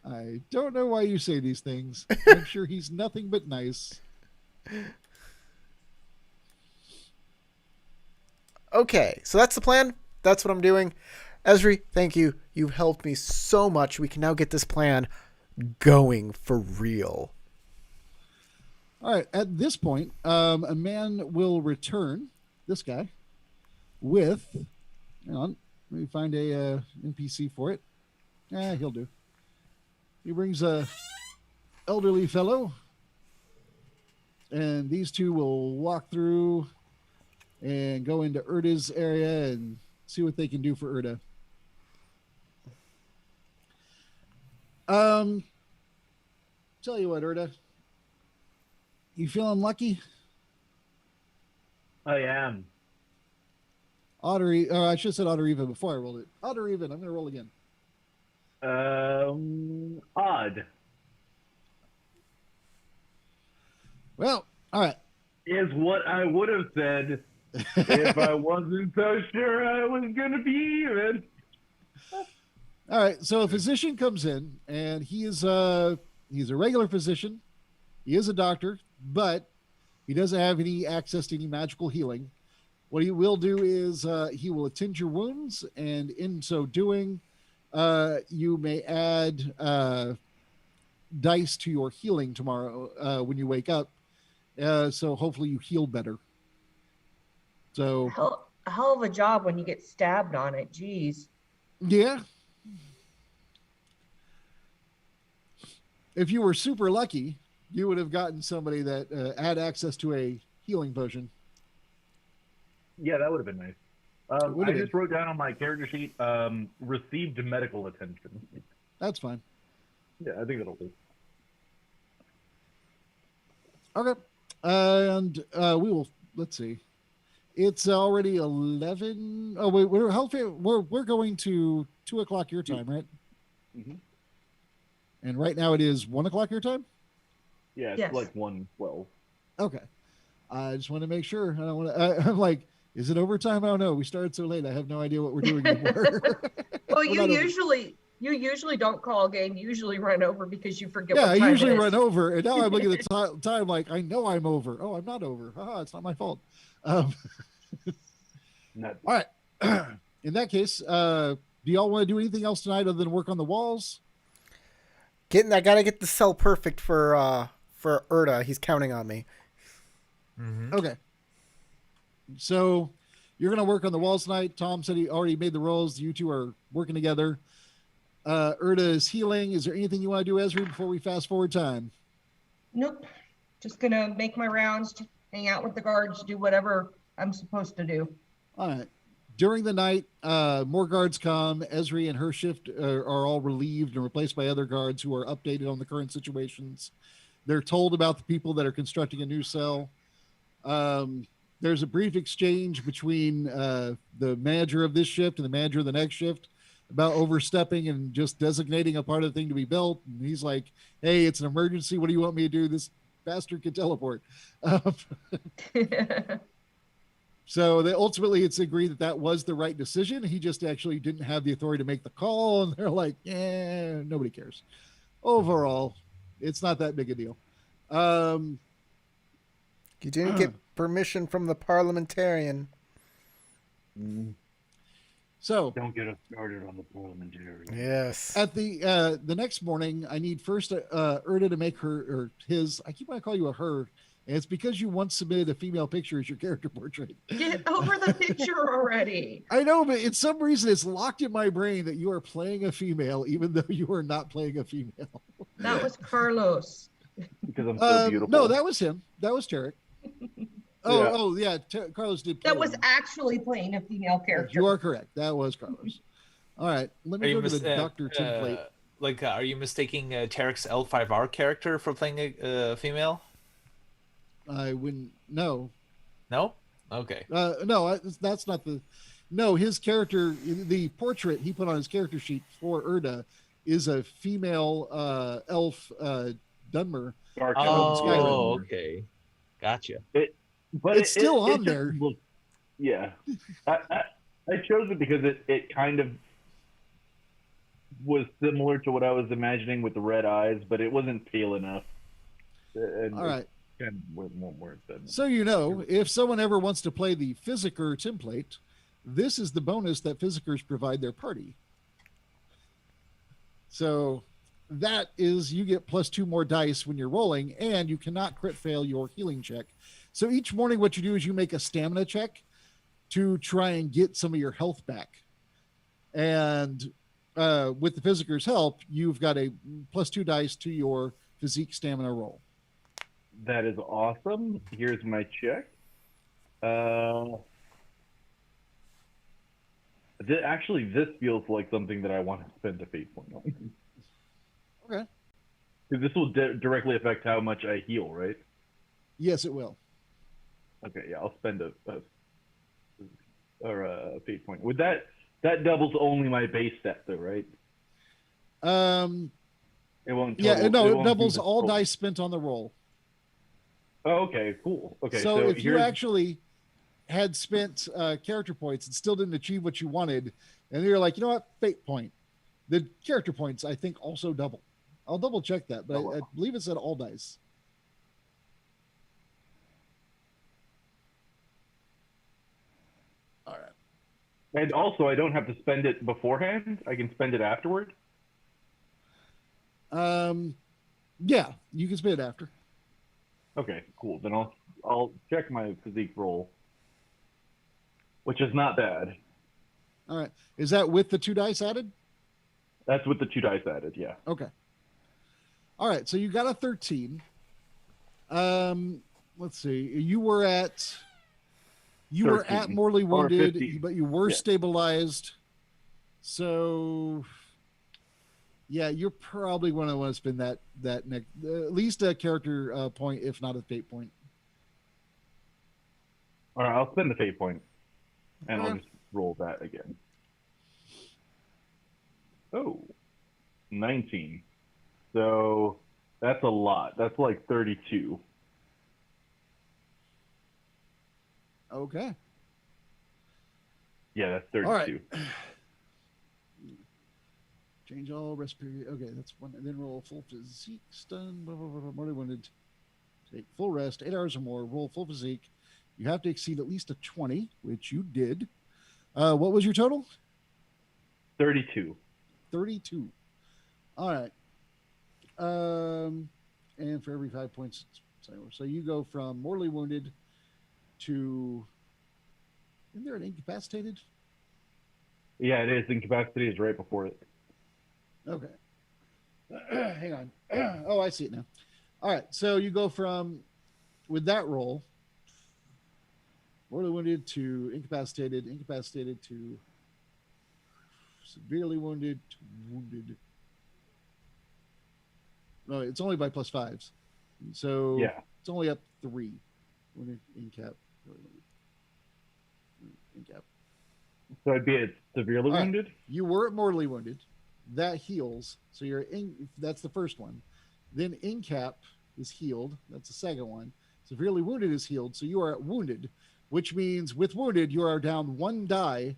I don't know why you say these things. I'm sure he's nothing but nice. Okay, so that's the plan. That's what I'm doing. Esri, thank you. You've helped me so much. We can now get this plan going for real. All right. At this point, a man will return, this guy, with. Hang on. Let me find a NPC for it. He'll do. He brings a elderly fellow, and these two will walk through and go into Erda's area and see what they can do for Erda. Tell you what, Erda. You feeling lucky? I am. Odd or I should have said odd or even before I rolled it. Odd or even. I'm going to roll again. Odd Well, all right. is what I would have said if I wasn't so sure I was gonna be even. All right. So a physician comes in, and he's a regular physician. He is a doctor, but he doesn't have any access to any magical healing. What he will do is he will attend your wounds, and in so doing, you may add dice to your healing tomorrow when you wake up. So hopefully you heal better. So A hell of a job when you get stabbed on it. Jeez. yeah. If you were super lucky, you would have gotten somebody that had access to a healing potion. Yeah, that would have been nice. I would've just wrote down on my character sheet, received medical attention. That's fine. Yeah, I think that'll do. Okay. And we will, let's see. It's already 11. Oh, wait, we're going to 2 o'clock your time, right? Mm-hmm. And right now it is 1 o'clock your time? Yeah, it's Yes. like 1:12. Okay. I just want to make sure. I don't want to, I'm like, is it overtime? I don't know. We started so late. I have no idea what we're doing anymore. Well, We're you not over- usually don't call a game. You usually run over because you forget Yeah, what I time usually it is. run over, and now I'm looking at the time like I know I'm over. Oh, I'm not over. It's not my fault. All Not, right. In that case, do y'all want to do anything else tonight other than work on the walls? I gotta get the cell perfect for Erda. He's counting on me. Mm-hmm. Okay. So you're going to work on the walls tonight. Tom said he already made the rolls. You two are working together. Erda is healing. Is there anything you want to do, Esri, before we fast forward time? Nope. Just gonna make my rounds, hang out with the guards, do whatever I'm supposed to do. All right. During the night, more guards come. Esri and her shift are all relieved and replaced by other guards who are updated on the current situations. They're told about the people that are constructing a new cell. There's a brief exchange between the manager of this shift and the manager of the next shift about overstepping and just designating a part of the thing to be built. And he's like, hey, it's an emergency. What do you want me to do? This bastard can teleport. So ultimately it's agreed that was the right decision. He just actually didn't have the authority to make the call. And they're like, nobody cares. Overall, it's not that big a deal. You didn't get permission from the parliamentarian. So don't get us started on the parliamentary. Yes. at the next morning, I need first Erda to make her, or his, I keep wanting to call you a her. And it's because you once submitted a female picture as your character portrait. Get over the picture already. I know, but in some reason it's locked in my brain that you are playing a female, even though you are not playing a female. That was Carlos. Because I'm so beautiful. No, that was him. That was Tarek. Yeah. Carlos did play That was one. actually playing a female character. You are correct. That was Carlos. All right, let me go to the Dr. template. Are you mistaking Tarek's L5R character for playing a female? I wouldn't. No. No? Okay. No, that's not the. No, his character, the portrait he put on his character sheet for Erda is a female elf Dunmer. Dark Oh, okay. Gotcha. But it's still on there. Yeah. I chose it because it kind of was similar to what I was imagining with the red eyes, but it wasn't pale enough. And all right. Kind of more than. So if someone ever wants to play the Physiker template, this is the bonus that Physicers provide their party. So that is, you get +2 more dice when you're rolling, and you cannot crit fail your healing check. So each morning what you do is you make a stamina check to try and get some of your health back. And with the Physiker's help, you've got a +2 dice to your physique stamina roll. That is awesome. Here's my check. Actually, this feels like something that I want to spend a fate point on. Okay. Because this will directly affect how much I heal, right? Yes, it will. Okay, yeah, I'll spend a fate point. Would that doubles only my base stat though, right? It won't. It doubles all dice spent on the roll. Oh, okay, cool. Okay, so if you actually had spent character points and still didn't achieve what you wanted, and you're like, you know what, fate point, the character points I think also double. I'll double check that, but I believe it said all dice. All right. And also, I don't have to spend it beforehand. I can spend it afterward. Yeah, you can spend it after. Okay, cool. Then I'll check my physique roll, which is not bad. All right. Is that with the 2 dice added? That's with the 2 dice added, yeah. Okay. All right. So you got a 13. Let's see. You were at mortally wounded, but you were stabilized. So yeah, you're probably going to want to spend that next, at least a character point, if not a fate point. All right, I'll spend the fate point, and I'll just roll that again. Oh, 19. So that's a lot. That's like 32. Okay. Yeah, that's 32. All right. Change all rest period. Okay, that's one. And then roll full physique, stun, mortally wounded. Take full rest, 8 hours or more. Roll full physique. You have to exceed at least a 20, which you did. What was your total? 32. 32. All right. And for every 5 points, so you go from mortally wounded to. Isn't there an incapacitated? Yeah, it is. Incapacity is right before it. Okay. Hang on. Oh, I see it now. All right. So you go from, with that roll, mortally wounded to incapacitated to severely wounded to wounded. No, it's only by +5s. So yeah, it's only up 3. Wounded, incap. Incap. So I'd be at severely wounded? Right. You were mortally wounded. That heals. So you're that's the first one. Then incap is healed. That's the second one. Severely wounded is healed. So you are at wounded, which means with wounded, you are down 1 die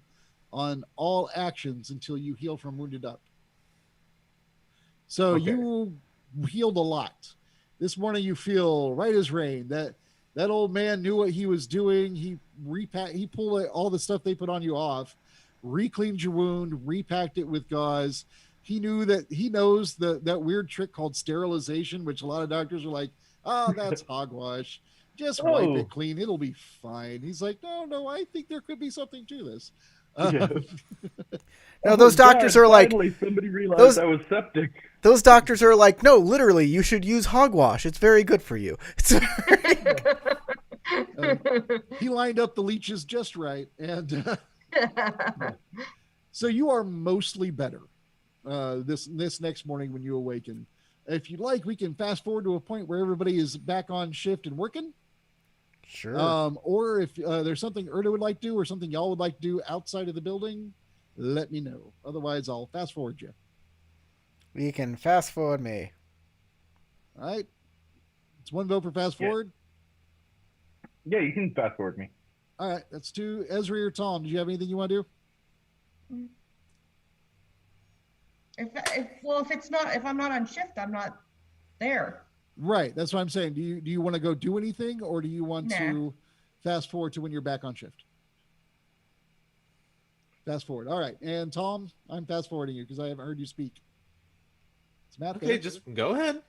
on all actions until you heal from wounded up. So you healed a lot. This morning you feel right as rain. That old man knew what he was doing. He pulled all the stuff they put on you off, re-cleaned your wound, repacked it with gauze. He knows that weird trick called sterilization, which a lot of doctors are like, oh, that's hogwash. Just wipe Oh. it clean. It'll be fine. He's like, no, I think there could be something to this. Yeah. No, those doctors God, are like, finally somebody realized those- I was septic. those doctors are like, no, literally, you should use hogwash. It's very good for you. It's He lined up the leeches just right. And so you are mostly better this next morning when you awaken. If you'd like, we can fast forward to a point where everybody is back on shift and working. Sure. Or if there's something Erda would like to do or something y'all would like to do outside of the building, let me know. Otherwise, I'll fast forward you. You can fast forward me. All right. It's one vote for fast forward. Yeah, you can fast forward me. All right. That's two. Ezra or Tom, do you have anything you want to do? If I'm not on shift, I'm not there. Right. That's what I'm saying. Do you want to go do anything or do you want Nah. to fast forward to when you're back on shift? Fast forward. All right. And Tom, I'm fast forwarding you because I haven't heard you speak. It's Matt. Okay, just go ahead.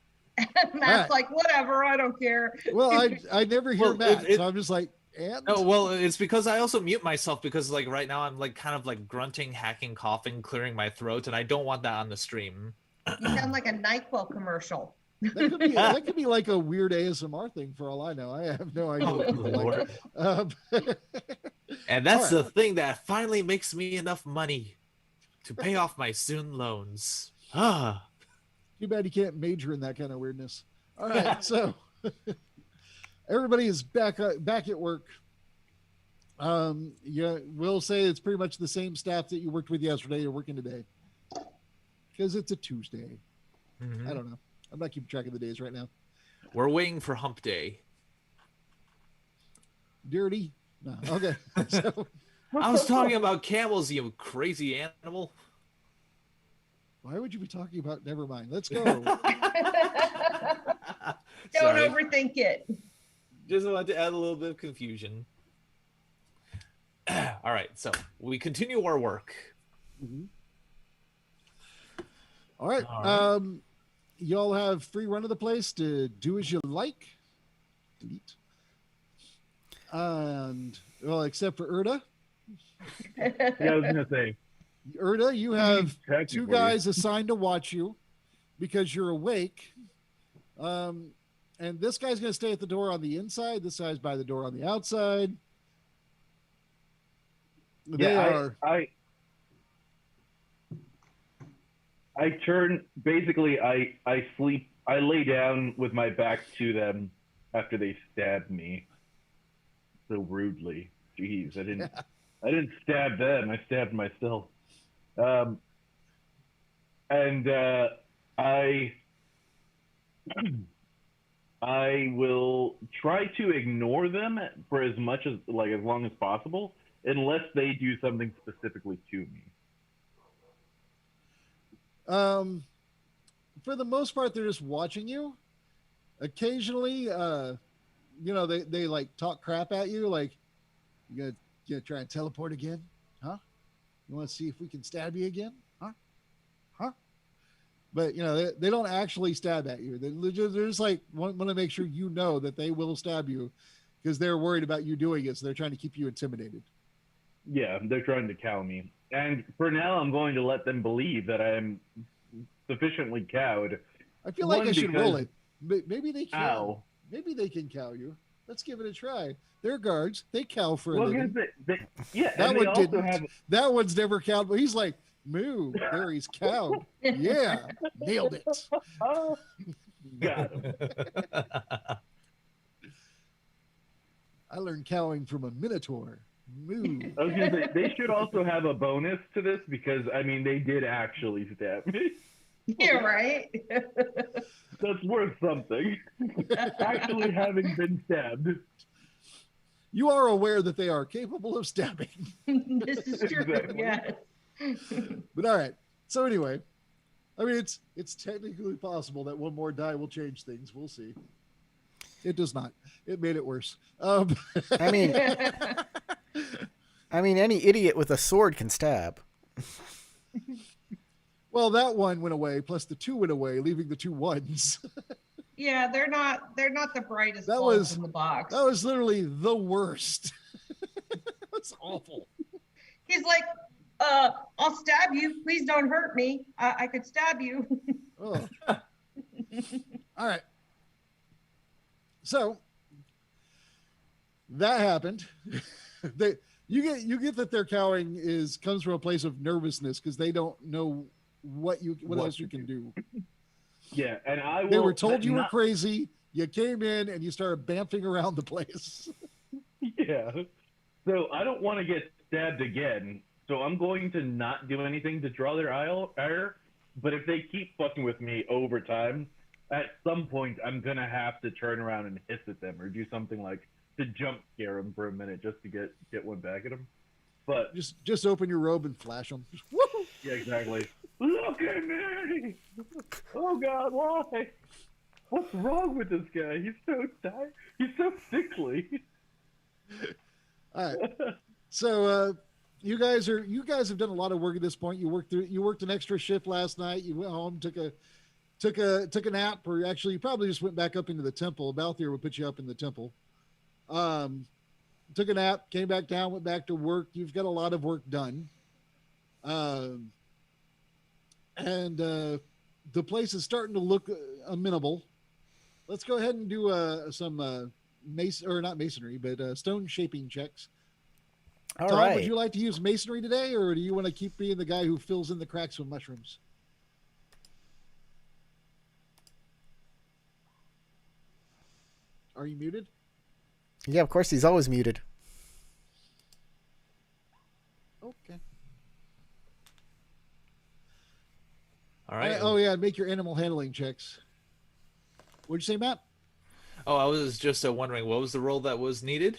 Matt's like, whatever, I don't care. Well, I never hear Well, Matt, so I'm just like, and No, well, it's because I also mute myself because like right now I'm like kind of like grunting, hacking, coughing, clearing my throat, and I don't want that on the stream. You sound like a NyQuil commercial. that could be like a weird ASMR thing for all I know. I have no idea. Oh, what people like. Lord. And that's All the thing that finally makes me enough money to pay off my student loans. Ah. Too bad you can't major in that kind of weirdness. All right, so everybody is back at work. Yeah, we'll say it's pretty much the same staff that you worked with yesterday. You're working today because it's a Tuesday. Mhm. I don't know. I'm not keeping track of the days right now. We're waiting for hump day. Dirty. No. Okay. So, I was talking about camels, you crazy animal. why would you be talking about? Never mind. Let's go. Don't Sorry. overthink it. Just wanted to add a little bit of confusion. All right, so we continue our work. All right. All right. Y'all have free run of the place to do as you like. Delete. And well, except for Erda. Yeah, I was gonna say. Erda, you have two Technically. guys assigned to watch you because you're awake. And this guy's going to stay at the door on the inside. This guy's by the door on the outside. They Yeah, are. I turn basically I sleep I lay down with my back to them after they stabbed me so rudely. Jeez, I didn't stab them, I stabbed myself. I will try to ignore them for as long as possible unless they do something specifically to me. For the most part, they're just watching you. Occasionally, they like talk crap at you, like, you gonna try and teleport again? Huh? You want to see if we can stab you again? Huh? But they don't actually stab at you. They're just like want to make sure you know that they will stab you because they're worried about you doing it. So they're trying to keep you intimidated. Yeah, they're trying to cow me. And for now, I'm going to let them believe that I am sufficiently cowed. I feel like I should roll because- it. Maybe they can. Ow. Maybe they can cow you. Let's give it a try. They're guards. They cow for a Well, living. yeah, That and one they also didn't. have That one's never cowed, but he's like, moo. There, he's cowed. Yeah, nailed it. got him. I learned cowing from a minotaur. Moo. I was gonna say they should also have a bonus to this because they did actually stab me. Yeah, right. That's worth something. Actually having been stabbed. You are aware that they are capable of stabbing. This is true. Exactly. Yes. But all right. So anyway, it's technically possible that one more die will change things. We'll see. It does not. It made it worse. I mean, any idiot with a sword can stab. Well, that one went away, plus the two went away, leaving the two ones. Yeah, they're not the brightest That bulbs was- in the box. That was literally the worst. That's awful. He's like, I'll stab you. Please don't hurt me. I could stab you. Oh. All right. So that happened. You get that their cowering comes from a place of nervousness because they don't know what else you can do. Yeah, and I will. They were told you were not- crazy. You came in and you started bamfing around the place. Yeah. So I don't want to get stabbed again. So I'm going to not do anything to draw their ire. But if they keep fucking with me over time, at some point I'm gonna have to turn around and hiss at them or do something like to jump scare them for a minute just to get one back at them. But Just open your robe and flash them. yeah, exactly. Look at me! Oh God, why? What's wrong with this guy? He's so tired. He's so sickly. All right. So you guys have done a lot of work at this point. You worked an extra shift last night. You went home, took a nap, or actually you probably just went back up into the temple. Vallanthia would put you up in the temple. Took a nap, came back down, went back to work. You've got a lot of work done. And the place is starting to look amenable. Let's go ahead and do some not masonry, but stone shaping checks. All Tom, right. would you like to use masonry today, or do you want to keep being the guy who fills in the cracks with mushrooms? Are you muted? Yeah, of course, he's always muted. Okay. All right. Oh yeah, make your animal handling checks. What'd you say, Matt? Oh, I was just wondering what was the role that was needed.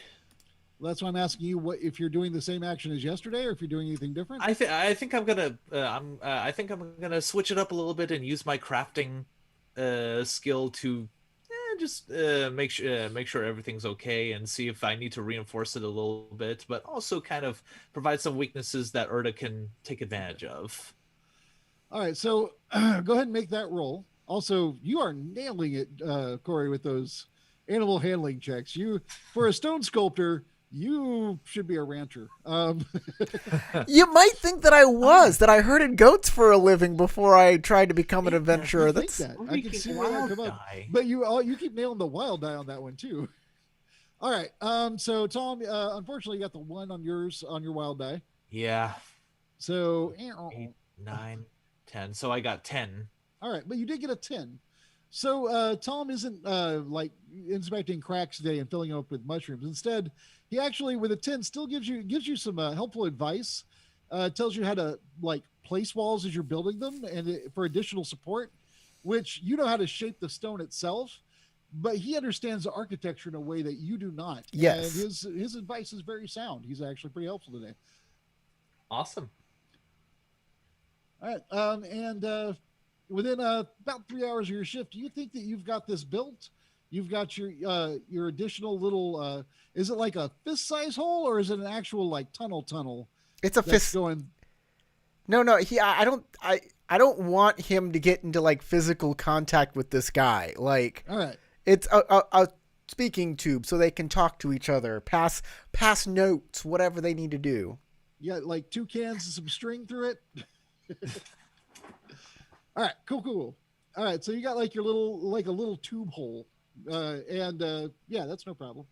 Well, that's why I'm asking you what if you're doing the same action as yesterday, or if you're doing anything different. I think I'm gonna switch it up a little bit and use my crafting skill to just make sure everything's okay and see if I need to reinforce it a little bit, but also kind of provide some weaknesses that Erda can take advantage of. All right, so go ahead and make that roll. Also, you are nailing it, Corey, with those animal handling checks. You, for a stone sculptor, you should be a rancher. You might think that I was, that I herded goats for a living before I tried to become an adventurer. I think That's that. I can see where that come up. But you keep nailing the wild die on that one too. All right. So Tom, unfortunately, you got the 1 on your wild die. Yeah. So 8, 9, 10. So I got 10. All right, but you did get a 10. So Tom isn't like inspecting cracks today and filling them up with mushrooms. Instead, he actually, with a 10, still gives you some helpful advice. Tells you how to like place walls as you're building them, and for additional support, which you know how to shape the stone itself, but he understands the architecture in a way that you do not. Yes. And his advice is very sound. He's actually pretty helpful today. Awesome. All right, and within about 3 hours of your shift, do you think that you've got this built? You've got your additional little. Is it like a fist size hole, or is it an actual like tunnel? it's a That's fist. going. No. I don't want him to get into like physical contact with this guy. Like All right. it's a speaking tube so they can talk to each other, pass notes, whatever they need to do. You got like 2 cans and some string through it. All right, cool. All right, so you got like a little tube hole, and yeah, that's no problem.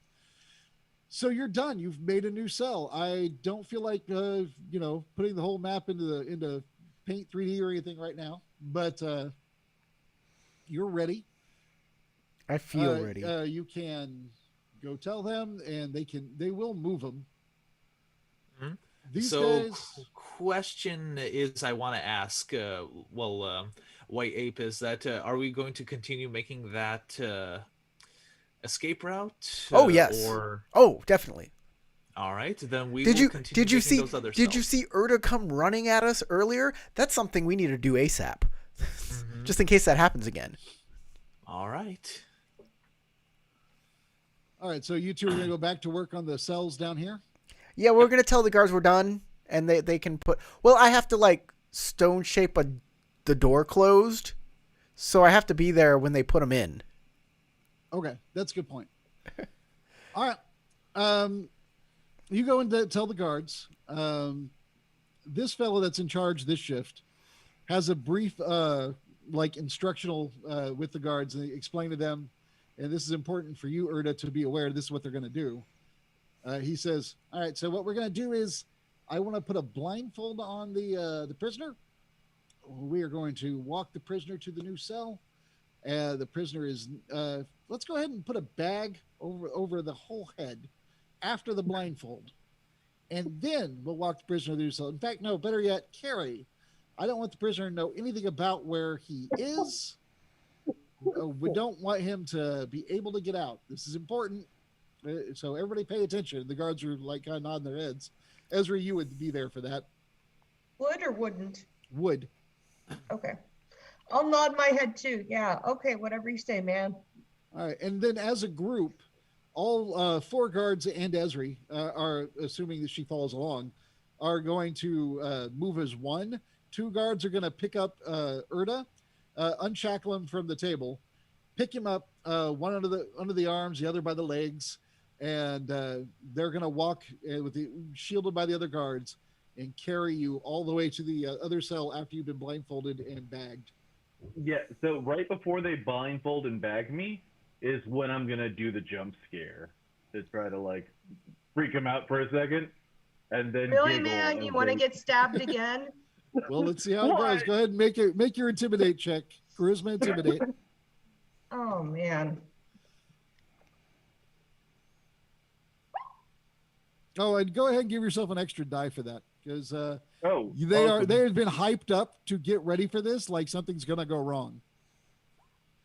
So you're done. You've made a new cell. I don't feel like putting the whole map into Paint 3D or anything right now, but you're ready. I feel ready. You can go tell them, and they will move them. Mhm. These So, days, question is, I want to ask, White Ape, is that are we going to continue making that escape route? Oh, yes. Or Oh, definitely. all right, then we Did will you continue did you making see those other did you cells. see Erda come running at us earlier? That's something we need to do ASAP. Mhm. Just in case that happens again. All right. all right. So you two are gonna go back to work on the cells down here. Yeah, we're gonna tell the guards we're done, and they can put. Well, I have to like stone shape the door closed, so I have to be there when they put them in. Okay, that's a good point. All right. You go and tell the guards. This fellow that's in charge this shift has a brief, like instructional with the guards, and explain to them, and this is important for you, Erda, to be aware. This is what they're going to do. He says, "All right. So what we're going to do is, I want to put a blindfold on the prisoner. We are going to walk the prisoner to the new cell. The prisoner is. Let's go ahead and put a bag over the whole head after the blindfold, and then we'll walk the prisoner to the new cell. In fact, no, better yet, Carrie. I don't want the prisoner to know anything about where he is. We don't want him to be able to get out. This is important. So everybody pay attention." The guards are like kind of nodding their heads. Ezra, you would be there for that. Would or wouldn't? Would. Okay. I'll nod my head too. Yeah. Okay. Whatever you say, man. All right. And then as a group, all 4 guards and Ezri are, assuming that she follows along, are going to move as one. 2 guards are going to pick up Erda, unshackle him from the table, pick him up, one under the arms, the other by the legs, and they're going to walk shielded by the other guards and carry you all the way to the other cell after you've been blindfolded and bagged. Yeah, so right before they blindfold and bag me is when I'm going to do the jump scare to try to, like, freak him out for a second. And then Really, man? You want to get stabbed again? Well, let's see how it goes. Go ahead and make your intimidate check. Charisma intimidate. Oh, man. Oh, and go ahead and give yourself an extra die for that, because they awesome. have been hyped up to get ready for this, like something's gonna go wrong.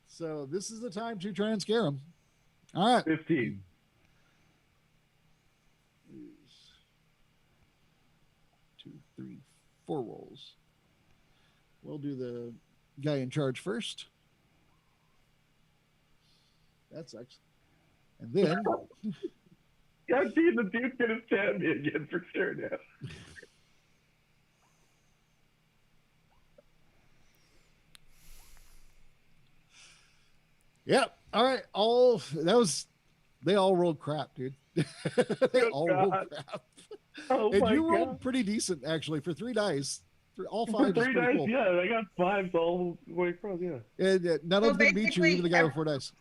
So this is the time to try and scare them. All right. 15. 2, 3, 4 rolls. We'll do the guy in charge first. That sucks. And then God damn, the dude's gonna stab me again for sure now. yeah. All right. They all rolled crap, dude. They all rolled crap. Oh And my you God. rolled pretty decent actually for 3 dice. For all 5 For is 3 pretty dice, cool. yeah, I got 5 all the way across, yeah. And none So of them beat you, basically, even the guy with 4 dice.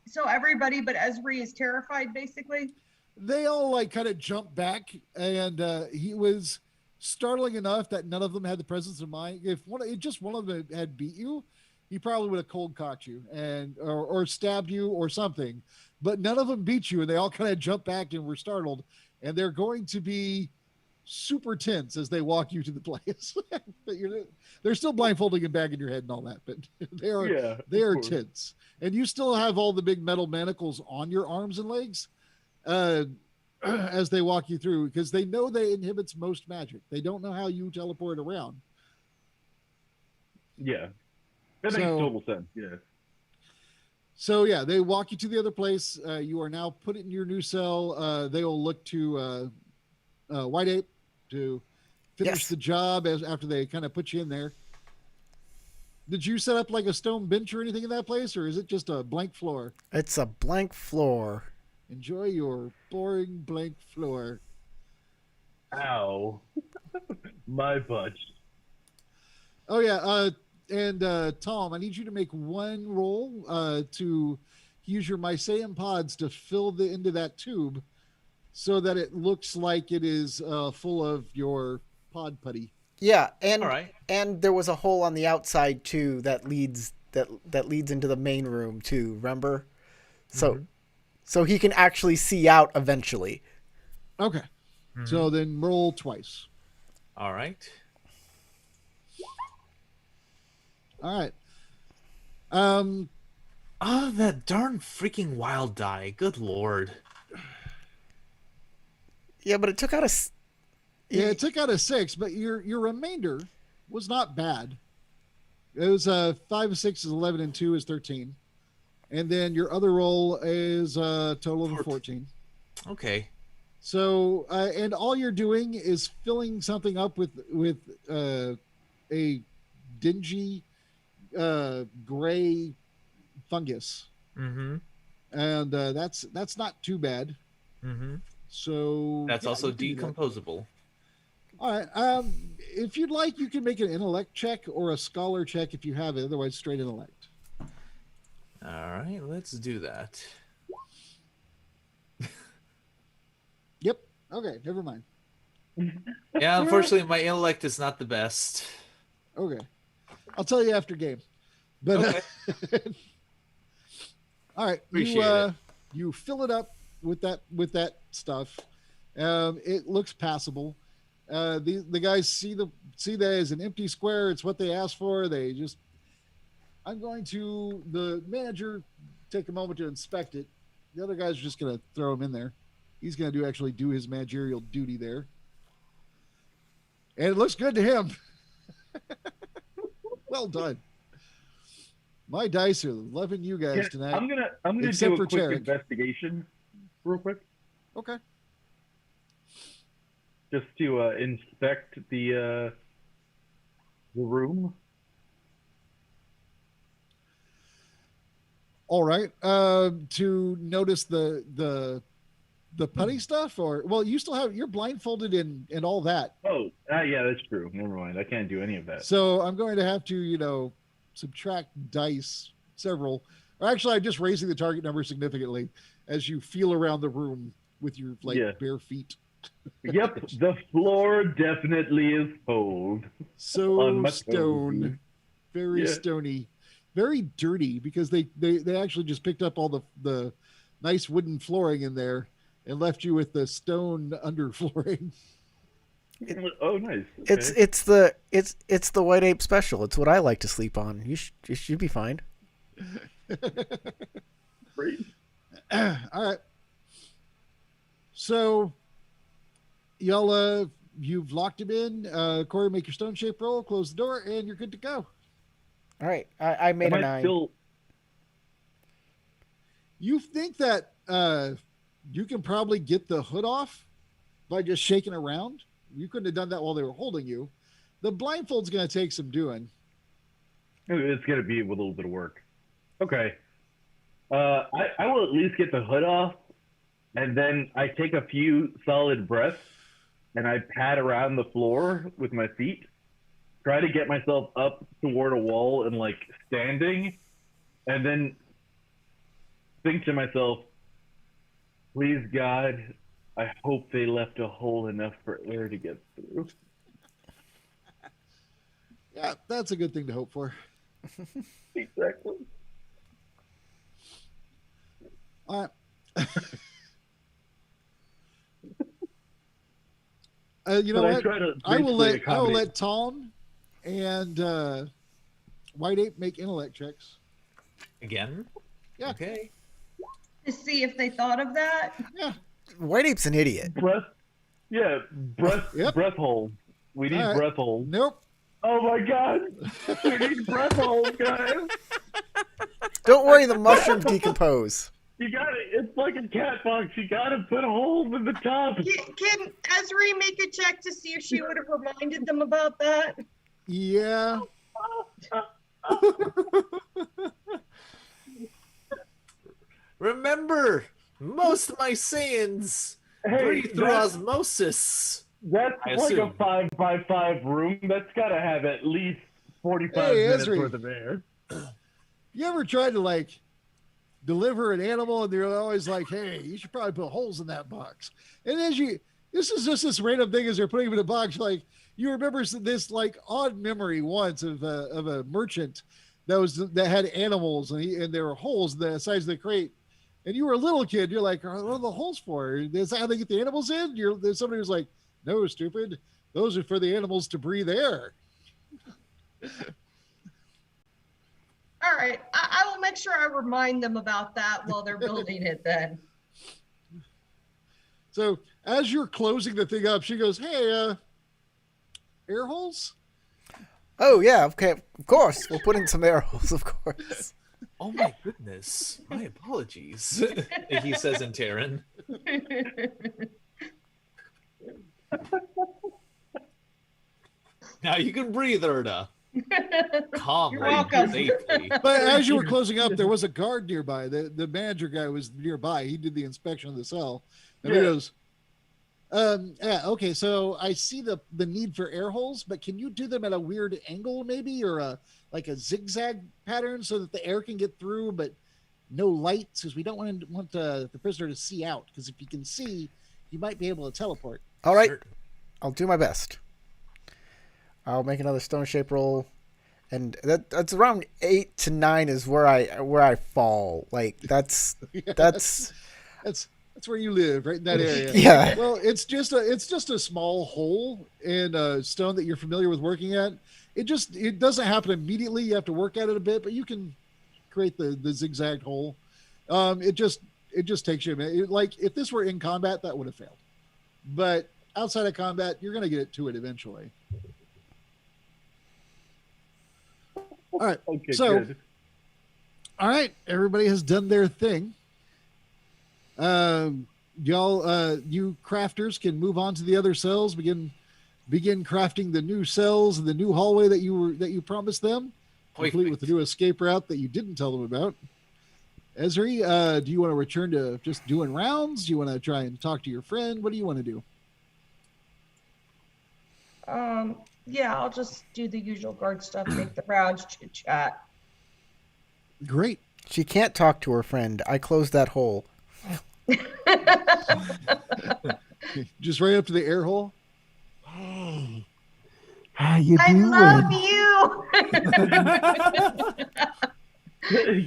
So everybody but Esri is terrified, basically? They all like kind of jumped back, and he was startling enough that none of them had the presence of mind. If just one of them had beat you, he probably would have cold cocked you and or stabbed you or something. But none of them beat you, and they all kind of jumped back and were startled. And they're going to be super tense as they walk you to the place. They're still blindfolding and bagging your head and all that, but they are tense. And you still have all the big metal manacles on your arms and legs as they walk you through, because they know that inhibits most magic. They don't know how you teleport around. Yeah. That makes total sense, yeah. So yeah, they walk you to the other place. You are now put in your new cell. They will look to White Ape to finish the job after they kind of put you in there. Did you set up like a stone bench or anything in that place, or is it just a blank floor? It's a blank floor. Enjoy your boring blank floor. Ow. My butt. Oh yeah, and Tom, I need you to make one roll to use your Mycelium pods to fill the end of that tube, so that it looks like it is full of your pod putty. Yeah, and All right. and there was a hole on the outside too that leads into the main room too. Remember, so he can actually see out eventually. Okay, so then roll twice. All right. All right. That darn freaking wild die. Good Lord. Yeah, but it took out it took out a 6, but your remainder was not bad. It was 5 and 6 is 11 and 2 is 13, and then your other roll is a total of 14. Okay. So and all you're doing is filling something up with a dingy gray fungus. Mm-hmm. and that's not too bad. Mm-hmm. So That's yeah, also you can do that. decomposable. All right. If you'd like, you can make an intellect check or a scholar check if you have it. Otherwise, straight intellect. All right, let's do that. Yep. Okay. Never mind. Yeah, unfortunately, my intellect is not the best. Okay. I'll tell you after game. But Okay. all right. Appreciate it. You fill it up with that stuff. It looks passable. The guys see that as an empty square. It's what they asked for. I'm going to the manager take a moment to inspect it. The other guys are just going to throw him in there. He's going to actually do his managerial duty there, and it looks good to him. Well done. My dice are loving you guys tonight. I'm gonna Except do for a quick Tarek. investigation, real quick, Okay. just to inspect the room. All right. To notice the putty stuff, or well, you still have you're blindfolded and all that. Oh, yeah, that's true. Never mind. I can't do any of that. So I'm going to have to subtract dice several. Or actually, I'm just raising the target number significantly as you feel around the room with your bare feet. Yep, the floor definitely is cold. So On my stone, toes. very Yeah. stony, very dirty because they actually just picked up all the nice wooden flooring in there and left you with the stone underflooring. Oh, nice. It's the white ape special. It's what I like to sleep on. You should be fine. Great. All right. So y'all you've locked him in. Corey, make your stone shape roll, close the door, and you're good to go. All right, I made Am a I 9. still? You think that you can probably get the hood off by just shaking around? You couldn't have done that while they were holding you. The blindfold's going to take some doing. It's gonna be a little bit of work. Okay. I will at least get the hood off, and then I take a few solid breaths, and I pat around the floor with my feet, try to get myself up toward a wall and standing, and then think to myself, please God, I hope they left a hole enough for air to get through. Yeah, that's a good thing to hope for. Exactly. All right. You know But I what? try to I will accommodate- let Tom and White Ape make intellect checks. Again? Yeah. Okay. To see if they thought of that. Yeah. White ape's an idiot. breath. Yeah, breath. Yep. Breath hold. We need All right. breath hold. Nope. Oh my God, we need breath hold, guys. Don't worry, the mushrooms decompose. You gotta. It's like a cat box. You gotta put a hole in the top. Can Ezri make a check to see if she would have reminded them about that? Yeah. Remember, most of my sins Hey, breathe through that's, osmosis. that's I like a assume. 5x5 room. That's gotta have at least 45 Hey, minutes Ezri. worth of air. You ever tried to deliver an animal and they're always like, hey, you should probably put holes in that box. And this is just this random thing as they're putting them in a box, you remember this odd memory once of a merchant that had animals and there were holes in the sides of the crate. And you were a little kid. You're like, what are the holes for? Is that how they get the animals in? There's somebody who's like, no, stupid. Those are for the animals to breathe air. All right, I will make sure I remind them about that while they're building it then. So as you're closing the thing up, she goes, hey, air holes? Oh yeah, okay, of course. We'll put in some air holes, of course. Oh my goodness. My apologies. He says in Terran. Now you can breathe, Erda. Calmly, You're welcome. safely. But as you were closing up, there was a guard nearby. The manager guy was nearby. He did the inspection of the cell, and he Yeah. goes, yeah, okay, so I see the need for air holes, but can you do them at a weird angle, maybe, or like a zigzag pattern, so that the air can get through, but no lights, because we don't want the prisoner to see out. Because if you can see, you might be able to teleport. All right, Sure. I'll do my best. I'll make another stone shape roll, and that's around 8 to 9 is where I fall. Like that's Yeah, that's that's where you live, right in that area. yeah. Well, it's just a small hole in a stone that you're familiar with working at. It doesn't happen immediately. You have to work at it a bit, but you can create the zigzag hole. It just takes you a minute. Like if this were in combat, that would have failed. But outside of combat, you're going to get to it eventually. All right. Okay, So- good. All right. Everybody has done their thing. Y'all, you crafters can move on to the other cells. Begin crafting the new cells and the new hallway that you promised them. Complete with the new escape route that you didn't tell them about. Esri, do you want to return to just doing rounds? Do you want to try and talk to your friend? What do you want to do? Yeah, I'll just do the usual guard stuff, make the rounds, chit chat. Great. She can't talk to her friend. I closed that hole. Just right up to the air hole. Hey, how you I doing? love you.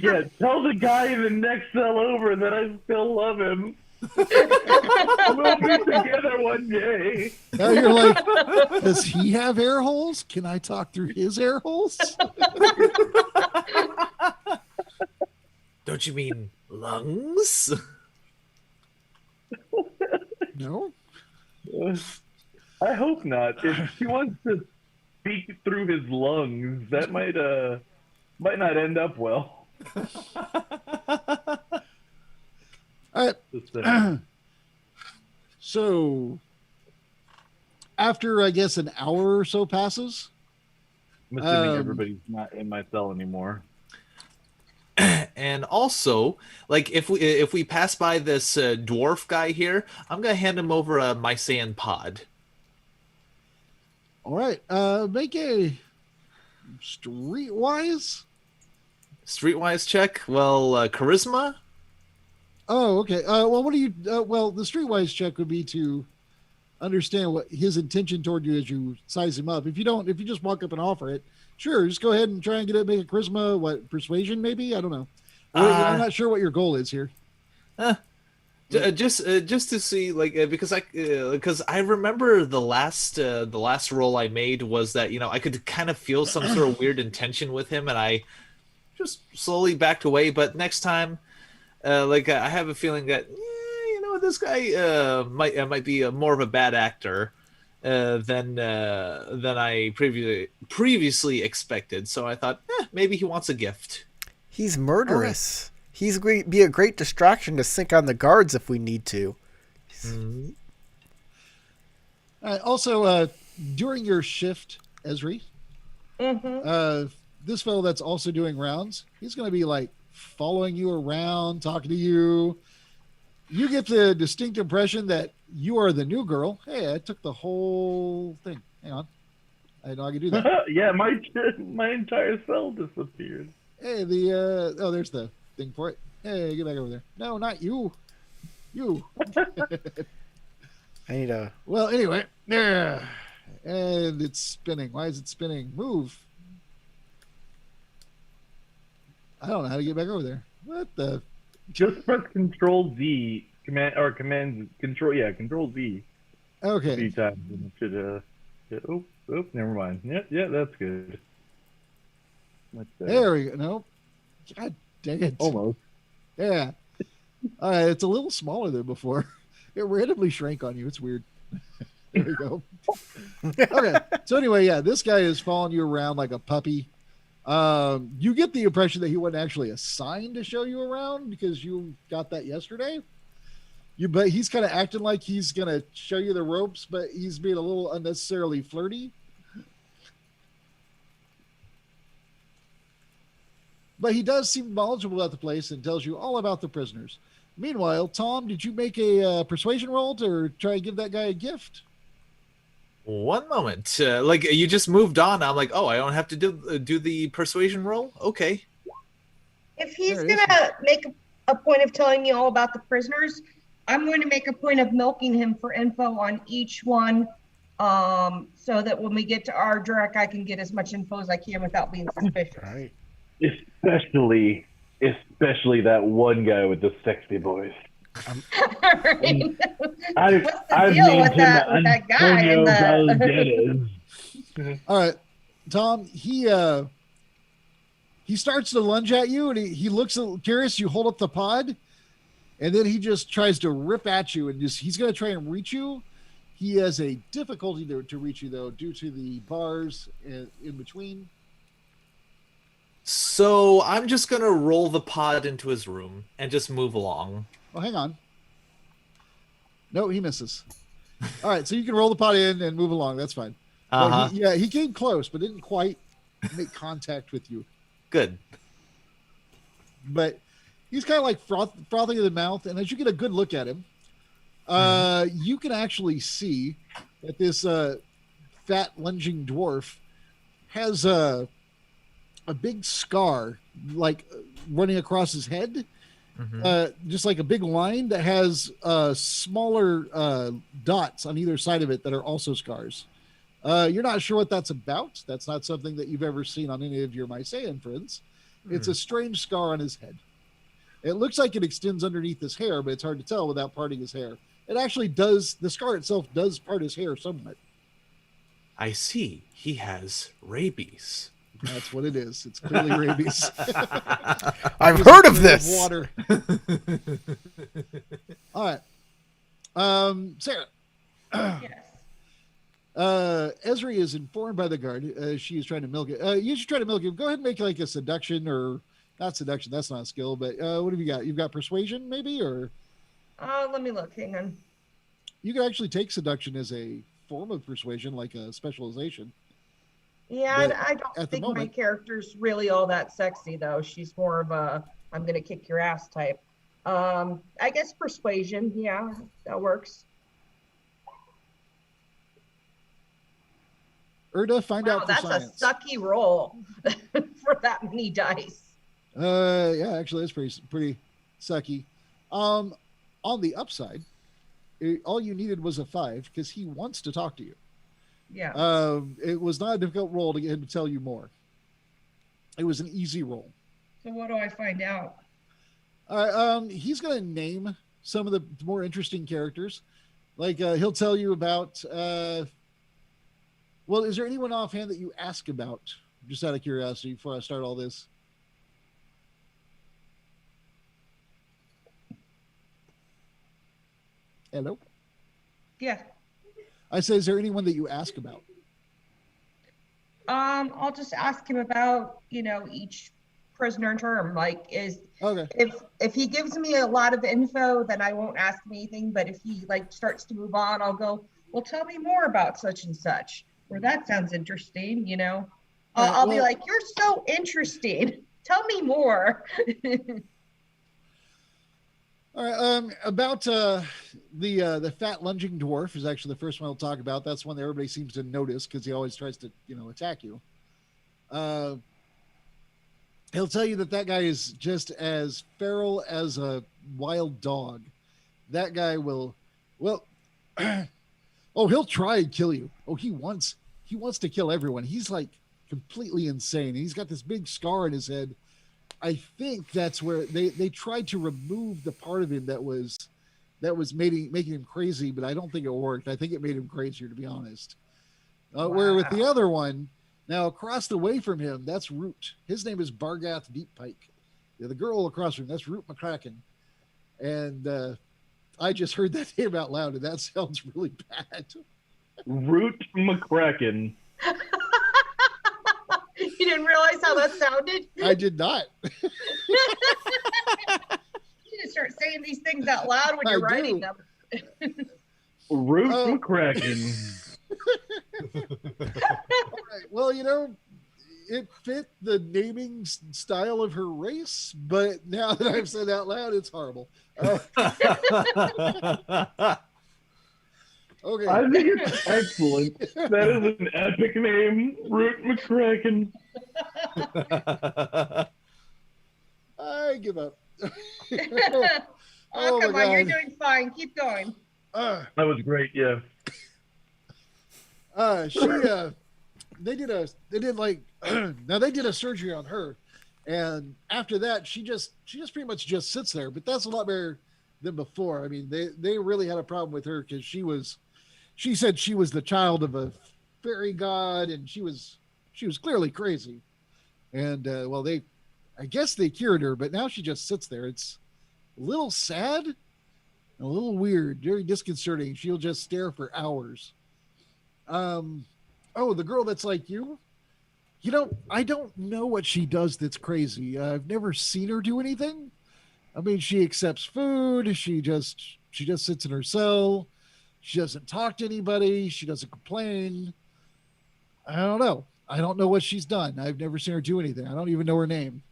Yeah, tell the guy in the next cell over that I still love him. We'll be together one day. Now you're like, does he have air holes? Can I talk through his air holes? Don't you mean lungs? No. I hope not. If he wants to speak through his lungs, that might not end up well. All right. Just saying. So, after I guess an hour or so passes, I'm assuming everybody's not in my cell anymore. And also, like if we pass by this dwarf guy here, I'm gonna hand him over my sand pod. all right, make a streetwise. Streetwise check. Well, charisma. Oh, okay. Well, what do you? Well, the streetwise check would be to understand what his intention toward you as you size him up. If you just walk up and offer it, sure, just go ahead and try and get it. Make a charisma, persuasion, maybe. I don't know. I'm not sure what your goal is here. Just to see, like, because I remember the last roll I made was that I could kind of feel some sort of weird intention with him, and I just slowly backed away. But next time, I have a feeling that this guy might be more of a bad actor than I previously expected. So I thought maybe he wants a gift. He's murderous. He's going to be a great distraction to sink on the guards if we need to. Mm-hmm. Also, during your shift, Esri, Mm-hmm. this fellow that's also doing rounds, he's going to be like following you around, talking to you. You get the distinct impression that you are the new girl. Hey, I took the whole thing. Hang on. I know I can do that. Yeah, my entire cell disappeared. Hey, there's the thing for it. Hey, get back over there. No, not you. You. I need a. Well, anyway, there. And it's spinning. Why is it spinning? Move. I don't know how to get back over there. What the? Just press Control Z Control Z a Okay. few times and it should never mind. Yeah, that's good. There we go. No. God dang it. Almost. Yeah. It's a little smaller than before. It randomly shrank on you. It's weird. There we go. Okay. So anyway, yeah, this guy is following you around like a puppy. You get the impression that he wasn't actually assigned to show you around because you got that yesterday. But he's kind of acting like he's gonna show you the ropes, but he's being a little unnecessarily flirty. But he does seem knowledgeable about the place and tells you all about the prisoners. Meanwhile, Tom, did you make a persuasion roll to try and give that guy a gift? One moment. Like you just moved on. I'm like, oh, I don't have to do the persuasion roll. Okay. If he's There it is. gonna make a point of telling me all about the prisoners, I'm going to make a point of milking him for info on each one, so that when we get to Ardrak, I can get as much info as I can without being suspicious. Right. Especially that one guy with the sexy voice. Right? I've What's the I've deal named with him that guy in Antonio the? Valderas. All right, Tom. He starts to lunge at you, and he looks a little curious. You hold up the pod, and then he just tries to rip at you, and he's going to try and reach you. He has a difficulty to reach you though, due to the bars in between. So I'm just gonna roll the pod into his room and just move along. Oh, hang on. No, he misses. All right, so you can roll the pod in and move along. That's fine. Uh-huh. But he came close, but didn't quite make contact with you. Good. But he's kind of like frothing in the mouth, and as you get a good look at him, you can actually see that this fat lunging dwarf has a big scar, like running across his head, just like a big line that has smaller dots on either side of it that are also scars. You're not sure what that's about. That's not something that you've ever seen on any of your Mycenaean friends. It's a strange scar on his head. It looks like it extends underneath his hair, but it's hard to tell without parting his hair. It actually does. The scar itself does part his hair somewhat. I see. He has rabies. That's what it is. It's clearly rabies. I've heard of this. Water. All right. Sarah. Yes. Esri is informed by the guard. She is trying to milk it. You should try to milk it. Go ahead and make like a seduction, or not seduction. That's not a skill. But what have you got? You've got persuasion, maybe, or Let me look. Hang on. you can actually take seduction as a form of persuasion, like a specialization. Yeah, But I don't at the think my moment- character's really all that sexy though. She's more of a I'm gonna kick your ass type. I guess persuasion. Yeah, that works. Erda, find Wow, out for that's science. a sucky roll for that many dice. Yeah, actually, that's pretty sucky. On the upside, all you needed was a 5 because he wants to talk to you. Yeah. It was not a difficult roll to get him to tell you more. It was an easy roll. So what do I find out? He's going to name some of the more interesting characters. Like he'll tell you about. Well, is there anyone offhand that you ask about, just out of curiosity, before I start all this? Hello? Yeah. I say, is there anyone that you ask about? I'll just ask him about, each prisoner in term. Like, Okay. if he gives me a lot of info, then I won't ask him anything. But if he starts to move on, I'll go, well, tell me more about such and such. Or that sounds interesting, I'll be like, you're so interesting. Tell me more. All right. About the fat lunging dwarf is actually the first one we'll talk about. That's one that everybody seems to notice because he always tries to, attack you. He'll tell you that guy is just as feral as a wild dog. That guy will, he'll try and kill you. Oh, he wants to kill everyone. He's like completely insane. And he's got this big scar on his head. I think that's where they tried to remove the part of him that was making him crazy, but I don't think it worked. I think it made him crazier, to be honest. Where with the other one, now across the way from him, that's Root. His name is Bargath Deeppike. The girl across from him, that's Root McCracken. And I just heard that name out loud, and that sounds really bad. Root McCracken. You didn't realize how that sounded? I did not. You need to start saying these things out loud when you're writing them. Root McCracken. All right. Well, it fit the naming style of her race, but now that I've said out loud, it's horrible. Okay. I think it's excellent. That is an epic name, Root McCracken. I give up. Oh, Oh, come my on, you're God. doing fine. Keep going. That was great, yeah. They did like now they did a surgery on her, and after that she just pretty much just sits there, but that's a lot better than before. I mean, they really had a problem with her because she said she was the child of a fairy god, and she was clearly crazy. And well, I guess they cured her, but now she just sits there. It's a little sad, a little weird, very disconcerting. She'll just stare for hours. Oh, the girl that's like you. I don't know what she does that's crazy. I've never seen her do anything. I mean, she accepts food. She just sits in her cell. She doesn't talk to anybody. She doesn't complain. I don't know. I don't know what she's done. I've never seen her do anything. I don't even know her name.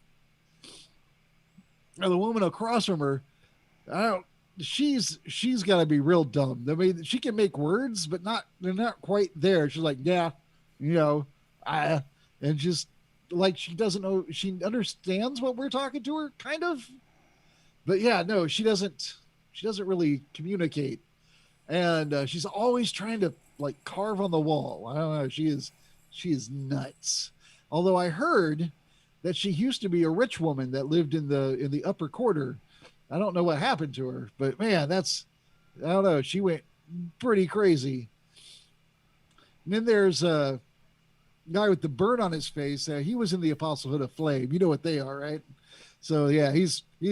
Now, the woman across from her, I don't. She's got to be real dumb. I mean, she can make words, but they're not quite there. She's like, yeah, and just like she doesn't know. She understands what we're talking to her, kind of, but yeah, no, she doesn't. She doesn't really communicate, and she's always trying to like carve on the wall. I don't know. She is nuts. Although I heard that she used to be a rich woman that lived in the upper quarter. I don't know what happened to her, but man, I don't know. She went pretty crazy. And then there's a guy with the burn on his face. He was in the Apostlehood of Flame. You know what they are, right? So yeah, he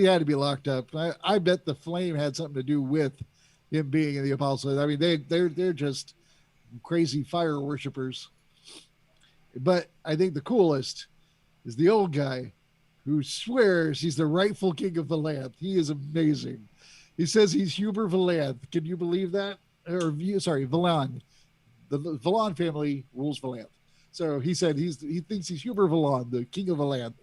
had to be locked up. I bet the flame had something to do with him being in the Apostlehood. I mean, they're just crazy fire worshipers. But I think the coolest is the old guy who swears he's the rightful king of Vallanth. He is amazing. He says he's Huber Vallanth. Can you believe that? Vallan. The Vallan family rules Vallanth. So he said he thinks he's Huber Vallan, the king of Vallanth.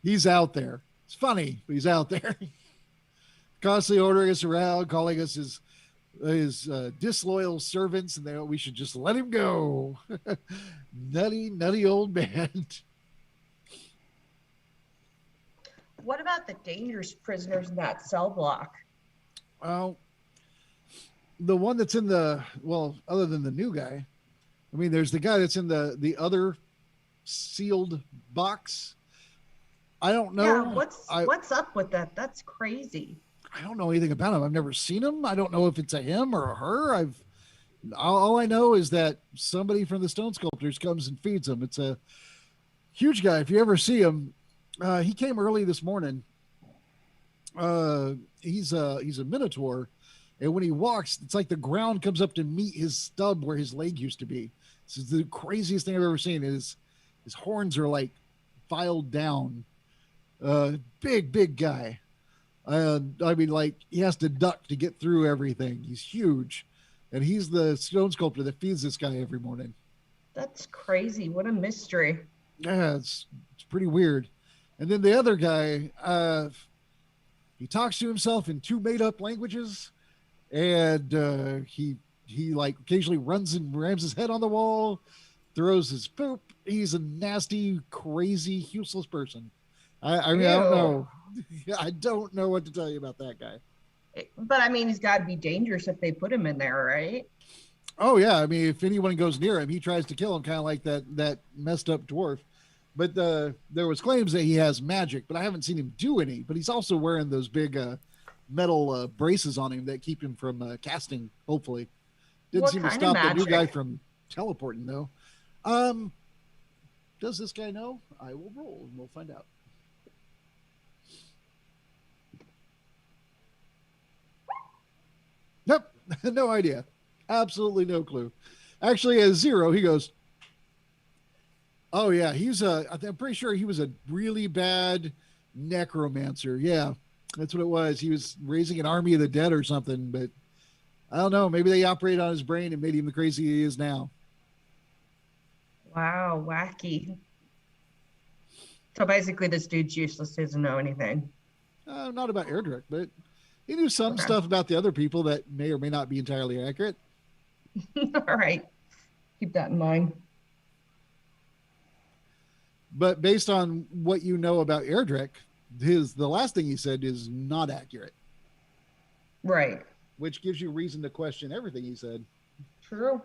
He's out there. It's funny, but he's out there. Constantly ordering us around, calling us his disloyal servants, and we should just let him go. nutty old man. What about the dangerous prisoners in that cell block? Well, the one that's other than the new guy, I mean, there's the guy that's in the other sealed box. I don't know. Yeah, what's up with that? That's crazy. I don't know anything about him. I've never seen him. I don't know if it's a him or a her. All I know is that somebody from the Stone Sculptors comes and feeds him. It's a huge guy. If you ever see him, he came early this morning. He's a minotaur, and when he walks, it's like the ground comes up to meet his stub where his leg used to be. This is the craziest thing I've ever seen. His horns are like filed down. Big guy. I mean, like, he has to duck to get through everything. He's huge. And he's the stone sculptor that feeds this guy every morning. That's crazy. What a mystery. Yeah, it's pretty weird. And then the other guy, he talks to himself in 2 made-up languages. And he like occasionally runs and rams his head on the wall, throws his poop. He's a nasty, crazy, useless person. I mean, I don't know. I don't know what to tell you about that guy. But I mean, he's got to be dangerous if they put him in there, right? Oh yeah, I mean, if anyone goes near him, he tries to kill him, kind of like that messed up dwarf. But there was claims that he has magic, but I haven't seen him do any. But he's also wearing those big metal braces on him that keep him from casting. Hopefully, didn't seem to stop the new guy from teleporting though. Does this guy know? I will roll and we'll find out. Nope, no idea. Absolutely no clue. Actually, at 0, he goes, oh yeah, I'm pretty sure he was a really bad necromancer. Yeah, that's what it was. He was raising an army of the dead or something, but I don't know. Maybe they operated on his brain and made him the crazy he is now. Wow, wacky. So basically, this dude's useless. He doesn't know anything. Not about Erdrick, but he knew some Okay. stuff about the other people that may or may not be entirely accurate. All right. Keep that in mind. But based on what you know about Erdrick, the last thing he said is not accurate, Right. which gives you reason to question everything he said. True.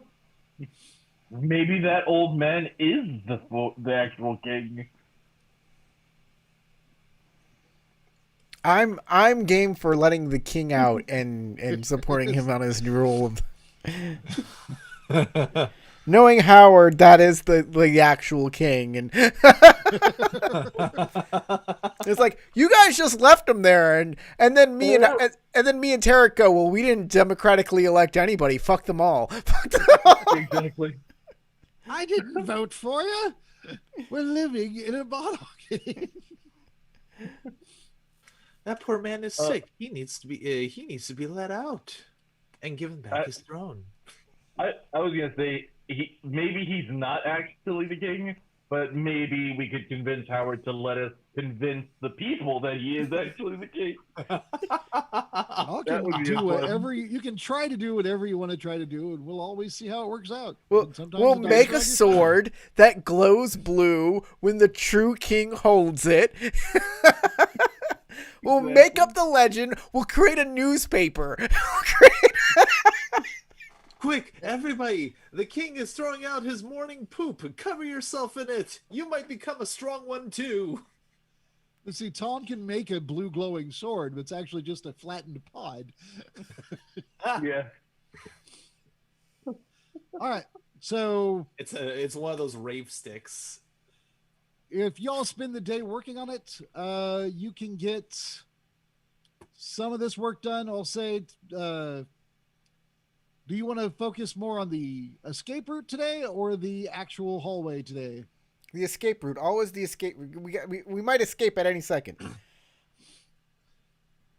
Maybe that old man is the actual king. I'm game for letting the king out and supporting him on his new role of knowing Howard, that is the actual king, and it's like you guys just left him there, and then me and Tarek go, well, we didn't democratically elect anybody. Fuck them all. Fuck them all. Exactly. I didn't vote for you. We're living in a bottle. That poor man is sick. He needs to be let out and given back his throne. I was gonna say maybe he's not actually the king, but maybe we could convince Howard to let us convince the people that he is actually the king. You can do whatever you can try to do whatever you want to try to do, and we'll always see how it works out. We'll make a sword that glows blue when the true king holds it. We'll make up the legend. We'll create a newspaper. Quick, everybody! The king is throwing out his morning poop. Cover yourself in it. You might become a strong one too. Let's see, Tom can make a blue glowing sword, but it's actually just a flattened pod. Yeah. All right. So it's one of those rave sticks. If y'all spend the day working on it, you can get some of this work done. I'll say, do you want to focus more on the escape route today or the actual hallway today? The escape route, always the escape. We might escape at any second.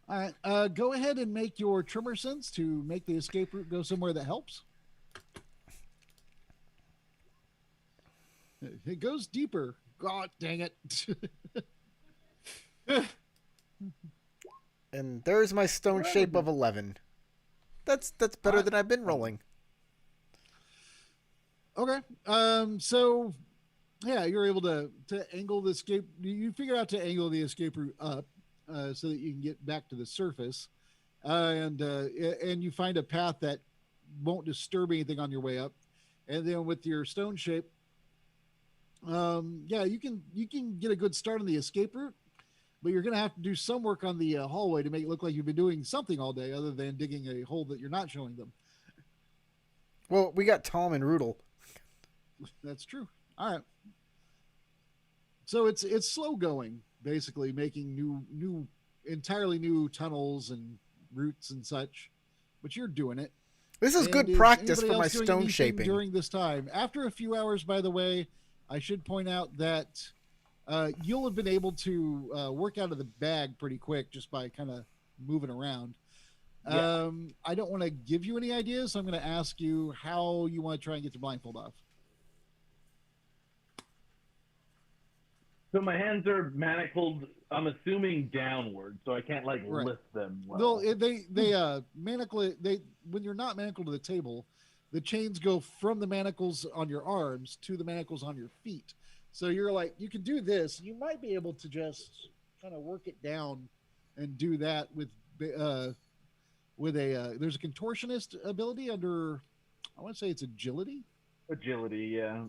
All right, go ahead and make your trimmer sense to make the escape route go somewhere that helps. It goes deeper. God dang it. And there's my stone shape of 11. That's better than I've been rolling. Okay. So yeah, you're able to angle the escape. You figure out to angle the escape route up so that you can get back to the surface, and you find a path that won't disturb anything on your way up. And then with your stone shape, yeah, you can get a good start on the escape route, but you're going to have to do some work on the hallway to make it look like you've been doing something all day other than digging a hole that you're not showing them. Well, we got Tom and Rudel. That's true. All right. So it's slow going, basically making entirely new tunnels and routes and such, but you're doing it. This is good practice for my stone shaping. During this time, after a few hours, by the way, I should point out that you'll have been able to work out of the bag pretty quick just by kind of moving around. Yeah. I don't want to give you any ideas, so I'm going to ask you how you want to try and get the blindfold off. So my hands are manacled, I'm assuming downward, so I can't lift them well. No, they manacle it. When you're not manacled to the table, the chains go from the manacles on your arms to the manacles on your feet. So you're like, you can do this. You might be able to just kind of work it down and do that with a there's a contortionist ability under, I want to say it's agility. Agility, yeah.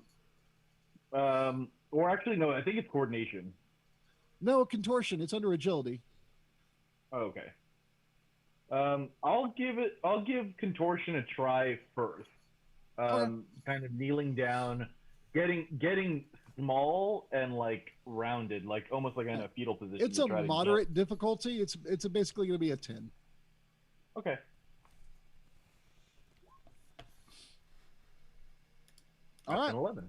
Or actually, no, I think it's coordination. No, contortion. It's under agility. Oh, okay. I'll give contortion a try first. Kind of kneeling down, getting small and rounded, almost like in a fetal position. It's a moderate difficulty. It's basically going to be a 10. Okay. All right. An 11.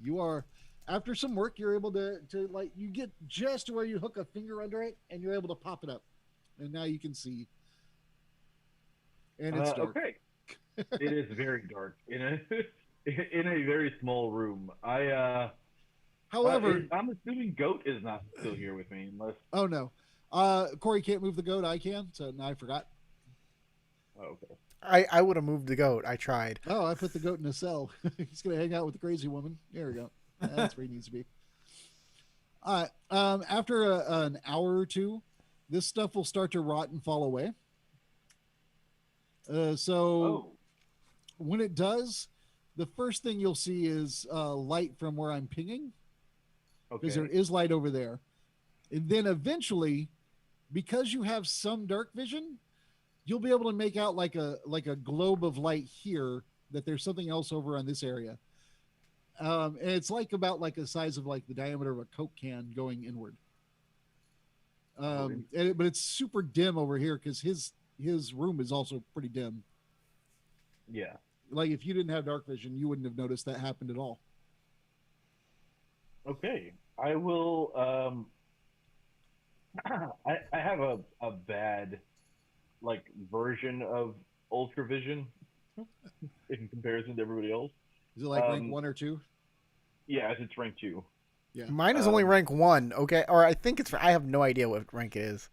You are, after some work, you're able to you get just to where you hook a finger under it and you're able to pop it up. And now you can see. and it's dark. Okay. It is very dark in a in a very small room. However, I'm assuming Goat is not still here with me, unless. oh no, Corey can't move the goat. I can, so now I forgot. Oh, okay. I would have moved the goat. I tried. Oh, I put the goat in a cell. He's gonna hang out with the crazy woman. There we go. That's where he needs to be. All right. After an hour or two, this stuff will start to rot and fall away. So Oh, when it does, the first thing you'll see is light from where I'm pinging, because there okay. is light over there. And then eventually, because you have some dark vision, you'll be able to make out like a globe of light here, that there's something else over on this area. And it's like about like the size of like the diameter of a Coke can going inward. But it's super dim over here because his room is also pretty dim. Yeah. Like if you didn't have dark vision, you wouldn't have noticed that happened at all. Okay. I will. I have a bad like version of ultravision in comparison to everybody else. Is it like rank 1 or 2? Yeah, it's rank 2. Yeah. Mine is only rank 1. Okay, or I think it's. I have no idea what rank it is.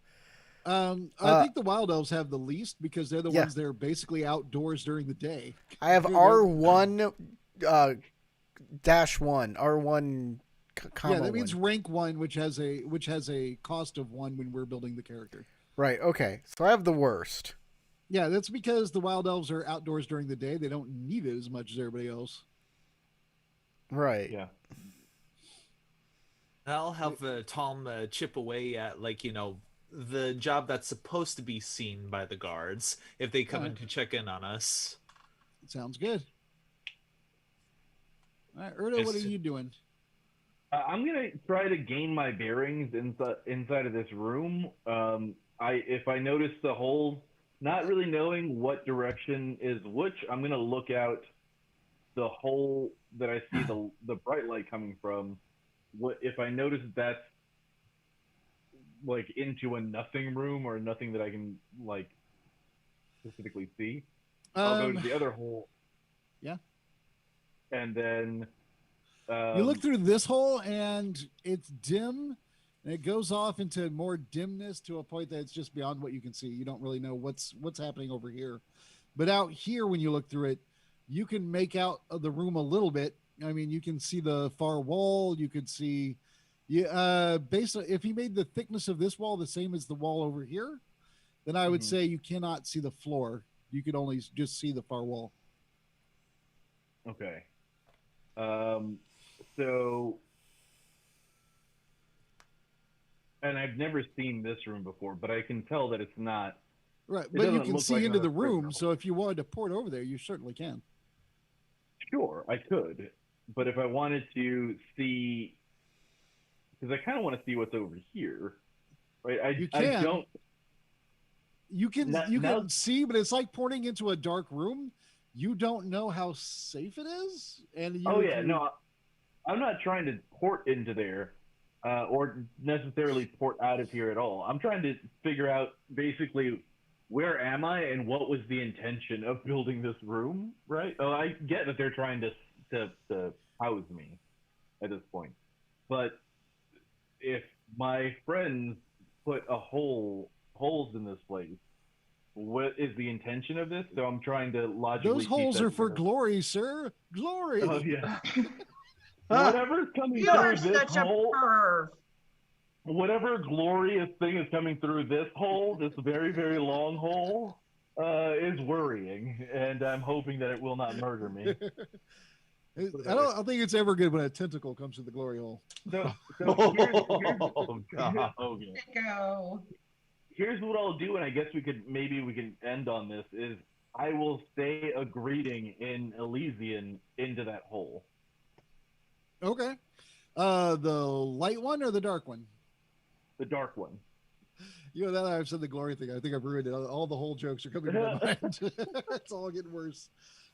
I think the wild elves have the least because they're the Yeah. ones that are basically outdoors during the day. I have R1 dash 1. R1 comma Yeah, that means 1. rank 1, which has a cost of 1 when we're building the character. Right. Okay. So I have the worst. Yeah, that's because the wild elves are outdoors during the day. They don't need it as much as everybody else. Right. Yeah. I'll have Tom chip away at the job that's supposed to be seen by the guards if they come in to check in on us. Sounds good. All right, Erdo, what are you doing? I'm gonna try to gain my bearings inside of this room. If I notice the hole, not really knowing what direction is which, I'm gonna look out the hole that I see the bright light coming from. What if I notice that's like into a nothing room or nothing that I can like specifically see? I'll go to the other hole. Yeah. And then you look through this hole and it's dim, and it goes off into more dimness to a point that it's just beyond what you can see. You don't really know what's happening over here. But out here, when you look through it, you can make out the room a little bit. I mean, you can see the far wall. You could see, based on, if he made the thickness of this wall the same as the wall over here, then I would say you cannot see the floor. You could only just see the far wall. Okay. So, and I've never seen this room before, but I can tell that it's not. Right, It but you doesn't can look see like into the another prison room. room. So if you wanted to port over there, you certainly can. Sure, I could, but if I wanted to see, because I kind of want to see what's over here, right? You I can. don't. You can Now- you now- can see, but it's like porting into a dark room. You don't know how safe it is, and you, Oh yeah, no, I'm not trying to port into there, or necessarily port out of here at all. I'm trying to figure out basically where am I and what was the intention of building this room, right? Oh, I get that they're trying to house me at this point, but if my friends put holes in this place, what is the intention of this? So I'm trying to logically. those keep holes that are for together. glory, sir. Glory. Oh yeah. Whatever's coming You are through this such a hole, perv. whatever glorious thing is coming through this hole, this very, very long hole, is worrying, and I'm hoping that it will not murder me. I don't think it's ever good when a tentacle comes through the glory hole. So Oh God! okay. Go. Here's what I'll do, and I guess we can end on this. Is I will say a greeting in Elysian into that hole. Okay. The light one or the dark one? The dark one. You know, now that I've said the glory thing, I think I've ruined it. All the whole jokes are coming to my mind. It's all getting worse.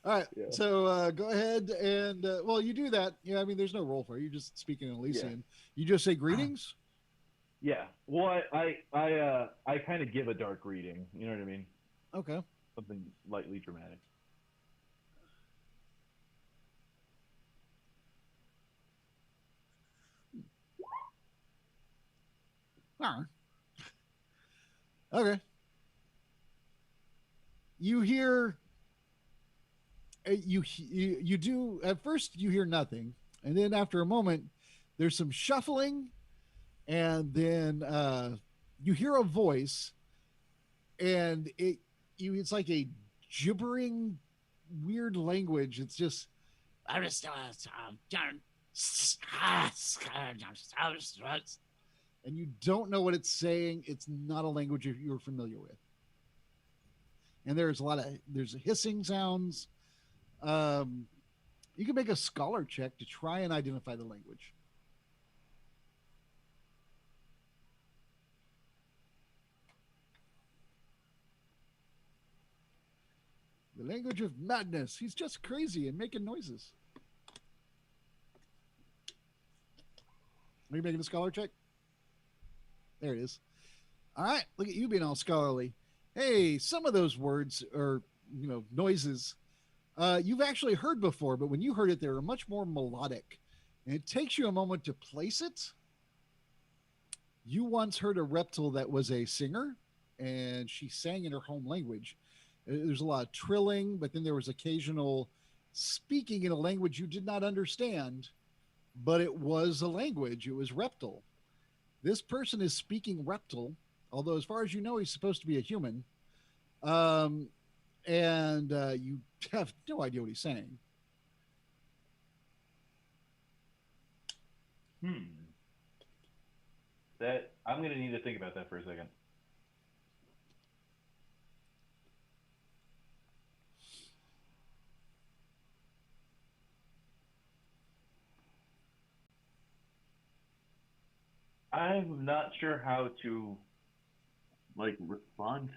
All right. Yeah. So go ahead and, well, you do that. Yeah, I mean, there's no roll for it. You just speak in Elysian. You just say greetings? Yeah. Well, I kind of give a dark reading. You know what I mean? Okay. something lightly dramatic. All right. Okay. You hear you do at first you hear nothing, and then after a moment there's some shuffling, and then you hear a voice, and it's like a gibbering weird language. It's just and you don't know what it's saying. It's not a language you're familiar with, and there's hissing sounds. um you can make a scholar check to try and identify the language. The language of madness. He's just crazy and making noises. Are you making a scholar check? There it is. All right, look at you being all scholarly. Hey, some of those words or noises you've actually heard before, but when you heard it, they were much more melodic, and it takes you a moment to place it. You once heard a reptile that was a singer, and she sang in her home language. There's a lot of trilling, but then there was occasional speaking in a language you did not understand, but it was a language. It was reptile. This person is speaking reptile, although as far as you know, he's supposed to be a human. And you have no idea what he's saying. That I'm gonna need to think about that for a second. I'm not sure how to respond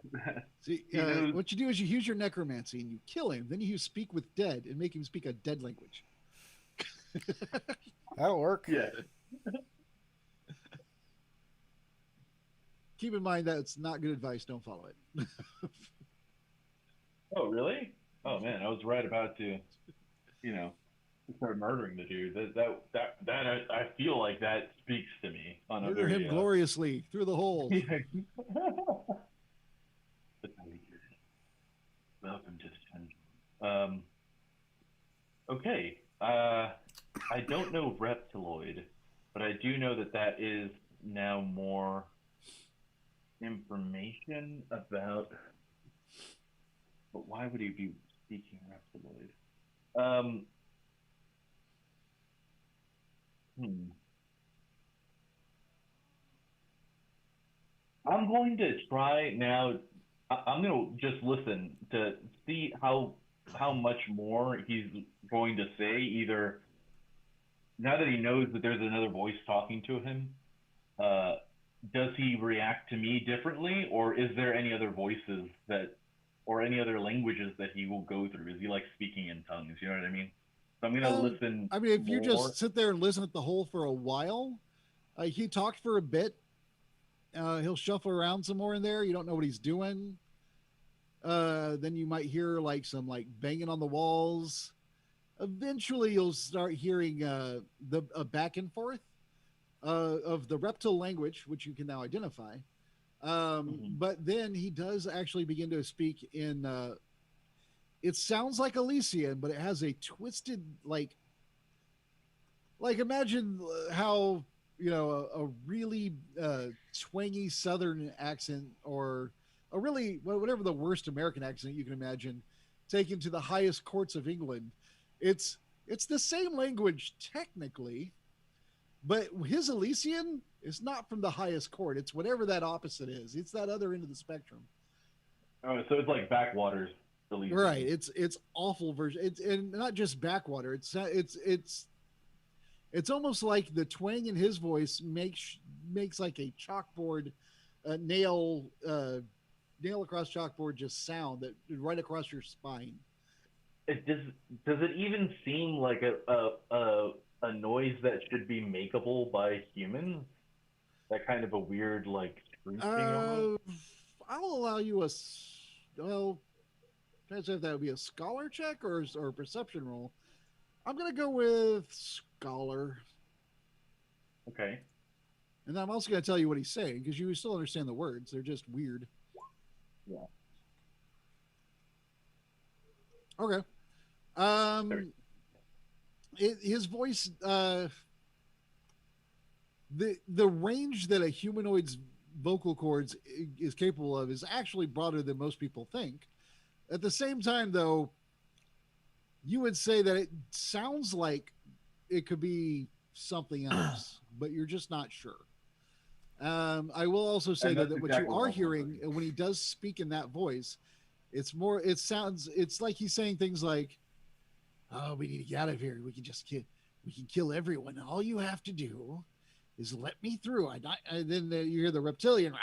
to that. See, knows- what you do is you use your necromancy and you kill him. Then you speak with dead and make him speak a dead language. That'll work. Yeah. Keep in mind that it's not good advice. Don't follow it. Oh, really? Oh man, I was right about to, start murdering the dude. That I feel like that speaks to me on a Murder very him gloriously through the holes. Welcome to the dungeon. Okay. I don't know reptiloid, but I do know that is now more information about. But why would he be speaking reptiloid? I'm going to try now. I'm going to just listen to see how much more he's going to say. Either now that he knows that there's another voice talking to him, does he react to me differently, or is there any other voices or any other languages that he will go through? Is he like speaking in tongues? You know what I mean? So I'm going to listen. I mean, if you just sit there and listen at the whole for a while, he talked for a bit. He'll shuffle around some more in there. You don't know what he's doing. Then you might hear some banging on the walls. Eventually, you'll start hearing the back and forth of the reptile language, which you can now identify. But then he does actually begin to speak in. It sounds like Elysian, but it has a twisted imagine how a really twangy Southern accent, or a really whatever the worst American accent you can imagine, taken to the highest courts of England. It's the same language technically, but his Elysian is not from the highest court. It's whatever that opposite is. It's that other end of the spectrum. Oh, so it's like backwaters. Elysian. Right. It's awful version. And not just backwater. It's almost like the twang in his voice makes like a chalkboard nail across chalkboard just sound that right across your spine. Does it even seem like a noise that should be makeable by humans? That kind of a weird screeching almost? I'll allow you well, trying to say if that would be a scholar check or a perception roll. I'm gonna go with scholar, Okay. and I'm also gonna tell you what he's saying because you still understand the words. They're just weird. Yeah. Okay. His voice, the range that a humanoid's vocal cords is capable of is actually broader than most people think. At the same time, though, you would say that it sounds like it could be something else, but you're just not sure. I will also say And that, that's what you exactly are what I'm hearing wondering. when he does speak in that voice, it's like he's saying things like, "Oh, we need to get out of here. We can kill everyone. All you have to do is let me through." And then you hear the reptilian,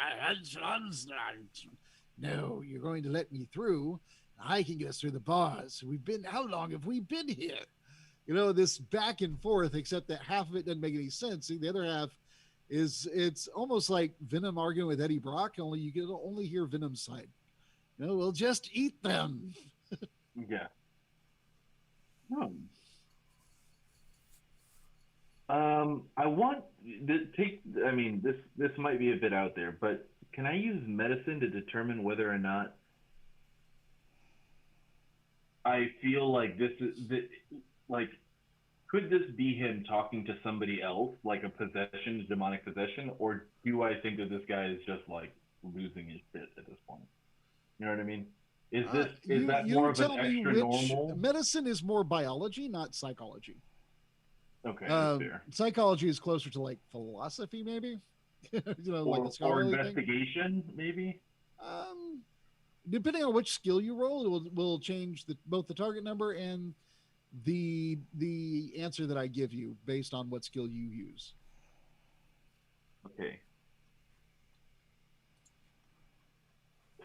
"No, you're going to let me through. I can get us through the bars. How long have we been here?" This back and forth, except that half of it doesn't make any sense. The other half it's almost like Venom arguing with Eddie Brock, only you can only hear Venom's side. We'll just eat them. Yeah. I want to take. I mean, this might be a bit out there, but can I use medicine to determine whether or not I feel like this is like could this be him talking to somebody else, like a possession, demonic possession, or do I think that this guy is just like losing his shit at this point? You know what I mean? Is that more You of an tell me extra which normal? medicine is more biology, not psychology. Okay, that's fair. Psychology is closer to like philosophy, maybe. Like a Or scholarly thing. investigation, maybe. Um, Depending on which skill you roll, will change both the target number and the answer that I give you based on what skill you use. Okay.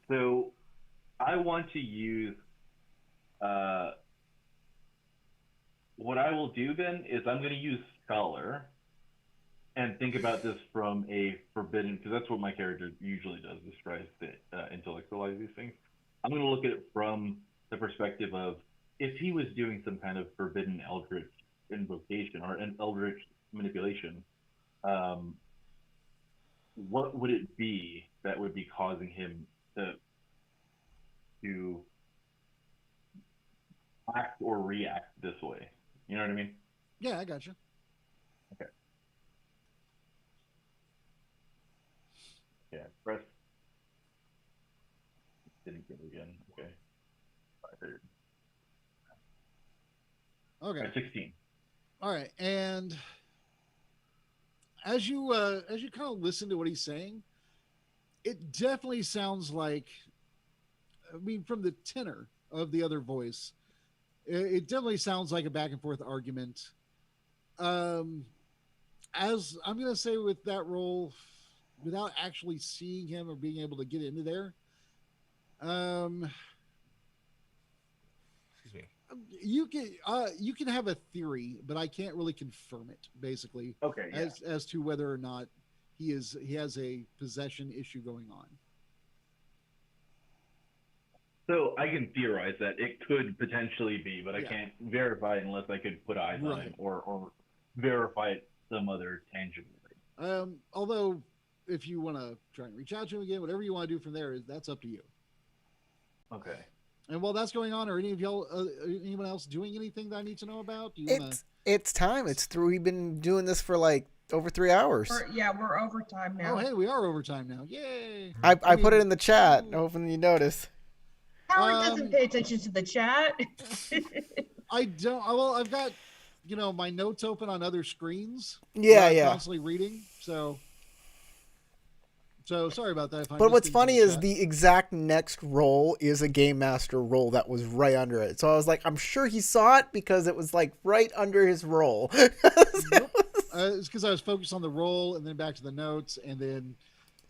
So I want to use what I will do then is I'm going to use scholar and think about this from a forbidden, because that's what my character usually does, is tries to intellectualize these things. I'm going to look at it from the perspective of if he was doing some kind of forbidden eldritch invocation or an eldritch manipulation, um, what would it be that would be causing him to act or react this way? You know what I mean? Yeah, I got you. Okay. Yeah. Press. Didn't get it again. Okay. Okay. 16. All right. And as you kind of listen to what he's saying, it definitely sounds like, I mean, from the tenor of the other voice, it definitely sounds like a back and forth argument. As I'm going to say with that role, without actually seeing him or being able to get into there, Excuse me. you can have a theory, but I can't really confirm it. Basically, Okay. Yeah. as to whether or not he has a possession issue going on. So I can theorize that it could potentially be, but I can't verify it unless I could put eyes on it or verify it some other tangible way. Although, if you want to try and reach out to him again, whatever you want to do from there, that's up to you. Okay. And while that's going on, are any of y'all, anyone else doing anything that I need to know about? Do you want to? It's time. It's through. We've been doing this for like over 3 hours. We're overtime now. Oh, hey, we are overtime now. Yay! I put it in the chat. Hoping you notice. Howard doesn't pay attention to the chat. I don't. Well, I've got my notes open on other screens. Yeah. Constantly reading. So sorry about that. But what's funny is the exact next roll is a game master roll that was right under it. So I was like, I'm sure he saw it because it was like right under his roll. Nope. It's because I was focused on the roll and then back to the notes and then,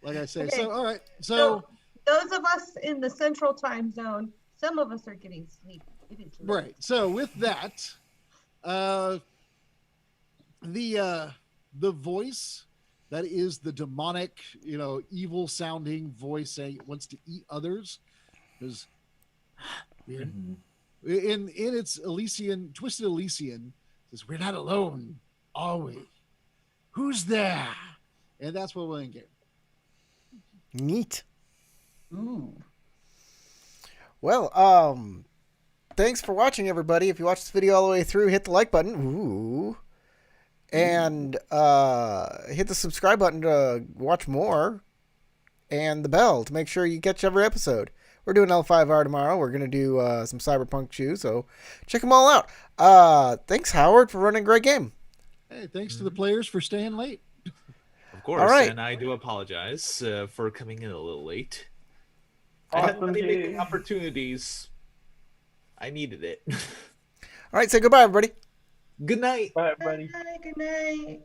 like I say, Okay. so all right. So those of us in the central time zone, some of us are getting sleepy. It is late. right. So with that, the voice that is the demonic, evil sounding voice saying it wants to eat others. Because Mhm. in its Elysian, twisted Elysian, says we're not alone, are we? Who's there? And that's what we're in game. Neat. Ooh. Well, thanks for watching, everybody. If you watched this video all the way through, hit the like button. Ooh. And hit the subscribe button to watch more. And the bell to make sure you catch every episode. We're doing L5R tomorrow. We're going to do some Cyberpunk shoes, so check them all out. Thanks, Howard, for running a great game. Hey, thanks to the players for staying late. Of course, All right. and I do apologize for coming in a little late. Awesome I had many game. opportunities. I needed it. All right, say goodbye, everybody. Good night. Bye, everybody. Good night.